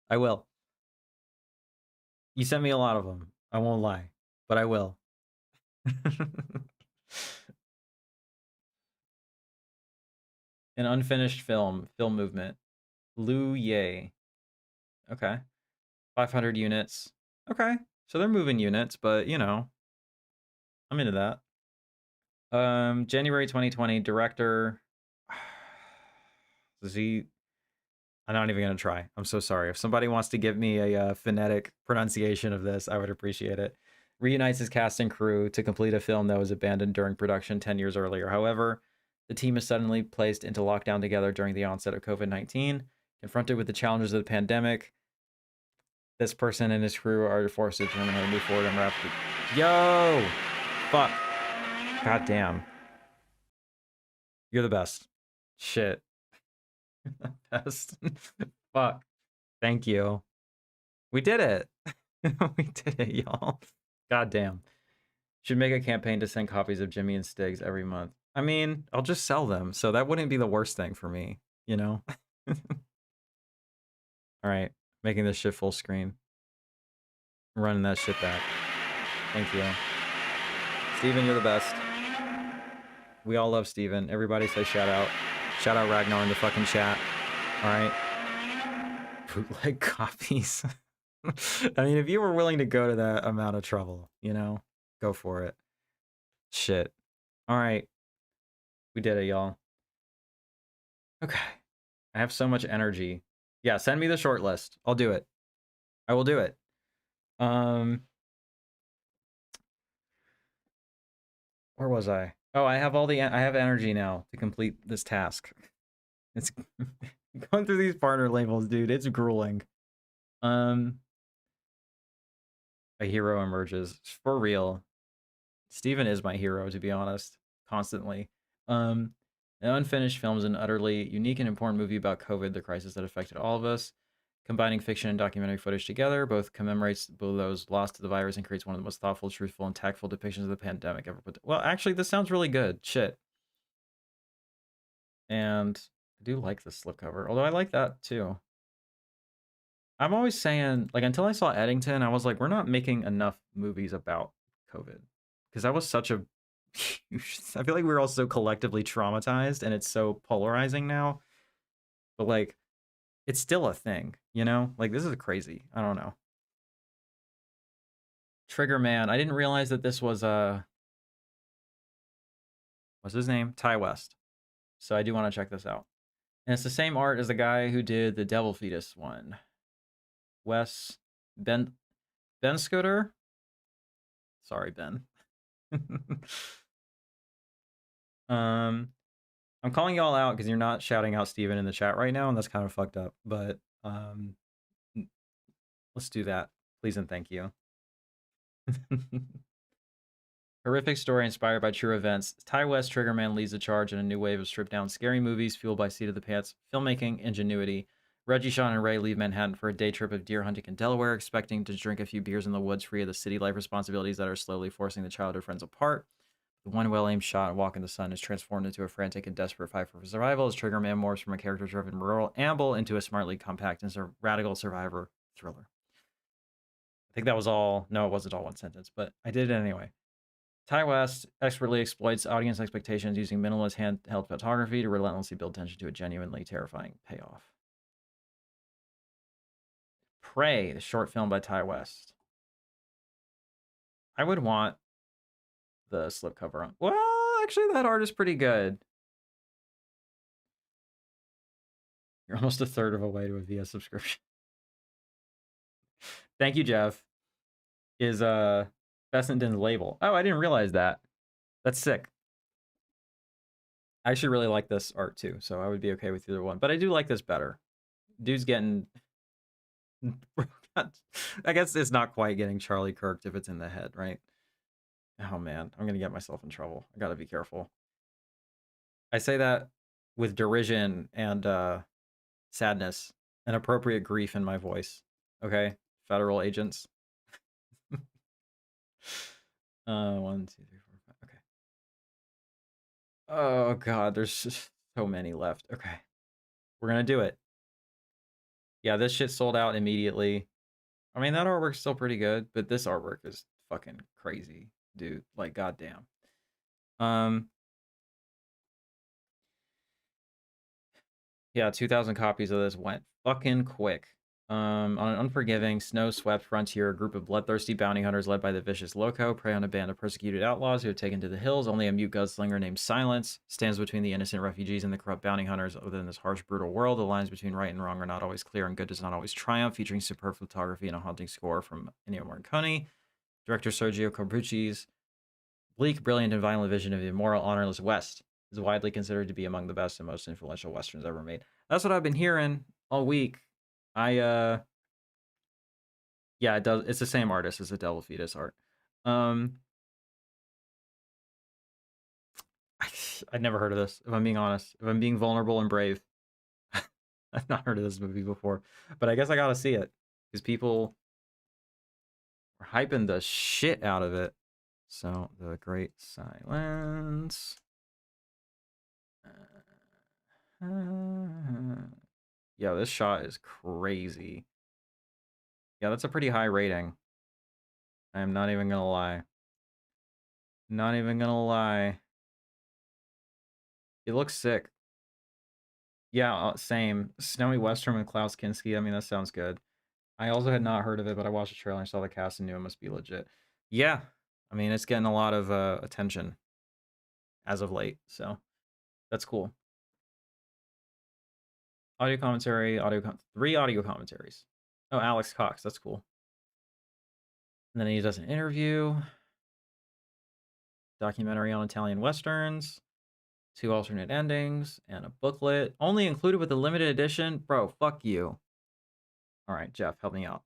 I will. You sent me a lot of them. I won't lie, but I will. An unfinished film movement. Lou Ye. Okay. 500 units. Okay. So they're moving units, but you know, I'm into that. January 2020, director. I'm not even going to try. I'm so sorry. If somebody wants to give me a phonetic pronunciation of this, I would appreciate it. Reunites his cast and crew to complete a film that was abandoned during production 10 years earlier. However, the team is suddenly placed into lockdown together during the onset of COVID-19. Confronted with the challenges of the pandemic, this person and his crew are forced to determine how to move forward and rapidly. Yo! Fuck. God damn. You're the best. Shit. Best. Fuck. Thank you. We did it. We did it, y'all. God damn. Should make a campaign to send copies of Jimmy and Stiggs every month. I mean, I'll just sell them, so that wouldn't be the worst thing for me, you know? All right, making this shit full screen. Running that shit back. Thank you. Steven, you're the best. We all love Steven. Everybody say shout out. Shout out Ragnar in the fucking chat. All right. Bootleg copies. I mean, if you were willing to go to that amount of trouble, you know, go for it. Shit. All right. We did it, y'all. Okay. I have so much energy. Yeah, send me the short list. I'll do it. I will do it. Where was I? Oh, I have I have energy now to complete this task. It's going through these partner labels, dude. It's grueling. Um, a hero emerges for real. Steven is my hero, to be honest, constantly. An unfinished film is an utterly unique and important movie about COVID, the crisis that affected all of us. Combining fiction and documentary footage together, both commemorates those lost to the virus and creates one of the most thoughtful, truthful, and tactful depictions of the pandemic ever put. Well, actually, this sounds really good. Shit. And I do like the slipcover, although I like that too. I'm always saying, like, until I saw Eddington, I was like, we're not making enough movies about COVID. Because that was such a huge. I feel like we're all so collectively traumatized and it's so polarizing now. But, like, it's still a thing, you know? Like, this is crazy. I don't know. Trigger Man. I didn't realize that this was, what's his name? Ty West. So I do want to check this out. And it's the same art as the guy who did the Devil Fetus one. Ben Scooter? Sorry, Ben. I'm calling y'all out because you're not shouting out Steven in the chat right now, and that's kind of fucked up. But let's do that, please and thank you. Horrific story inspired by true events. Ty West Triggerman leads the charge in a new wave of stripped down scary movies fueled by seat of the pants filmmaking ingenuity. Reggie, Sean, and Ray leave Manhattan for a day trip of deer hunting in Delaware, expecting to drink a few beers in the woods free of the city life responsibilities that are slowly forcing the childhood friends apart. The one well-aimed shot, Walk in the Sun, is transformed into a frantic and desperate fight for survival as Triggerman morphs from a character-driven rural amble into a smartly compact and radical survivor thriller. I think that was all. No, it wasn't all one sentence, but I did it anyway. Ty West expertly exploits audience expectations using minimalist handheld photography to relentlessly build tension to a genuinely terrifying payoff. Prey, the short film by Ty West. I would want the slipcover on. Well, actually, that art is pretty good. You're almost a third of a way to a VS subscription. Thank you, Jeff. Is Fessenden's label. Oh, I didn't realize that. That's sick. I actually really like this art too, so I would be okay with either one. But I do like this better. Dude's getting. I guess it's not quite getting Charlie Kirked if it's in the head, right? Oh man, I'm gonna get myself in trouble. I gotta be careful. I say that with derision and sadness and appropriate grief in my voice. Okay, federal agents. 1, 2, 3, 4, 5. Okay. Oh god, there's just so many left. Okay, we're gonna do it. Yeah, this shit sold out immediately. I mean, that artwork's still pretty good, but this artwork is fucking crazy, dude. Like, goddamn. Yeah, 2,000 copies of this went fucking quick. On an unforgiving, snow-swept frontier, a group of bloodthirsty bounty hunters led by the vicious Loco prey on a band of persecuted outlaws who have taken to the hills. Only a mute gunslinger named Silence stands between the innocent refugees and the corrupt bounty hunters. Within this harsh, brutal world, the lines between right and wrong are not always clear, and good does not always triumph, featuring superb photography and a haunting score from Ennio Morricone. Director Sergio Corbucci's bleak, brilliant, and violent vision of the immoral, honorless West is widely considered to be among the best and most influential westerns ever made. That's what I've been hearing all week. Yeah, it does. It's the same artist as the Devil Fetus art. I I'd never heard of this, if I'm being honest. If I'm being vulnerable and brave. I've not heard of this movie before. But I guess I gotta see it. Because people are hyping the shit out of it. So, The Great Silence. Yeah, this shot is crazy. Yeah, that's a pretty high rating. I'm not even gonna lie. Not even gonna lie. It looks sick. Yeah, same. Snowy Western with Klaus Kinski. I mean, that sounds good. I also had not heard of it, but I watched the trailer and saw the cast and knew it must be legit. Yeah, I mean, it's getting a lot of attention as of late, so that's cool. Audio commentary, 3 audio commentaries. Oh, Alex Cox. That's cool. And then he does an interview, documentary on Italian Westerns, 2 alternate endings, and a booklet. Only included with the limited edition? Bro, fuck you. All right, Jeff, help me out.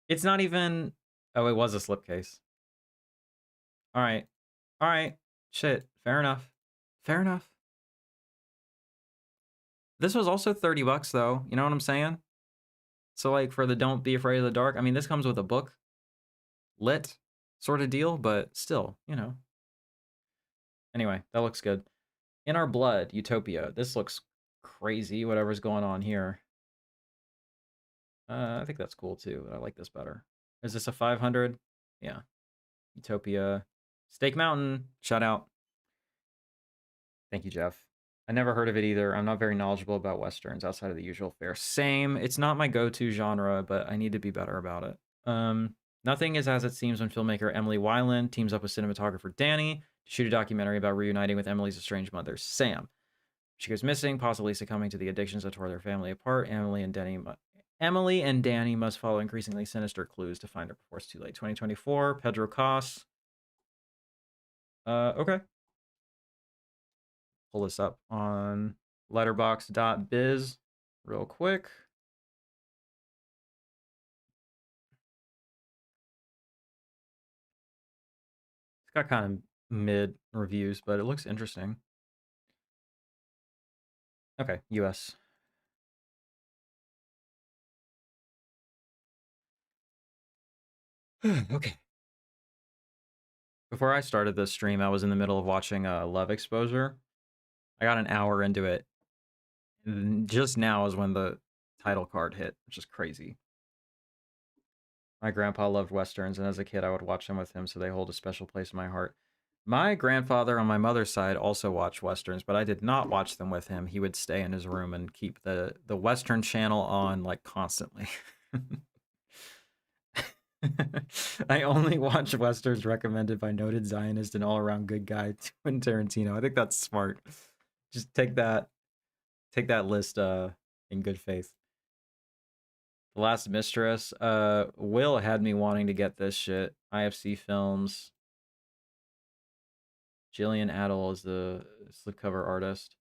It's not even... Oh, it was a slipcase. All right. All right. Shit. Fair enough. Fair enough. This was also $30, though. You know what I'm saying? So, like, for the Don't Be Afraid of the Dark, I mean, this comes with a book, lit sort of deal, but still, you know. Anyway, that looks good. In Our Blood, Utopia. This looks crazy, whatever's going on here. I think that's cool, too. I like this better. Is this a 500? Yeah. Utopia. Steak Mountain. Shout out. Thank you, Jeff. I never heard of it either. I'm not very knowledgeable about Westerns outside of the usual fare. Same. It's not my go-to genre, but I need to be better about it. Nothing is as it seems when filmmaker Emily Weiland teams up with cinematographer Danny to shoot a documentary about reuniting with Emily's estranged mother, Sam. She goes missing, possibly succumbing to the addictions that tore their family apart. Emily and Danny must follow increasingly sinister clues to find her before it's too late. 2024, Pedro Cos. Okay. Pull this up on letterbox.biz real quick. It's got kind of mid reviews, but it looks interesting. Okay, US. Okay. Before I started this stream, I was in the middle of watching Love Exposure. I got an hour into it. Just now is when the title card hit, which is crazy. My grandpa loved Westerns, and as a kid, I would watch them with him, so they hold a special place in my heart. My grandfather on my mother's side also watched Westerns, but I did not watch them with him. He would stay in his room and keep the Western channel on, like, constantly. I only watch Westerns recommended by noted Zionist and all-around good guy Quentin Tarantino. I think that's smart. Just take that list in good faith. The Last Mistress. Will had me wanting to get this shit. IFC Films. Jillian Adel is the slipcover artist.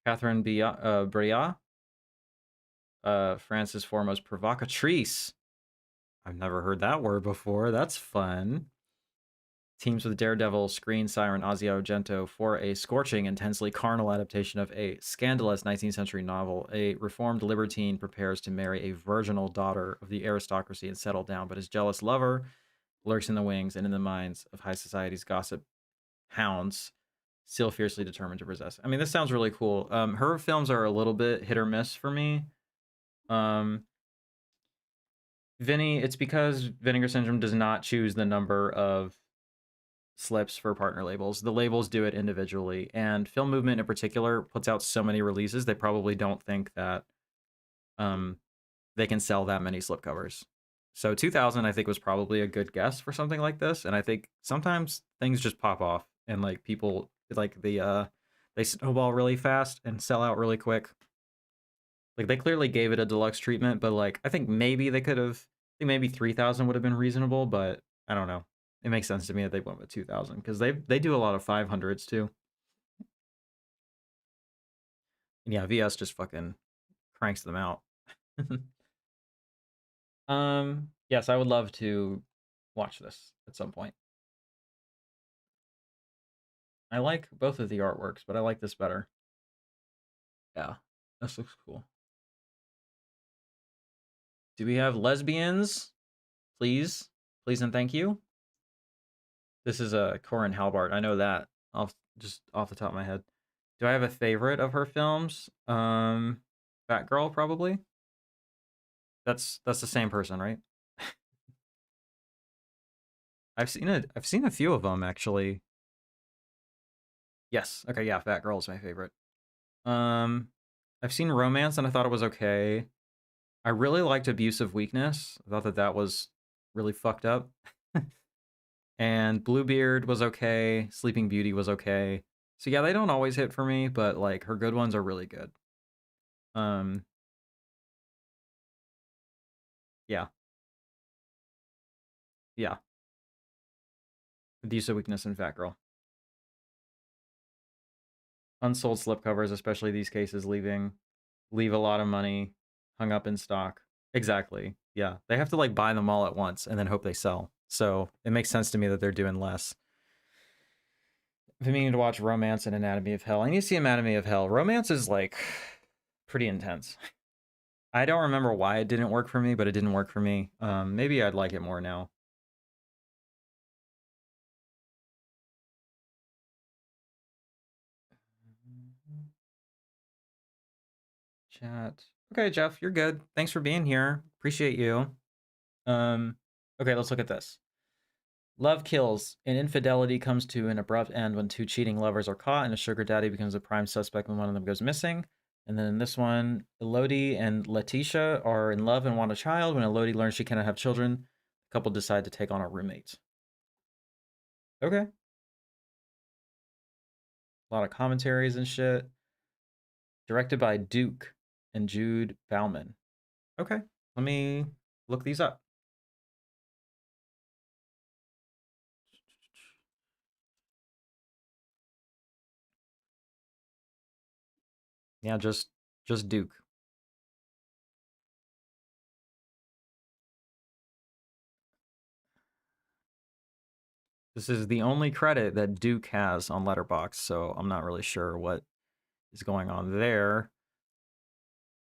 Catherine Breillat. France's foremost provocatrice. I've never heard that word before. That's fun. Teams with Daredevil, Screen Siren, Asia Argento for a scorching, intensely carnal adaptation of a scandalous 19th century novel. A reformed libertine prepares to marry a virginal daughter of the aristocracy and settle down, but his jealous lover lurks in the wings and in the minds of high society's gossip hounds, still fiercely determined to possess. I mean, this sounds really cool. Her films are a little bit hit or miss for me. Vinny, it's because Vinegar Syndrome does not choose the number of slips for partner labels. The labels do it individually, and Film Movement in particular puts out so many releases, they probably don't think that they can sell that many slipcovers. So 2000, I think, was probably a good guess for something like this, and I think sometimes things just pop off, and like people like they snowball really fast and sell out really quick. Like they clearly gave it a deluxe treatment, but like I think maybe they could have. I think maybe 3000 would have been reasonable, but I don't know. It makes sense to me that they went with 2000 because they do a lot of 500s too. And yeah, VS just fucking cranks them out. Yes, I would love to watch this at some point. I like both of the artworks, but I like this better. Yeah, this looks cool. Do we have lesbians? Please, please and thank you. This is a Corin Halbart. I know that just off the top of my head. Do I have a favorite of her films? Batgirl probably. That's the same person, right? I've seen a few of them actually. Yes. Okay, yeah, Batgirl is my favorite. I've seen Romance and I thought it was okay. I really liked Abusive Weakness. I thought that was really fucked up. And Bluebeard was okay. Sleeping Beauty was okay. So yeah, they don't always hit for me, but like her good ones are really good. Yeah. Abuse of weakness and fat girl. Unsold slipcovers, especially these cases, leave a lot of money hung up in stock. Exactly. Yeah. They have to like buy them all at once and then hope they sell. So it makes sense to me that they're doing less. I've been meaning to watch Romance and Anatomy of Hell. I need to see Anatomy of Hell. Romance is like pretty intense. I don't remember why it didn't work for me, but it didn't work for me. Maybe I'd like it more now. Chat. Okay, Jeff, you're good. Thanks for being here. Appreciate you. Okay, let's look at this. Love kills, and infidelity comes to an abrupt end when two cheating lovers are caught, and a sugar daddy becomes a prime suspect when one of them goes missing. And then in this one, Elodie and Letitia are in love and want a child. When Elodie learns she cannot have children, the couple decide to take on a roommate. Okay. A lot of commentaries and shit. Directed by Duke and Jude Bauman. Okay, let me look these up. Yeah, just Duke. This is the only credit that Duke has on Letterboxd, so I'm not really sure what is going on there.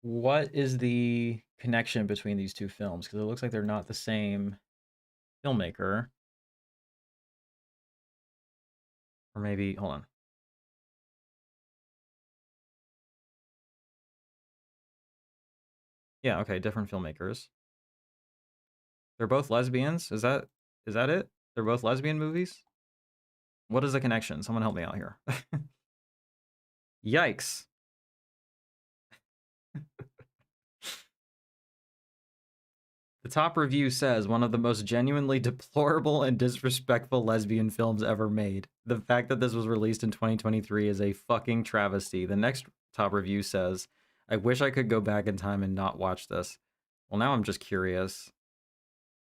What is the connection between these two films? Because it looks like they're not the same filmmaker. Or maybe, hold on. Yeah, okay, different filmmakers. They're both lesbians? Is that it? They're both lesbian movies? What is the connection? Someone help me out here. Yikes. The top review says one of the most genuinely deplorable and disrespectful lesbian films ever made. The fact that this was released in 2023 is a fucking travesty. The next top review says, I wish I could go back in time and not watch this. Well, now I'm just curious.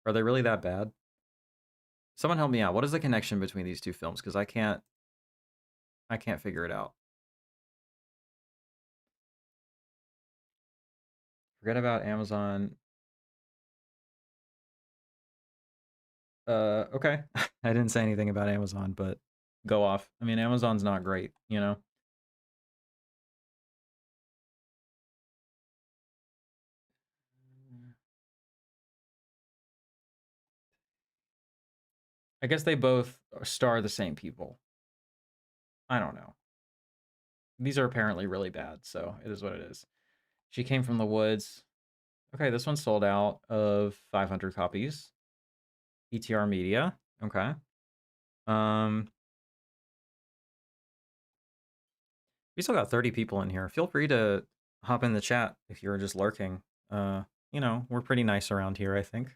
Are they really that bad? Someone help me out. What is the connection between these two films? Because I can't figure it out. Forget about Amazon. Okay. I didn't say anything about Amazon, but go off. I mean, Amazon's not great, you know? I guess they both star the same people. I don't know. These are apparently really bad, so it is what it is. She Came from the Woods. Okay, this one sold out of 500 copies. ETR Media. Okay. We still got 30 people in here. Feel free to hop in the chat if you're just lurking. You know, we're pretty nice around here, I think.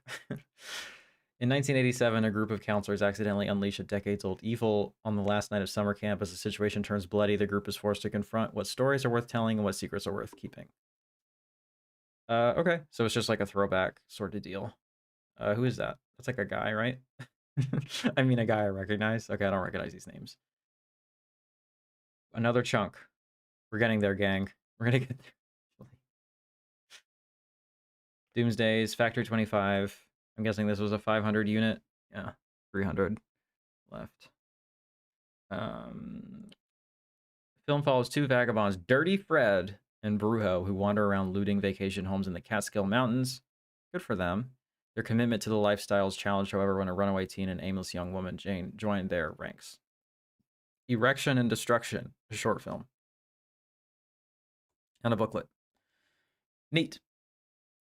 In 1987, a group of counselors accidentally unleash a decades-old evil on the last night of summer camp. As the situation turns bloody, the group is forced to confront what stories are worth telling and what secrets are worth keeping. Okay, so it's just like a throwback sort of deal. Who is that? That's like a guy, right? I mean, a guy I recognize. Okay, I don't recognize these names. Another chunk. We're getting there, gang. We're gonna get there. Doomsdays, Factory 25. I'm guessing this was a 500 unit. Yeah, 300 left. Film follows two vagabonds, Dirty Fred and Brujo, who wander around looting vacation homes in the Catskill Mountains. Good for them. Their commitment to the lifestyle is challenged, however, when a runaway teen and aimless young woman, Jane, join their ranks. Erection and Destruction, a short film. And a booklet. Neat.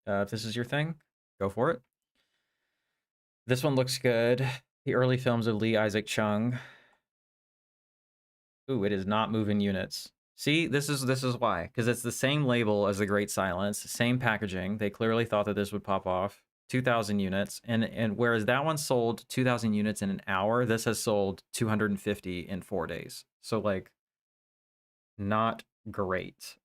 If this is your thing, go for it. This one looks good. The early films of Lee Isaac Chung. Ooh, it is not moving units. See, this is why. Because it's the same label as The Great Silence, same packaging. They clearly thought that this would pop off. 2,000 units. And whereas that one sold 2,000 units in an hour, this has sold 250 in 4 days. So, like, not great.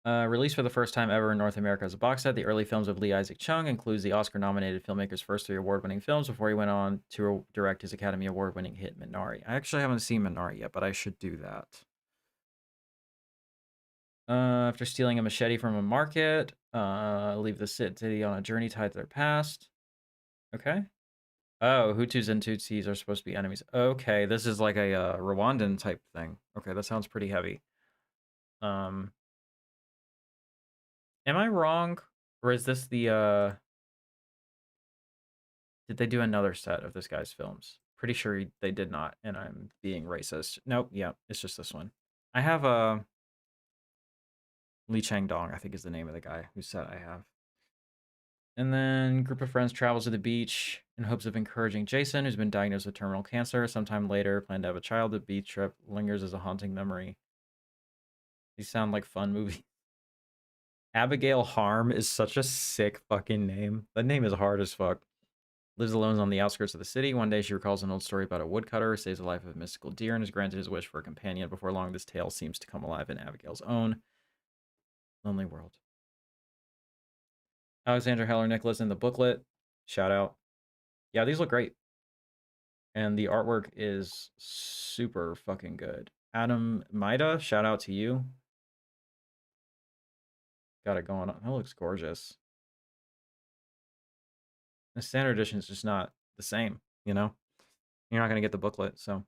Released for the first time ever in North America as a box set, the early films of Lee Isaac Chung includes the Oscar-nominated filmmaker's first 3 award-winning films before he went on to direct his Academy Award-winning hit Minari. I actually haven't seen Minari yet, but I should do that. After stealing a machete from a market, leave the city on a journey tied to their past. Okay. Oh, Hutus and Tutsis are supposed to be enemies. Okay, this is like a Rwandan type thing. Okay, that sounds pretty heavy. Am I wrong? Or is this the, did they do another set of this guy's films? Pretty sure they did not, and I'm being racist. Nope, yeah, it's just this one. I have a Lee Chang-dong, I think is the name of the guy whose set I have. And then group of friends travels to the beach in hopes of encouraging Jason, who's been diagnosed with terminal cancer. Sometime later, planned to have a child. The beach trip lingers as a haunting memory. These sound like fun movies. Abigail Harm is such a sick fucking name. That name is hard as fuck. Lives alone on the outskirts of the city. One day, she recalls an old story about a woodcutter who saves the life of a mystical deer and is granted his wish for a companion. Before long, this tale seems to come alive in Abigail's own lonely world. Alexander Heller Nicholas in the booklet. Shout out. Yeah, these look great. And the artwork is super fucking good. Adam Maida, shout out to you. Got it going on. That looks gorgeous. The standard edition is just not the same, you know? You're not going to get the booklet, so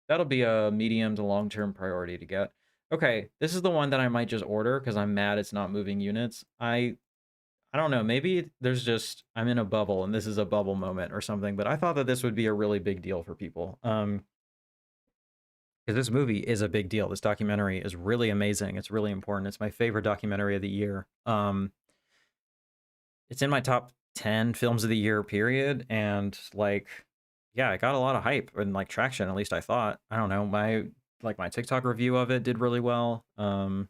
that'll be a medium to long-term priority to get. Okay, this is the one that I might just order because I'm mad it's not moving units. I don't know, maybe there's just, I'm in a bubble and this is a bubble moment or something, but I thought that this would be a really big deal for people. Because this movie is a big deal. This documentary is really amazing. It's really important. It's my favorite documentary of the year. It's in my top 10 films of the year, period. And like, yeah, it got a lot of hype and like traction, at least I thought. I don't know, my TikTok review of it did really well. Y'all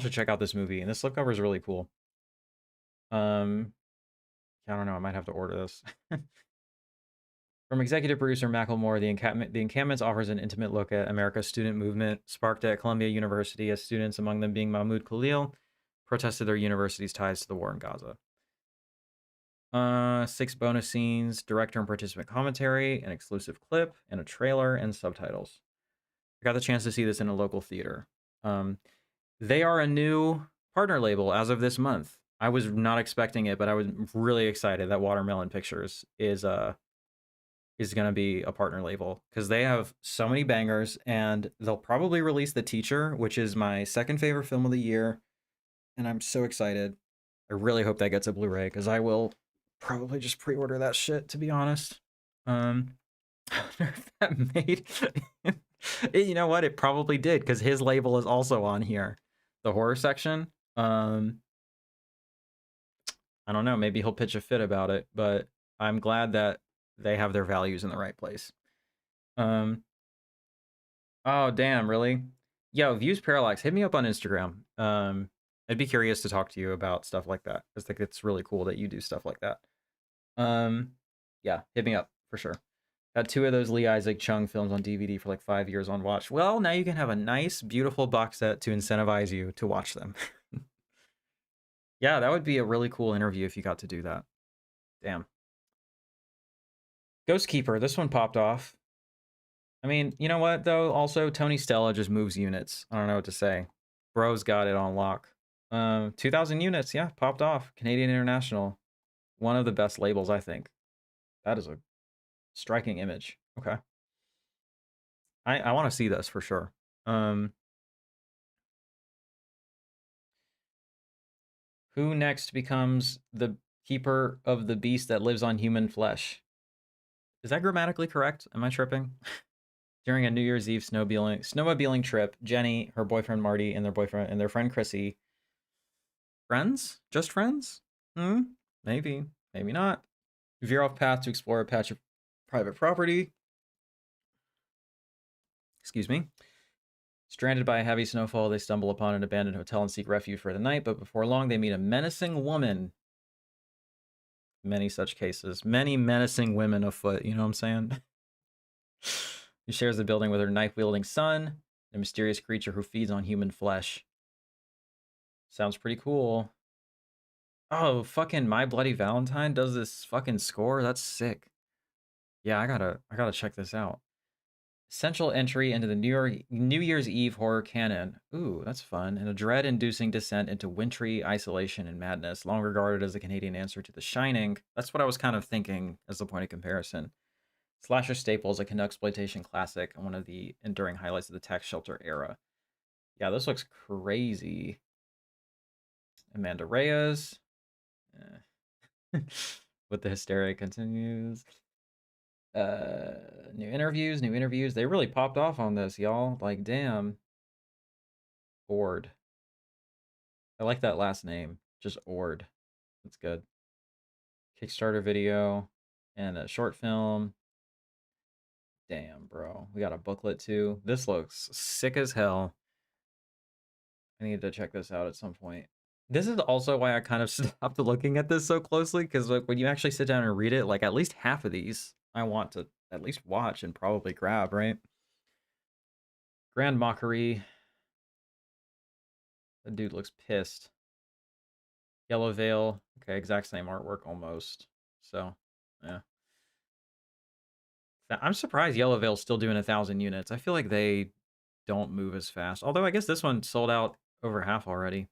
should check out this movie, and this slipcover is really cool. I don't know, I might have to order this. From executive producer Macklemore, the Encampments offers an intimate look at America's student movement, sparked at Columbia University as students, among them being Mahmoud Khalil, protested their university's ties to the war in Gaza. 6 bonus scenes, director and participant commentary, an exclusive clip, and a trailer and subtitles. I got the chance to see this in a local theater. They are a new partner label as of this month. I was not expecting it, but I was really excited that Watermelon Pictures is going to be a partner label because they have so many bangers, and they'll probably release The Teacher, which is my second favorite film of the year, and I'm so excited. I really hope that gets a Blu-ray because I will probably just pre-order that shit, to be honest. I wonder if that made you know what, it probably did because his label is also on here, the horror section. I don't know, maybe he'll pitch a fit about it, but I'm glad that they have their values in the right place. Oh damn, really? Yo, Views Parallax, hit me up on Instagram. I'd be curious to talk to you about stuff like that. I think it's really cool that you do stuff like that. Yeah, hit me up for sure. Had 2 of those Lee Isaac Chung films on DVD for like 5 years on watch. Well, now you can have a nice, beautiful box set to incentivize you to watch them. Yeah, that would be a really cool interview if you got to do that. Damn. Ghost Keeper, this one popped off. I mean, you know what, though? Also, Tony Stella just moves units. I don't know what to say. Bro's got it on lock. 2,000 units, yeah, popped off. Canadian International. One of the best labels, I think. That is a striking image. Okay. I want to see this for sure. Who next becomes the keeper of the beast that lives on human flesh? Is that grammatically correct? Am I tripping? During a New Year's Eve snowmobiling trip, Jenny, her boyfriend Marty, and their friend Chrissy. Friends? Just friends? Maybe. Maybe not. Veer off path to explore a patch of private property. Excuse me. Stranded by a heavy snowfall, they stumble upon an abandoned hotel and seek refuge for the night, but before long they meet a menacing woman. Many such cases. Many menacing women afoot, you know what I'm saying? Who shares the building with her knife-wielding son, a mysterious creature who feeds on human flesh. Sounds pretty cool. Oh, fucking My Bloody Valentine does this fucking score? That's sick. Yeah, I gotta check this out. Essential entry into the New Year's Eve horror canon. Ooh, that's fun. And a dread-inducing descent into wintry isolation and madness, long regarded as a Canadian answer to The Shining. That's what I was kind of thinking as the point of comparison. Slasher staple is a Canucksploitation classic and one of the enduring highlights of the tax shelter era. Yeah, this looks crazy. Amanda Reyes. With the hysteria continues. New interviews. They really popped off on this, y'all. Like, damn. Ord. I like that last name. Just Ord. That's good. Kickstarter video and a short film. Damn, bro. We got a booklet too. This looks sick as hell. I need to check this out at some point. This is also why I kind of stopped looking at this so closely, because like when you actually sit down and read it, like at least half of these I want to at least watch and probably grab, right? Grand Mockery. The dude looks pissed. Yellow Veil. Okay, exact same artwork almost. So, yeah. I'm surprised Yellow Veil's still doing 1,000 units. I feel like they don't move as fast. Although I guess this one sold out over half already.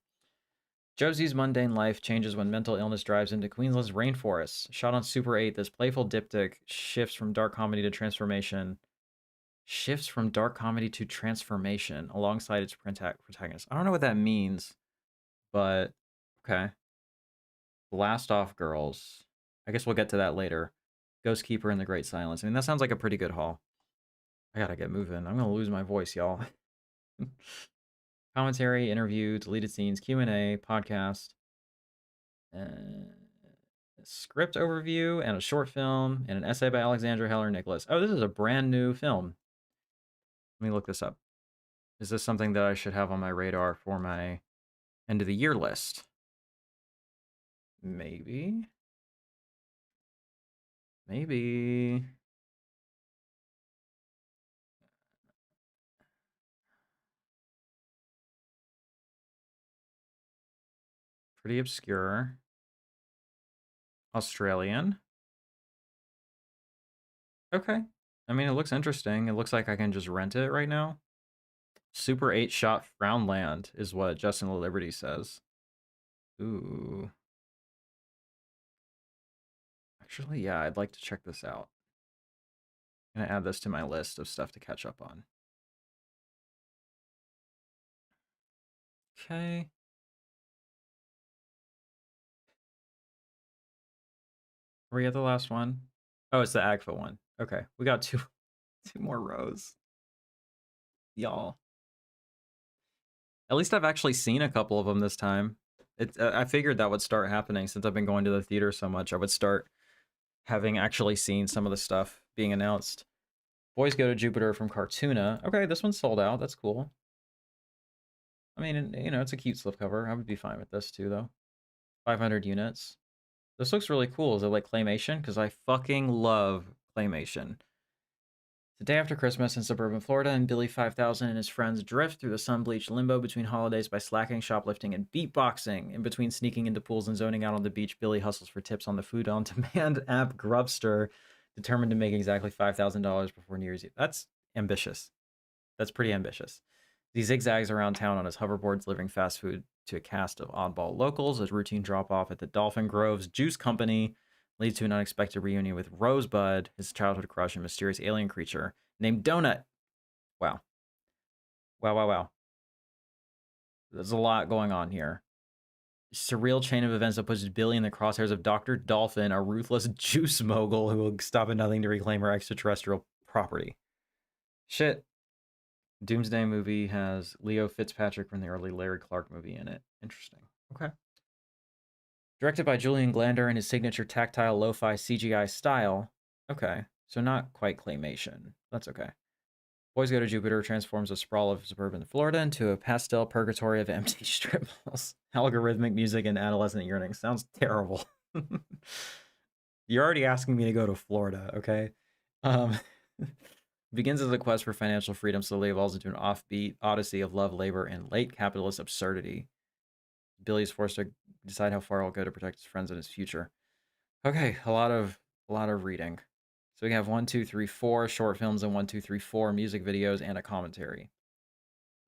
Josie's mundane life changes when mental illness drives into Queensland's rainforests. Shot on Super 8, this playful diptych shifts from dark comedy to transformation. Shifts from dark comedy to transformation alongside its protagonist. I don't know what that means, but okay. Blast Off Girls. I guess we'll get to that later. Ghost Keeper and the Great Silence. I mean, that sounds like a pretty good haul. I gotta get moving. I'm gonna lose my voice, y'all. Commentary, interview, deleted scenes, Q&A, podcast, script overview, and a short film, and an essay by Alexandra Heller Nicholas. Oh, this is a brand new film. Let me look this up. Is this something that I should have on my radar for my end of the year list? Maybe. Maybe. Pretty obscure. Australian. Okay. I mean, it looks interesting. It looks like I can just rent it right now. Super 8 shot Frownland is what Justin Liberty says. Ooh. Actually, yeah, I'd like to check this out. I'm gonna add this to my list of stuff to catch up on. Okay. Are we at the last one? Oh, it's the Agfa one. Okay, we got two more rows. Y'all. At least I've actually seen a couple of them this time. I figured that would start happening since I've been going to the theater so much. I would start having actually seen some of the stuff being announced. Boys Go to Jupiter from Cartoona. Okay, this one's sold out. That's cool. I mean, you know, it's a cute slipcover. I would be fine with this too, though. 500 units. This looks really cool. Is it like claymation? Because I fucking love claymation. The day after Christmas in suburban Florida, and Billy 5000 and his friends drift through the sun-bleached limbo between holidays by slacking, shoplifting, and beatboxing. In between sneaking into pools and zoning out on the beach, Billy hustles for tips on the food-on-demand app Grubster, determined to make exactly $5,000 before New Year's Eve. That's ambitious. That's pretty ambitious. He zigzags around town on his hoverboard, delivering fast food to a cast of oddball locals. A routine drop-off at the Dolphin Grove's Juice Company leads to an unexpected reunion with Rosebud, his childhood crush, and mysterious alien creature named Donut. Wow. Wow. There's a lot going on here. Surreal chain of events that puts Billy in the crosshairs of Dr. Dolphin, a ruthless juice mogul who will stop at nothing to reclaim her extraterrestrial property. Shit. Doomsday movie has Leo Fitzpatrick from the early Larry Clark movie in it. Interesting. Okay. Directed by Julian Glander in his signature tactile lo-fi CGI style. Okay, so not quite claymation. That's okay. Boys Go to Jupiter transforms a sprawl of suburban Florida into a pastel purgatory of empty strip malls. Algorithmic music and adolescent yearning. Sounds terrible. You're already asking me to go to Florida, okay? Begins as a quest for financial freedom, slowly evolves into an offbeat odyssey of love, labor, and late capitalist absurdity. Billy is forced to decide how far he'll go to protect his friends and his future. Okay, a lot of reading. So we have 1, 2, 3, 4 short films and 1, 2, 3, 4 music videos and a commentary.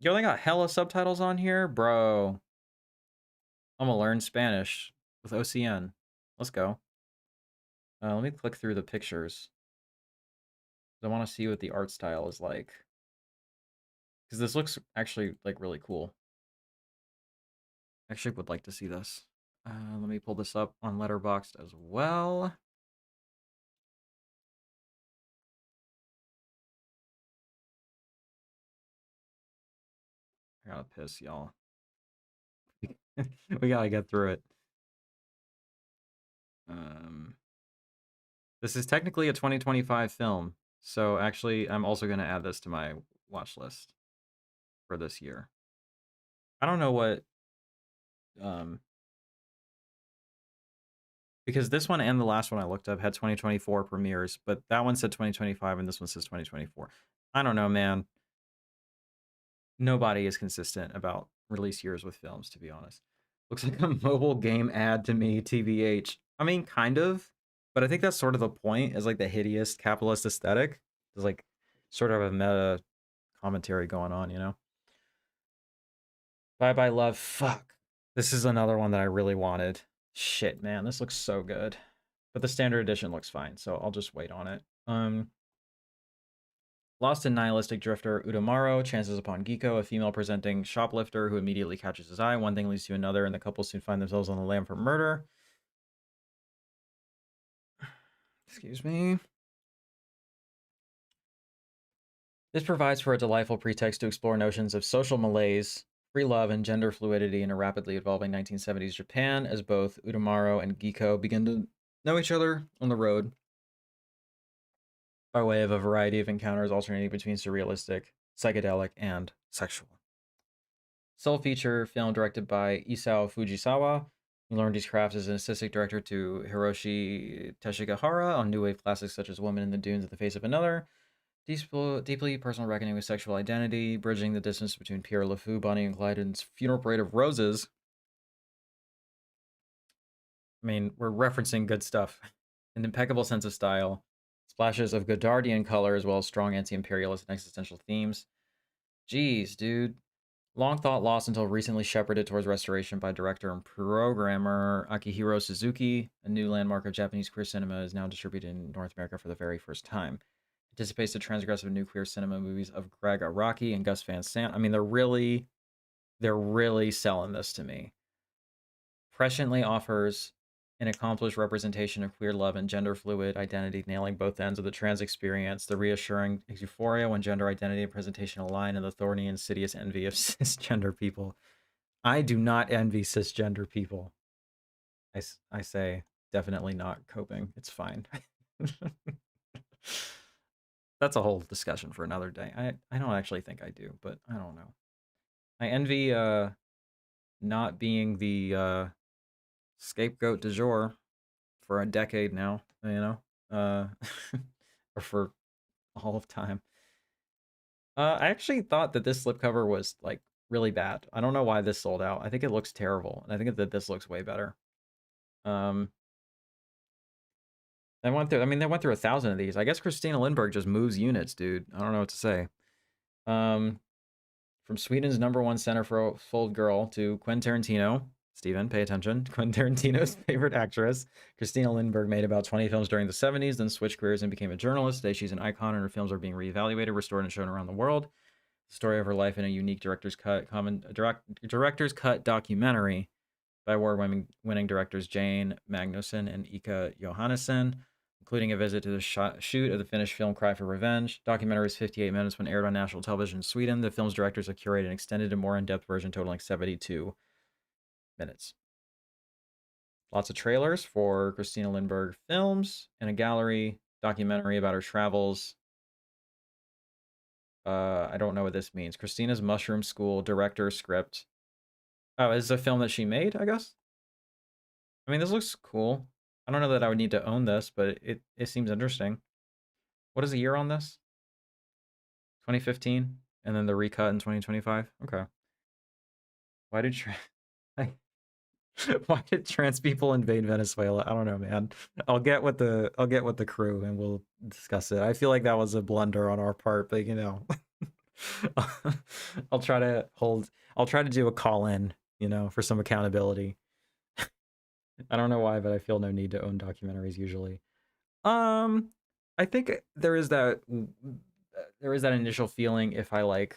Yo, they got hella subtitles on here, bro. I'm gonna learn Spanish with OCN. Let's go. Let me click through the pictures. I want to see what the art style is like. Because this looks actually like really cool. Actually would like to see this. Let me pull this up on Letterboxd as well. I gotta piss, y'all. We gotta get through it. This is technically a 2025 film, so actually I'm also gonna add this to my watch list for this year. I don't know what because this one and the last one I looked up had 2024 premieres, but that one said 2025 and this one says 2024. I don't know, man. Nobody is consistent about release years with films, to be honest. Looks like a mobile game ad to me, TBH. I mean, kind of, but I think that's sort of the point, is like the hideous capitalist aesthetic. There's like sort of a meta commentary going on, you know? Bye Bye Love. Fuck. This is another one that I really wanted. Shit, man, this looks so good. But the standard edition looks fine, so I'll just wait on it. Lost in nihilistic drifter Udamaro chances upon Giko, a female presenting shoplifter who immediately catches his eye. One thing leads to another, and the couple soon find themselves on the lam for murder. Excuse me. This provides for a delightful pretext to explore notions of social malaise, free love, and gender fluidity in a rapidly evolving 1970s Japan, as both Udamaro and Giko begin to know each other on the road by way of a variety of encounters alternating between surrealistic, psychedelic, and sexual. Sole feature film directed by Isao Fujisawa, who learned his craft as an assistant director to Hiroshi Teshigahara on new wave classics such as Woman in the Dunes and The Face of Another. Deeply personal reckoning with sexual identity, bridging the distance between Pierre LeFou, Bonnie and Clyde, and Funeral Parade of Roses. I mean, we're referencing good stuff. An impeccable sense of style, splashes of Godardian color, as well as strong anti-imperialist and existential themes. Jeez, dude. Long thought lost until recently shepherded towards restoration by director and programmer Akihiro Suzuki. A new landmark of Japanese queer cinema is now distributed in North America for the very first time. Anticipates the transgressive new queer cinema movies of Greg Araki and Gus Van Sant. I mean, they're really selling this to me. Presciently offers an accomplished representation of queer love and gender fluid identity, nailing both ends of the trans experience, the reassuring euphoria when gender identity and presentation align, and the thorny and insidious envy of cisgender people. I do not envy cisgender people. I say definitely not coping. It's fine. That's a whole discussion for another day. I don't actually think I do, but I don't know. I envy not being the scapegoat du jour for a decade now, you know, or for all of time. I actually thought that this slipcover was like really bad. I don't know why this sold out. I think it looks terrible, and I think that this looks way better. They went through 1,000 of these. I guess Christina Lindbergh just moves units, dude. I don't know what to say. From Sweden's #1 centerfold girl to Quentin Tarantino. Steven, pay attention. Quentin Tarantino's favorite actress. Christina Lindbergh made about 20 films during the 70s, then switched careers and became a journalist. Today she's an icon, and her films are being reevaluated, restored, and shown around the world. The story of her life in a unique director's cut documentary by award-winning directors Jane Magnuson and Ika Johannesson, including a visit to the shoot of the finished film Cry for Revenge. Documentary is 58 minutes when aired on national television in Sweden. The film's directors have curated an extended and more in-depth version totaling 72 minutes. Lots of trailers for Christina Lindbergh films and a gallery documentary about her travels. I don't know what this means. Christina's Mushroom School director script. Oh, is a film that she made, I guess? I mean, this looks cool. I don't know that I would need to own this, but it seems interesting. What is the year on this? 2015, and then the recut in 2025. Okay. Why did Why did trans people invade Venezuela? I don't know, man. I'll get with the crew and we'll discuss it. I feel like that was a blunder on our part, but you know, I'll try to do a call in, you know, for some accountability. I don't know why, but I feel no need to own documentaries usually. Um, I think there is that initial feeling if I like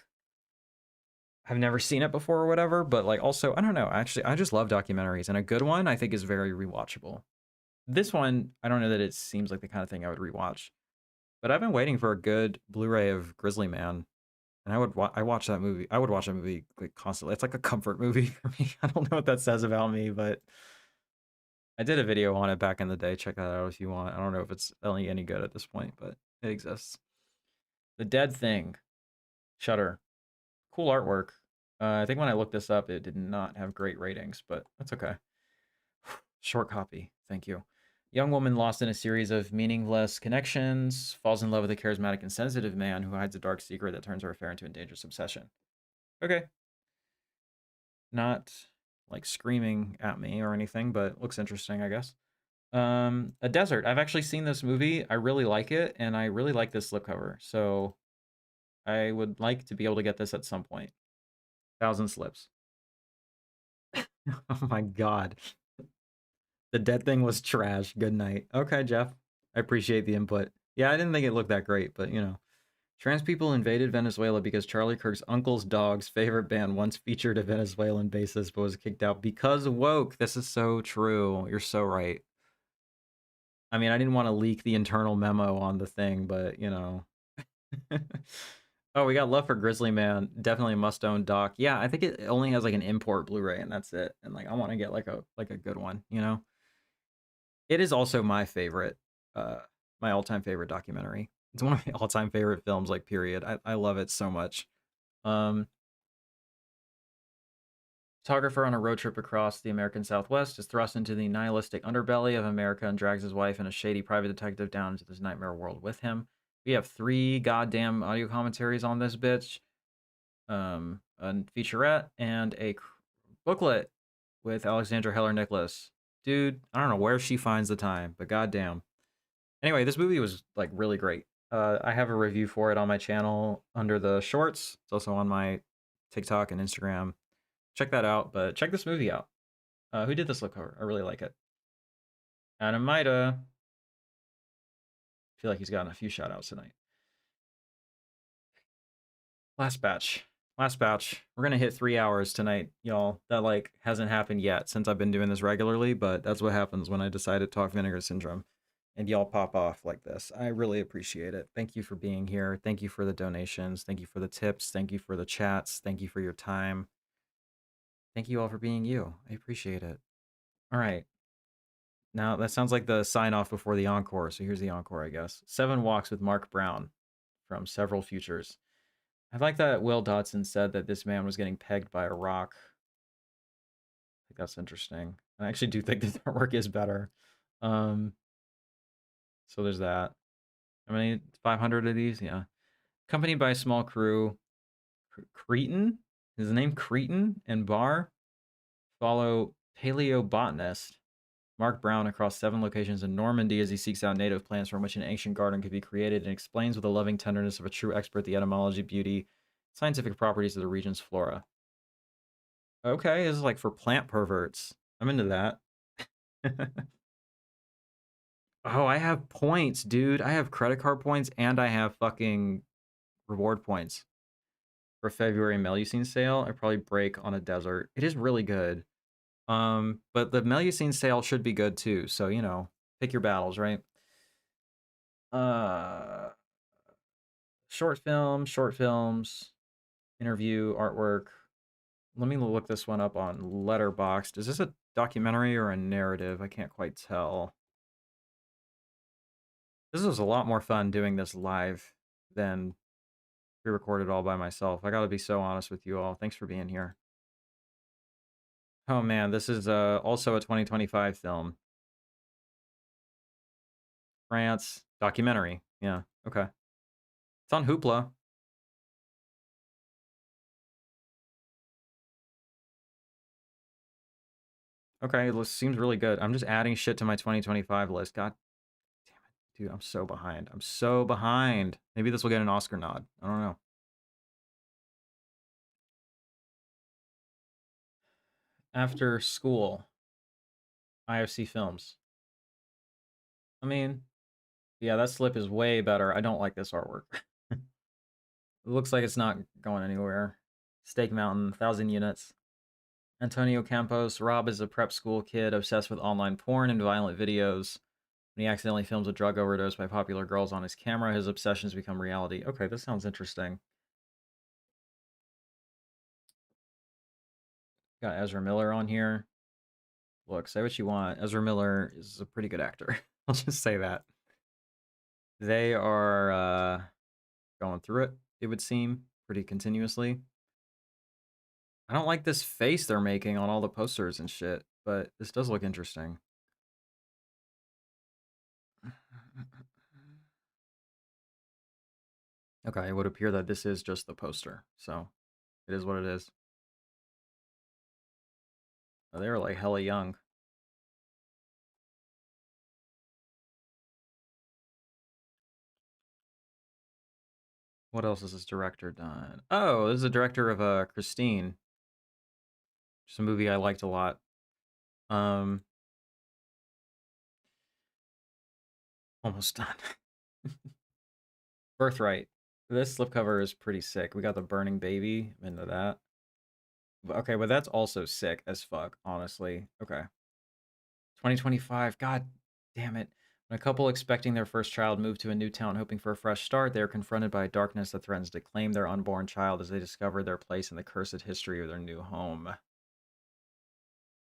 I've never seen it before or whatever, but like also I don't know. Actually, I just love documentaries, and a good one I think is very rewatchable. This one, I don't know that it seems like the kind of thing I would rewatch, but I've been waiting for a good Blu-ray of Grizzly Man, and I watch that movie. I would watch that movie like constantly. It's like a comfort movie for me. I don't know what that says about me, but I did a video on it back in the day. Check that out if you want. I don't know if it's any good at this point, but it exists. The Dead Thing, Shutter, cool artwork. I think when I looked this up, it did not have great ratings, but that's okay. Short copy. Thank you. Young woman lost in a series of meaningless connections, falls in love with a charismatic and sensitive man who hides a dark secret that turns her affair into a dangerous obsession. Okay. Not like screaming at me or anything, but looks interesting, I guess. A Desert. I've actually seen this movie. I really like it, and I really like this slipcover. So I would like to be able to get this at some point. 1,000 Slips. Oh my god. The Dead Thing was trash. Good night. Okay, Jeff. I appreciate the input. Yeah, I didn't think it looked that great, but you know. Trans people invaded Venezuela because Charlie Kirk's uncle's dog's favorite band once featured a Venezuelan bassist but was kicked out because woke. This is so true. You're so right. I mean, I didn't want to leak the internal memo on the thing, but you know. Oh, we got Love for Grizzly Man. Definitely a must-own doc. Yeah, I think it only has like an import Blu-ray and that's it. And like I want to get like a good one, you know? It is also my favorite, my all-time favorite documentary. It's one of my all-time favorite films, like period. I love it so much. Um, Photographer on a road trip across the American Southwest is thrust into the nihilistic underbelly of America and drags his wife and a shady private detective down into this nightmare world with him. We have 3 goddamn audio commentaries on this bitch, a featurette, and a booklet with Alexandra Heller Nicholas. Dude, I don't know where she finds the time, but goddamn. Anyway, this movie was like really great. I have a review for it on my channel under the shorts. It's also on my TikTok and Instagram. Check that out, but check this movie out. Who did this slipcover? I really like it. Adam Maida. I feel like he's gotten a few shout outs tonight. Last batch. Last batch. We're gonna hit 3 hours tonight, y'all. That like hasn't happened yet since I've been doing this regularly, but that's what happens when I decide to talk Vinegar Syndrome. And y'all pop off like this. I really appreciate it. Thank you for being here. Thank you for the donations. Thank you for the tips. Thank you for the chats. Thank you for your time. Thank you all for being you. I appreciate it. All right. Now, that sounds like the sign off before the encore. So here's the encore, I guess. 7 Walks with Mark Brown from Several Futures. I like that Will Dodson said that this man was getting pegged by a rock. I think that's interesting. I actually do think that their work is better. So there's that. How many? 500 of these? Yeah. Accompanied by a small crew, Cretan? Is the name Cretan and Bar? Follow paleobotanist Mark Brown across 7 locations in Normandy as he seeks out native plants from which an ancient garden could be created and explains with the loving tenderness of a true expert the etymology, beauty, scientific properties of the region's flora. Okay, this is like for plant perverts. I'm into that. Oh, I have points, dude. I have credit card points and I have fucking reward points for February Melusine sale. I probably break on a desert. It is really good. But the Melusine sale should be good too. So, you know, pick your battles, right? Short films, interview, artwork. Let me look this one up on Letterboxd. Is this a documentary or a narrative? I can't quite tell. This was a lot more fun doing this live than pre-recorded all by myself. I gotta be so honest with you all. Thanks for being here. Oh man, this is also a 2025 film. France documentary. Yeah, okay. It's on Hoopla. Okay, it seems really good. I'm just adding shit to my 2025 list. God damn it. Dude, I'm so behind. I'm so behind. Maybe this will get an Oscar nod. I don't know. After school, IFC Films. I mean, yeah, that slip is way better. I don't like this artwork. It looks like it's not going anywhere. Steak Mountain, 1,000 units. Antonio Campos. Rob is a prep school kid obsessed with online porn and violent videos. When he accidentally films a drug overdose by popular girls on his camera, his obsessions become reality. Okay, this sounds interesting. Got Ezra Miller on here. Look, say what you want. Ezra Miller is a pretty good actor. I'll just say that. They are going through it, it would seem, pretty continuously. I don't like this face they're making on all the posters and shit, but this does look interesting. Okay, it would appear that this is just the poster, so it is what it is. Oh, they're like hella young. What else has this director done? Oh, this is the director of Christine. It's a movie I liked a lot. Um, almost done. Birthright. This slipcover is pretty sick. We got the burning baby. I'm into that. Okay, but that's also sick as fuck, honestly. Okay. 2025. God damn it. When a couple expecting their first child move to a new town hoping for a fresh start, they are confronted by a darkness that threatens to claim their unborn child as they discover their place in the cursed history of their new home.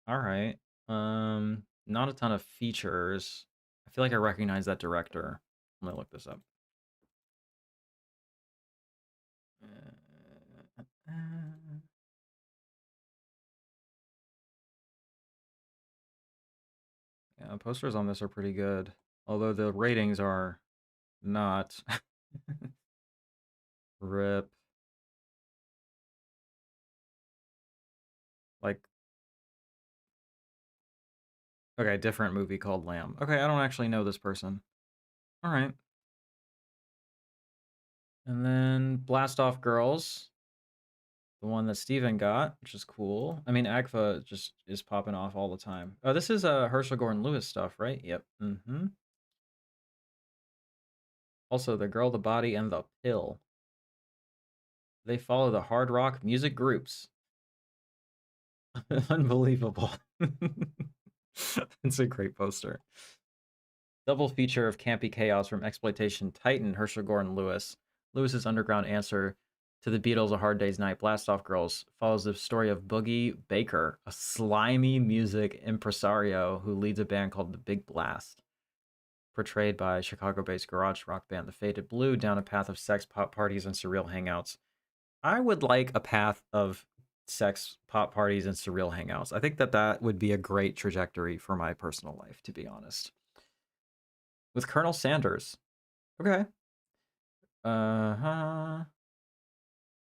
All right. Not a ton of features. I feel like I recognize that director. Let me look this up. Yeah, posters on this are pretty good. Although the ratings are not. Rip. Like, okay, different movie called Lamb. Okay, I don't actually know this person. All right. And then Blast Off Girls, the one that Steven got, which is cool. I mean, Agfa just is popping off all the time. Oh, this is Herschel Gordon Lewis stuff, right? Yep. Mm-hmm. Also, The Girl, the Body, and the Pill. They follow the hard rock music groups. Unbelievable. It's a great poster. Double feature of campy chaos from exploitation titan Herschel Gordon Lewis. Lewis's underground answer to the Beatles' A Hard Day's Night, Blast Off Girls, follows the story of Boogie Baker, a slimy music impresario who leads a band called The Big Blast. Portrayed by Chicago-based garage rock band The Faded Blue down a path of sex, pop parties, and surreal hangouts. I would like a path of sex, pop parties, and surreal hangouts. I think that that would be a great trajectory for my personal life, to be honest. With Colonel Sanders. Okay. Uh-huh.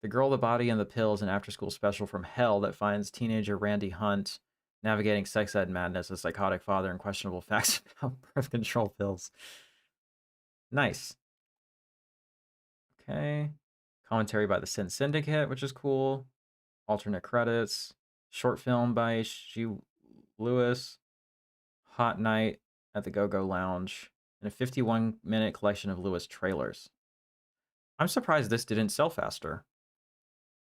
The Girl, the Body, and the Pill is an after-school special from hell that finds teenager Randy Hunt navigating sex ed madness, a psychotic father, and questionable facts about birth control pills. Nice. Okay. Commentary by the Sin Syndicate, which is cool. Alternate credits. Short film by H.G. Lewis. Hot Night at the Go-Go Lounge. And a 51-minute collection of Lewis trailers. I'm surprised this didn't sell faster.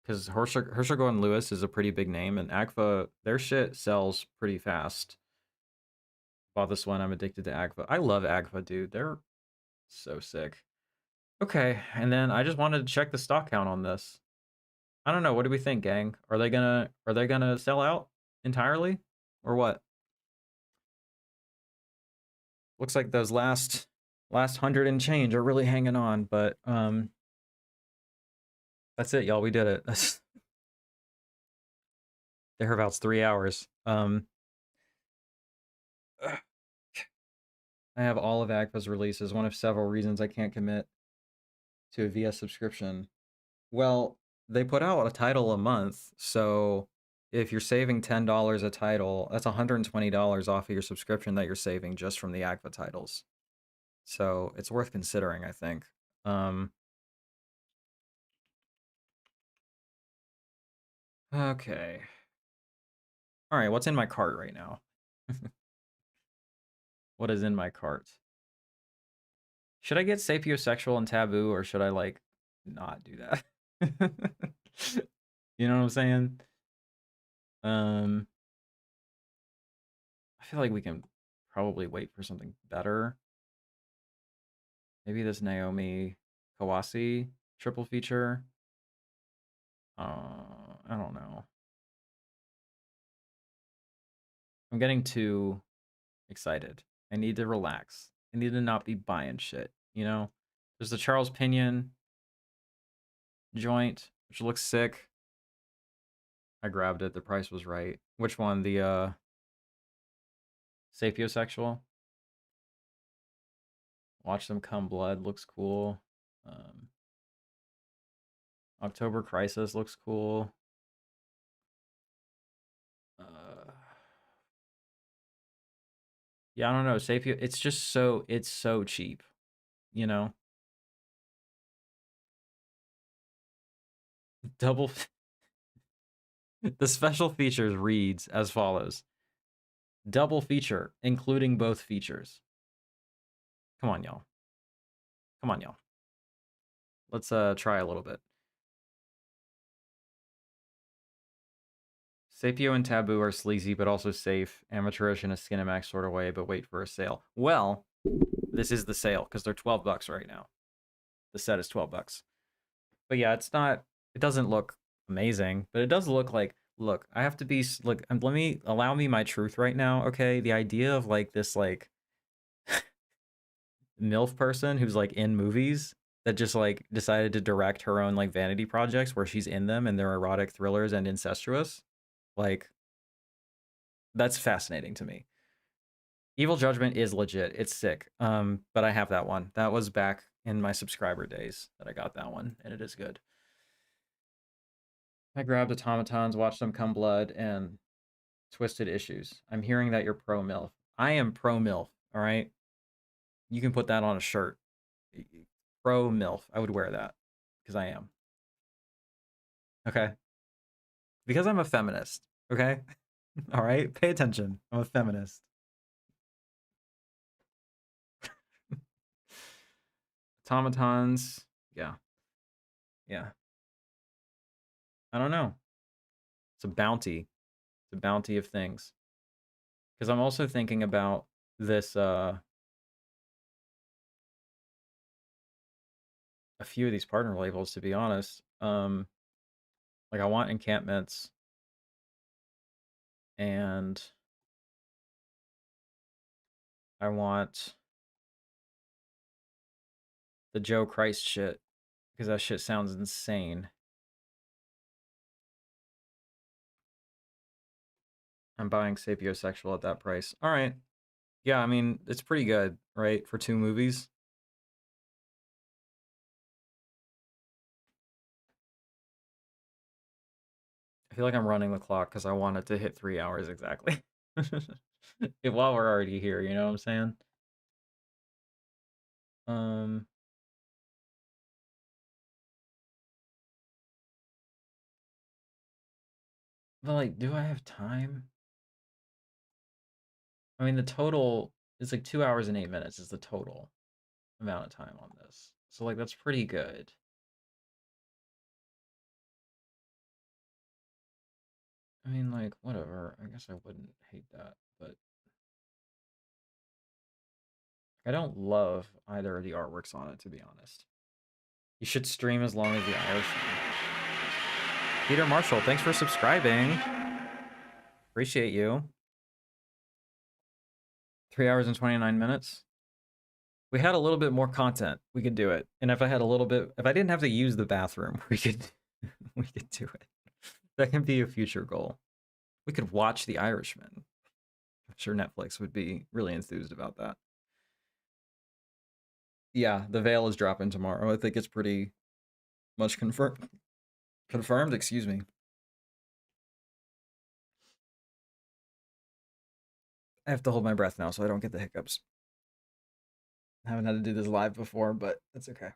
Because Herschel Gordon Lewis is a pretty big name, and Agfa, their shit sells pretty fast. Bought this one. I'm addicted to Agfa. I love Agfa, dude. They're so sick. Okay, and then I just wanted to check the stock count on this. I don't know. What do we think, gang? Are they gonna sell out entirely, or what? Looks like those last 100 and change are really hanging on, but that's it, y'all. We did it. That's thereabouts 3 hours. I have all of Agfa's releases, one of several reasons I can't commit to a VS subscription. Well, they put out a title a month, so if you're saving $10 a title, that's $120 off of your subscription that you're saving just from the AGFA titles. So it's worth considering, I think. Okay. All right, what's in my cart right now? What is in my cart? Should I get sapiosexual and taboo, or should I, like, not do that? You know what I'm saying? I feel like we can probably wait for something better. Maybe this Naomi Kawase triple feature. I don't know. I'm getting too excited. I need to relax. I need to not be buying shit, you know? There's the Charles Pinion joint, which looks sick. I grabbed it. The price was right. Which one? The sapiosexual? Watch Them Come Blood looks cool. October Crisis looks cool. Yeah, I don't know. Sapio, it's just it's so cheap, you know? Double. The special features reads as follows. Double feature, including both features. Come on, y'all. Come on, y'all. Let's try a little bit. Sapio and Taboo are sleazy, but also safe, amateurish in a Skinemax sort of way, but wait for a sale. Well, this is the sale, because they're $12 right now. The set is $12. But yeah, it's not, it doesn't look amazing, but it does look like, look, I have to be, look, allow me my truth right now, okay? The idea of, like, this, like, MILF person who's, like, in movies that just, like, decided to direct her own, like, vanity projects where she's in them and they're erotic thrillers and incestuous. Like, that's fascinating to me. Evil Judgment is legit. It's sick. But I have that one. That was back in my subscriber days that I got that one, and it is good. I grabbed automatons, watched them come blood, and twisted issues. I'm hearing that you're pro MILF. I am pro MILF, all right? You can put that on a shirt. Pro MILF. I would wear that because I am. Okay? Because I'm a feminist, okay? All right? Pay attention. I'm a feminist. Automatons. Yeah. Yeah. I don't know. It's a bounty. It's a bounty of things. Because I'm also thinking about this, a few of these partner labels, to be honest. Like, I want encampments. And I want the Joe Christ shit. Because that shit sounds insane. I'm buying sapiosexual at that price. All right. Yeah, I mean, it's pretty good, right? For 2 movies. I feel like I'm running the clock because I want it to hit 3 hours exactly. While we're already here, you know what I'm saying? But, like, do I have time? I mean, the total is like 2 hours and 8 minutes is the total amount of time on this. So, like, that's pretty good. I mean, like, whatever. I guess I wouldn't hate that, but I don't love either of the artworks on it, to be honest. You should stream as long as the Irishman. Peter Marshall, thanks for subscribing. Appreciate you. 3 hours and 29 minutes. We had a little bit more content, we could do it. And if I didn't have to use the bathroom, we could do it. That can be a future goal. We could watch The Irishman. I'm sure Netflix would be really enthused about that. Yeah, The Veil is dropping tomorrow. I think it's pretty much confirmed. Confirmed, excuse me. I have to hold my breath now so I don't get the hiccups. I haven't had to do this live before, but that's okay.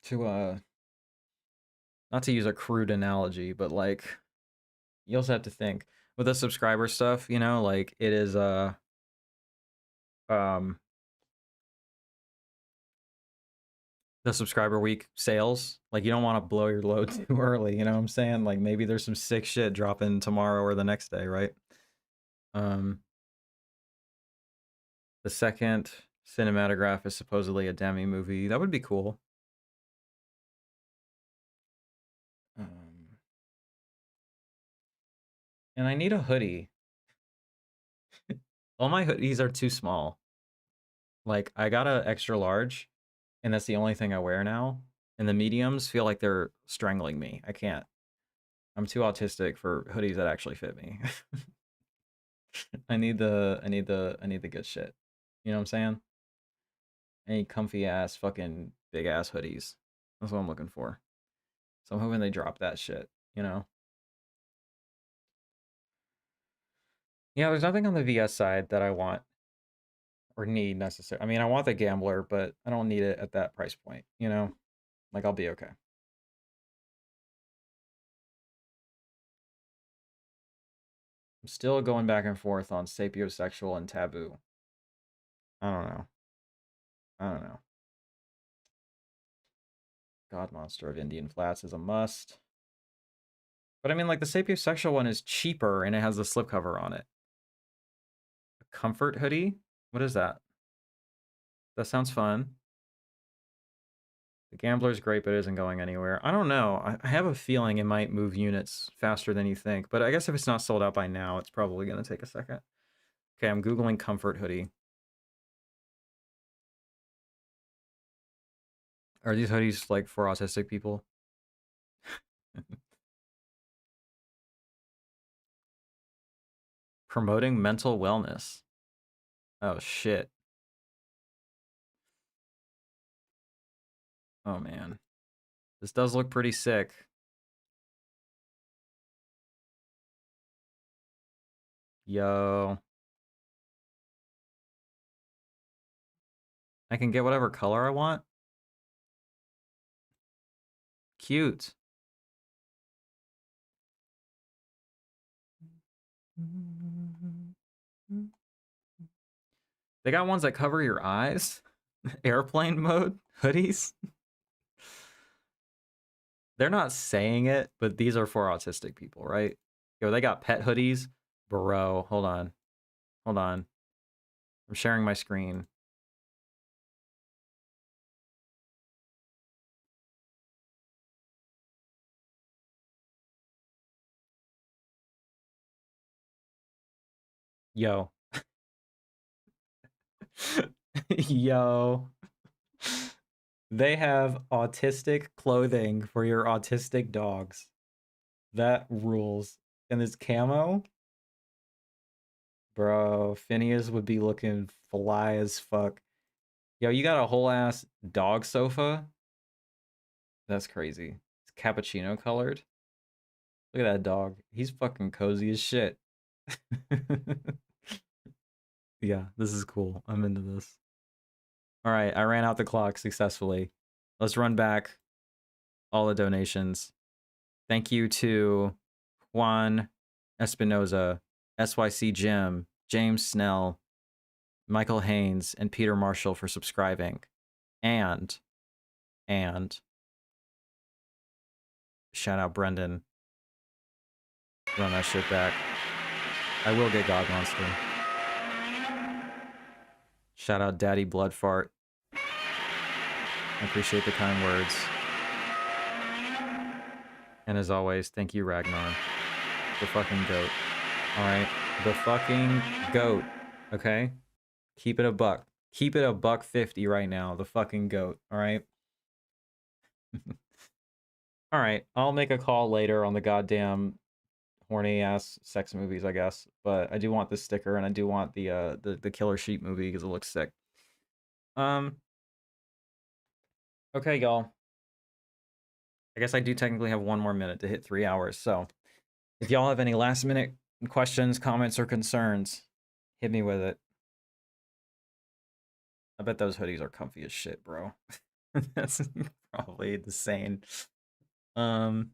To not to use a crude analogy, but like you also have to think with the subscriber stuff, you know, like it is um the subscriber week sales. Like you don't want to blow your load too early, you know what I'm saying? Like maybe there's some sick shit dropping tomorrow or the next day, right? The second cinematograph is supposedly a Demi movie. That would be cool. And I need a hoodie. All my hoodies are too small. Like I got a extra large, and that's the only thing I wear now. And the mediums feel like they're strangling me. I can't. I'm too autistic for hoodies that actually fit me. I need the good shit. You know what I'm saying? Any comfy ass fucking big ass hoodies. That's what I'm looking for. So I'm hoping they drop that shit, you know? Yeah, there's nothing on the VS side that I want or need necessarily. I mean, I want the Gambler, but I don't need it at that price point, you know? Like, I'll be okay. I'm still going back and forth on sapiosexual and taboo. I don't know. I don't know. God Monster of Indian Flats is a must. But I mean, like, the sapiosexual one is cheaper and it has the slipcover on it. A comfort hoodie? What is that? That sounds fun. The Gambler's great, but it isn't going anywhere. I don't know. I have a feeling it might move units faster than you think. But I guess if it's not sold out by now, it's probably going to take a second. Okay, I'm Googling comfort hoodie. Are these hoodies, like, for autistic people? Promoting mental wellness. Oh, shit. Oh, man. This does look pretty sick. Yo. I can get whatever color I want? Cute. They got ones that cover your eyes? Airplane mode hoodies? They're not saying it, but these are for autistic people, right? Yo, they got pet hoodies? Bro, hold on. Hold on. I'm sharing my screen. Yo. Yo. They have autistic clothing for your autistic dogs. That rules. And this camo? Bro, Phineas would be looking fly as fuck. Yo, you got a whole ass dog sofa? That's crazy. It's cappuccino colored. Look at that dog. He's fucking cozy as shit. Yeah, this is cool. I'm into this. All right, I ran out the clock successfully. Let's run back all the donations. Thank you to Juan Espinoza, SYC Jim, James Snell, Michael Haynes, and Peter Marshall for subscribing. And shout out Brendan. Run that shit back. I will get God Monster. Shout out Daddy Bloodfart. I appreciate the kind words. And as always, thank you, Ragnar. The fucking goat. Alright? The fucking goat. Okay? Keep it a buck. Keep it a $1.50 right now. The fucking goat. Alright? Alright. I'll make a call later on the goddamn horny ass sex movies, I guess. But I do want this sticker and I do want the Killer Sheep movie because it looks sick. Okay, y'all. I guess I do technically have one more minute to hit 3 hours. So if y'all have any last minute questions, comments, or concerns, hit me with it. I bet those hoodies are comfy as shit, bro. That's probably insane. Um,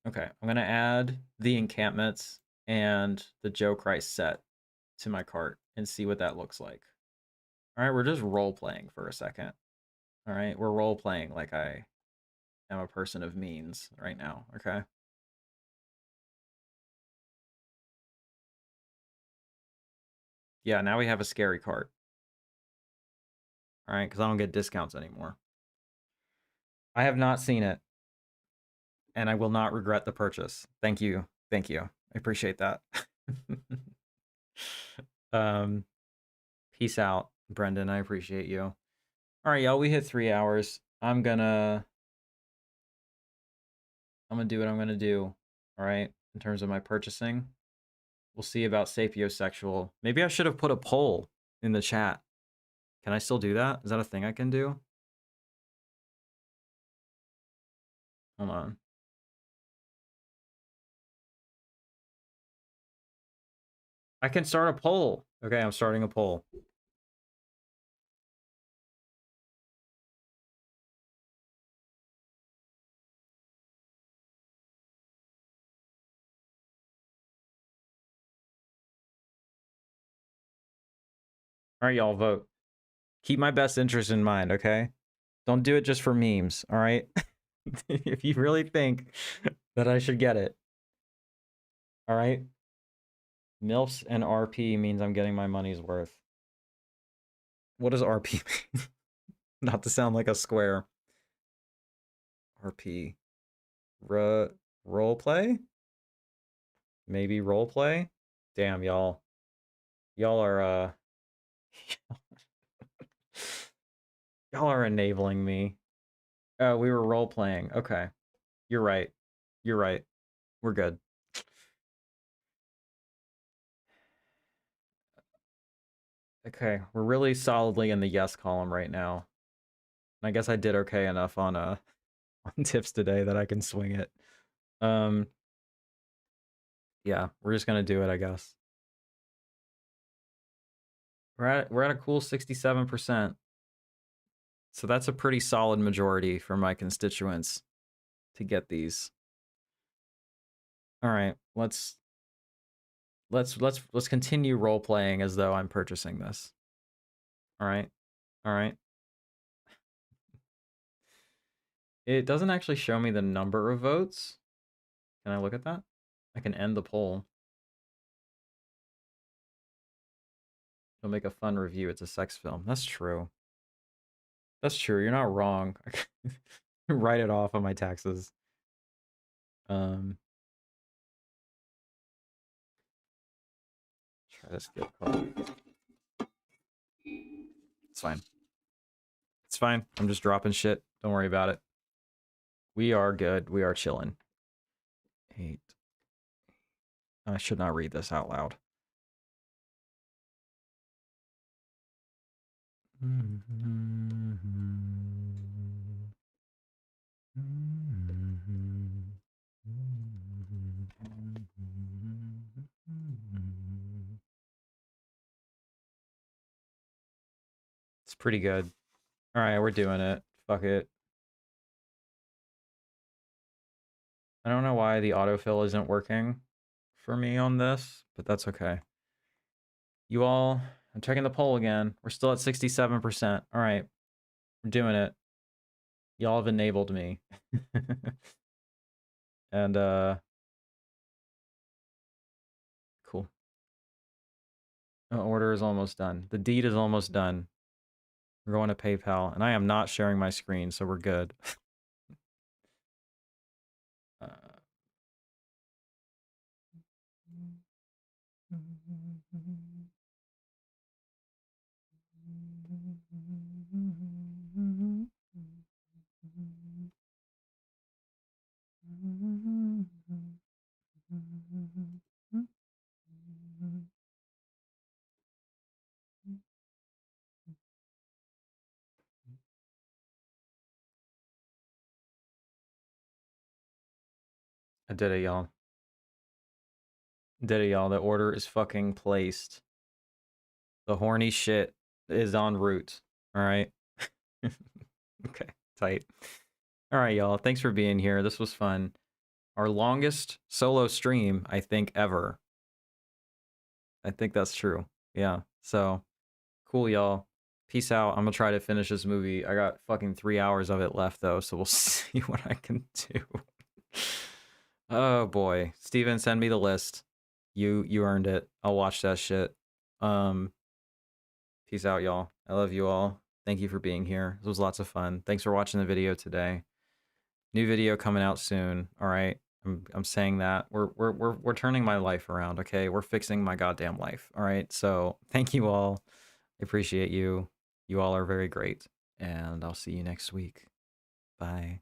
okay, I'm gonna add the encampments and the Joe Christ set to my cart and see what that looks like. All right, we're just role playing for a second. All right, we're role playing like I am a person of means right now. Okay. Yeah, now we have a scary cart. All right, because I don't get discounts anymore. I have not seen it, and I will not regret the purchase. Thank you. Thank you. I appreciate that. um, peace out, Brendan. I appreciate you. All right, y'all. We hit 3 hours. I'm gonna do what I'm gonna do. All right, in terms of my purchasing, we'll see about sapiosexual. Maybe I should have put a poll in the chat. Can I still do that? Is that a thing I can do? Hold on. I can start a poll. Okay, I'm starting a poll. All right, y'all vote. Keep my best interest in mind, okay? Don't do it just for memes, all right? If you really think that I should get it, all right? MILFs and RP means I'm getting my money's worth. What does RP mean? Not to sound like a square. RP. Role play? Maybe role play? Damn, y'all. Y'all are, y'all are enabling me. Oh, we were role playing. Okay. You're right. You're right. We're good. Okay, we're really solidly in the yes column right now. I guess I did okay enough on on tips today that I can swing it. Um yeah, we're just gonna do it, I guess. We're at a cool 67%. So that's a pretty solid majority for my constituents to get these. All right, let's continue role playing as though I'm purchasing this. All right. All right. It doesn't actually show me the number of votes. Can I look at that? I can end the poll. It'll make a fun review. It's a sex film. That's true. That's true. You're not wrong. Write it off on my taxes. Um, try to skip. It's fine. It's fine. I'm just dropping shit. Don't worry about it. We are good. We are chilling. 8. I should not read this out loud. It's pretty good. All right, we're doing it. Fuck it. I don't know why the autofill isn't working for me on this, but that's okay. You all, I'm checking the poll again. We're still at 67%. All right, we're doing it. Y'all have enabled me. And, cool. The order is almost done. The deed is almost done. We're going to PayPal, and I am not sharing my screen, so we're good. uh, I did it, y'all. Did it, y'all. The order is fucking placed. The horny shit is en route. All right. Okay, tight. All right, y'all. Thanks for being here. This was fun. Our longest solo stream, I think, ever. I think that's true. Yeah. So, cool, y'all. Peace out. I'm gonna try to finish this movie. I got fucking 3 hours of it left, though, so we'll see what I can do. Oh, boy. Steven, send me the list. You earned it. I'll watch that shit. Peace out, y'all. I love you all. Thank you for being here. This was lots of fun. Thanks for watching the video today. New video coming out soon. All right. I'm saying that. We're turning my life around, okay? We're fixing my goddamn life. All right. So, thank you all. I appreciate you. You all are very great. And I'll see you next week. Bye.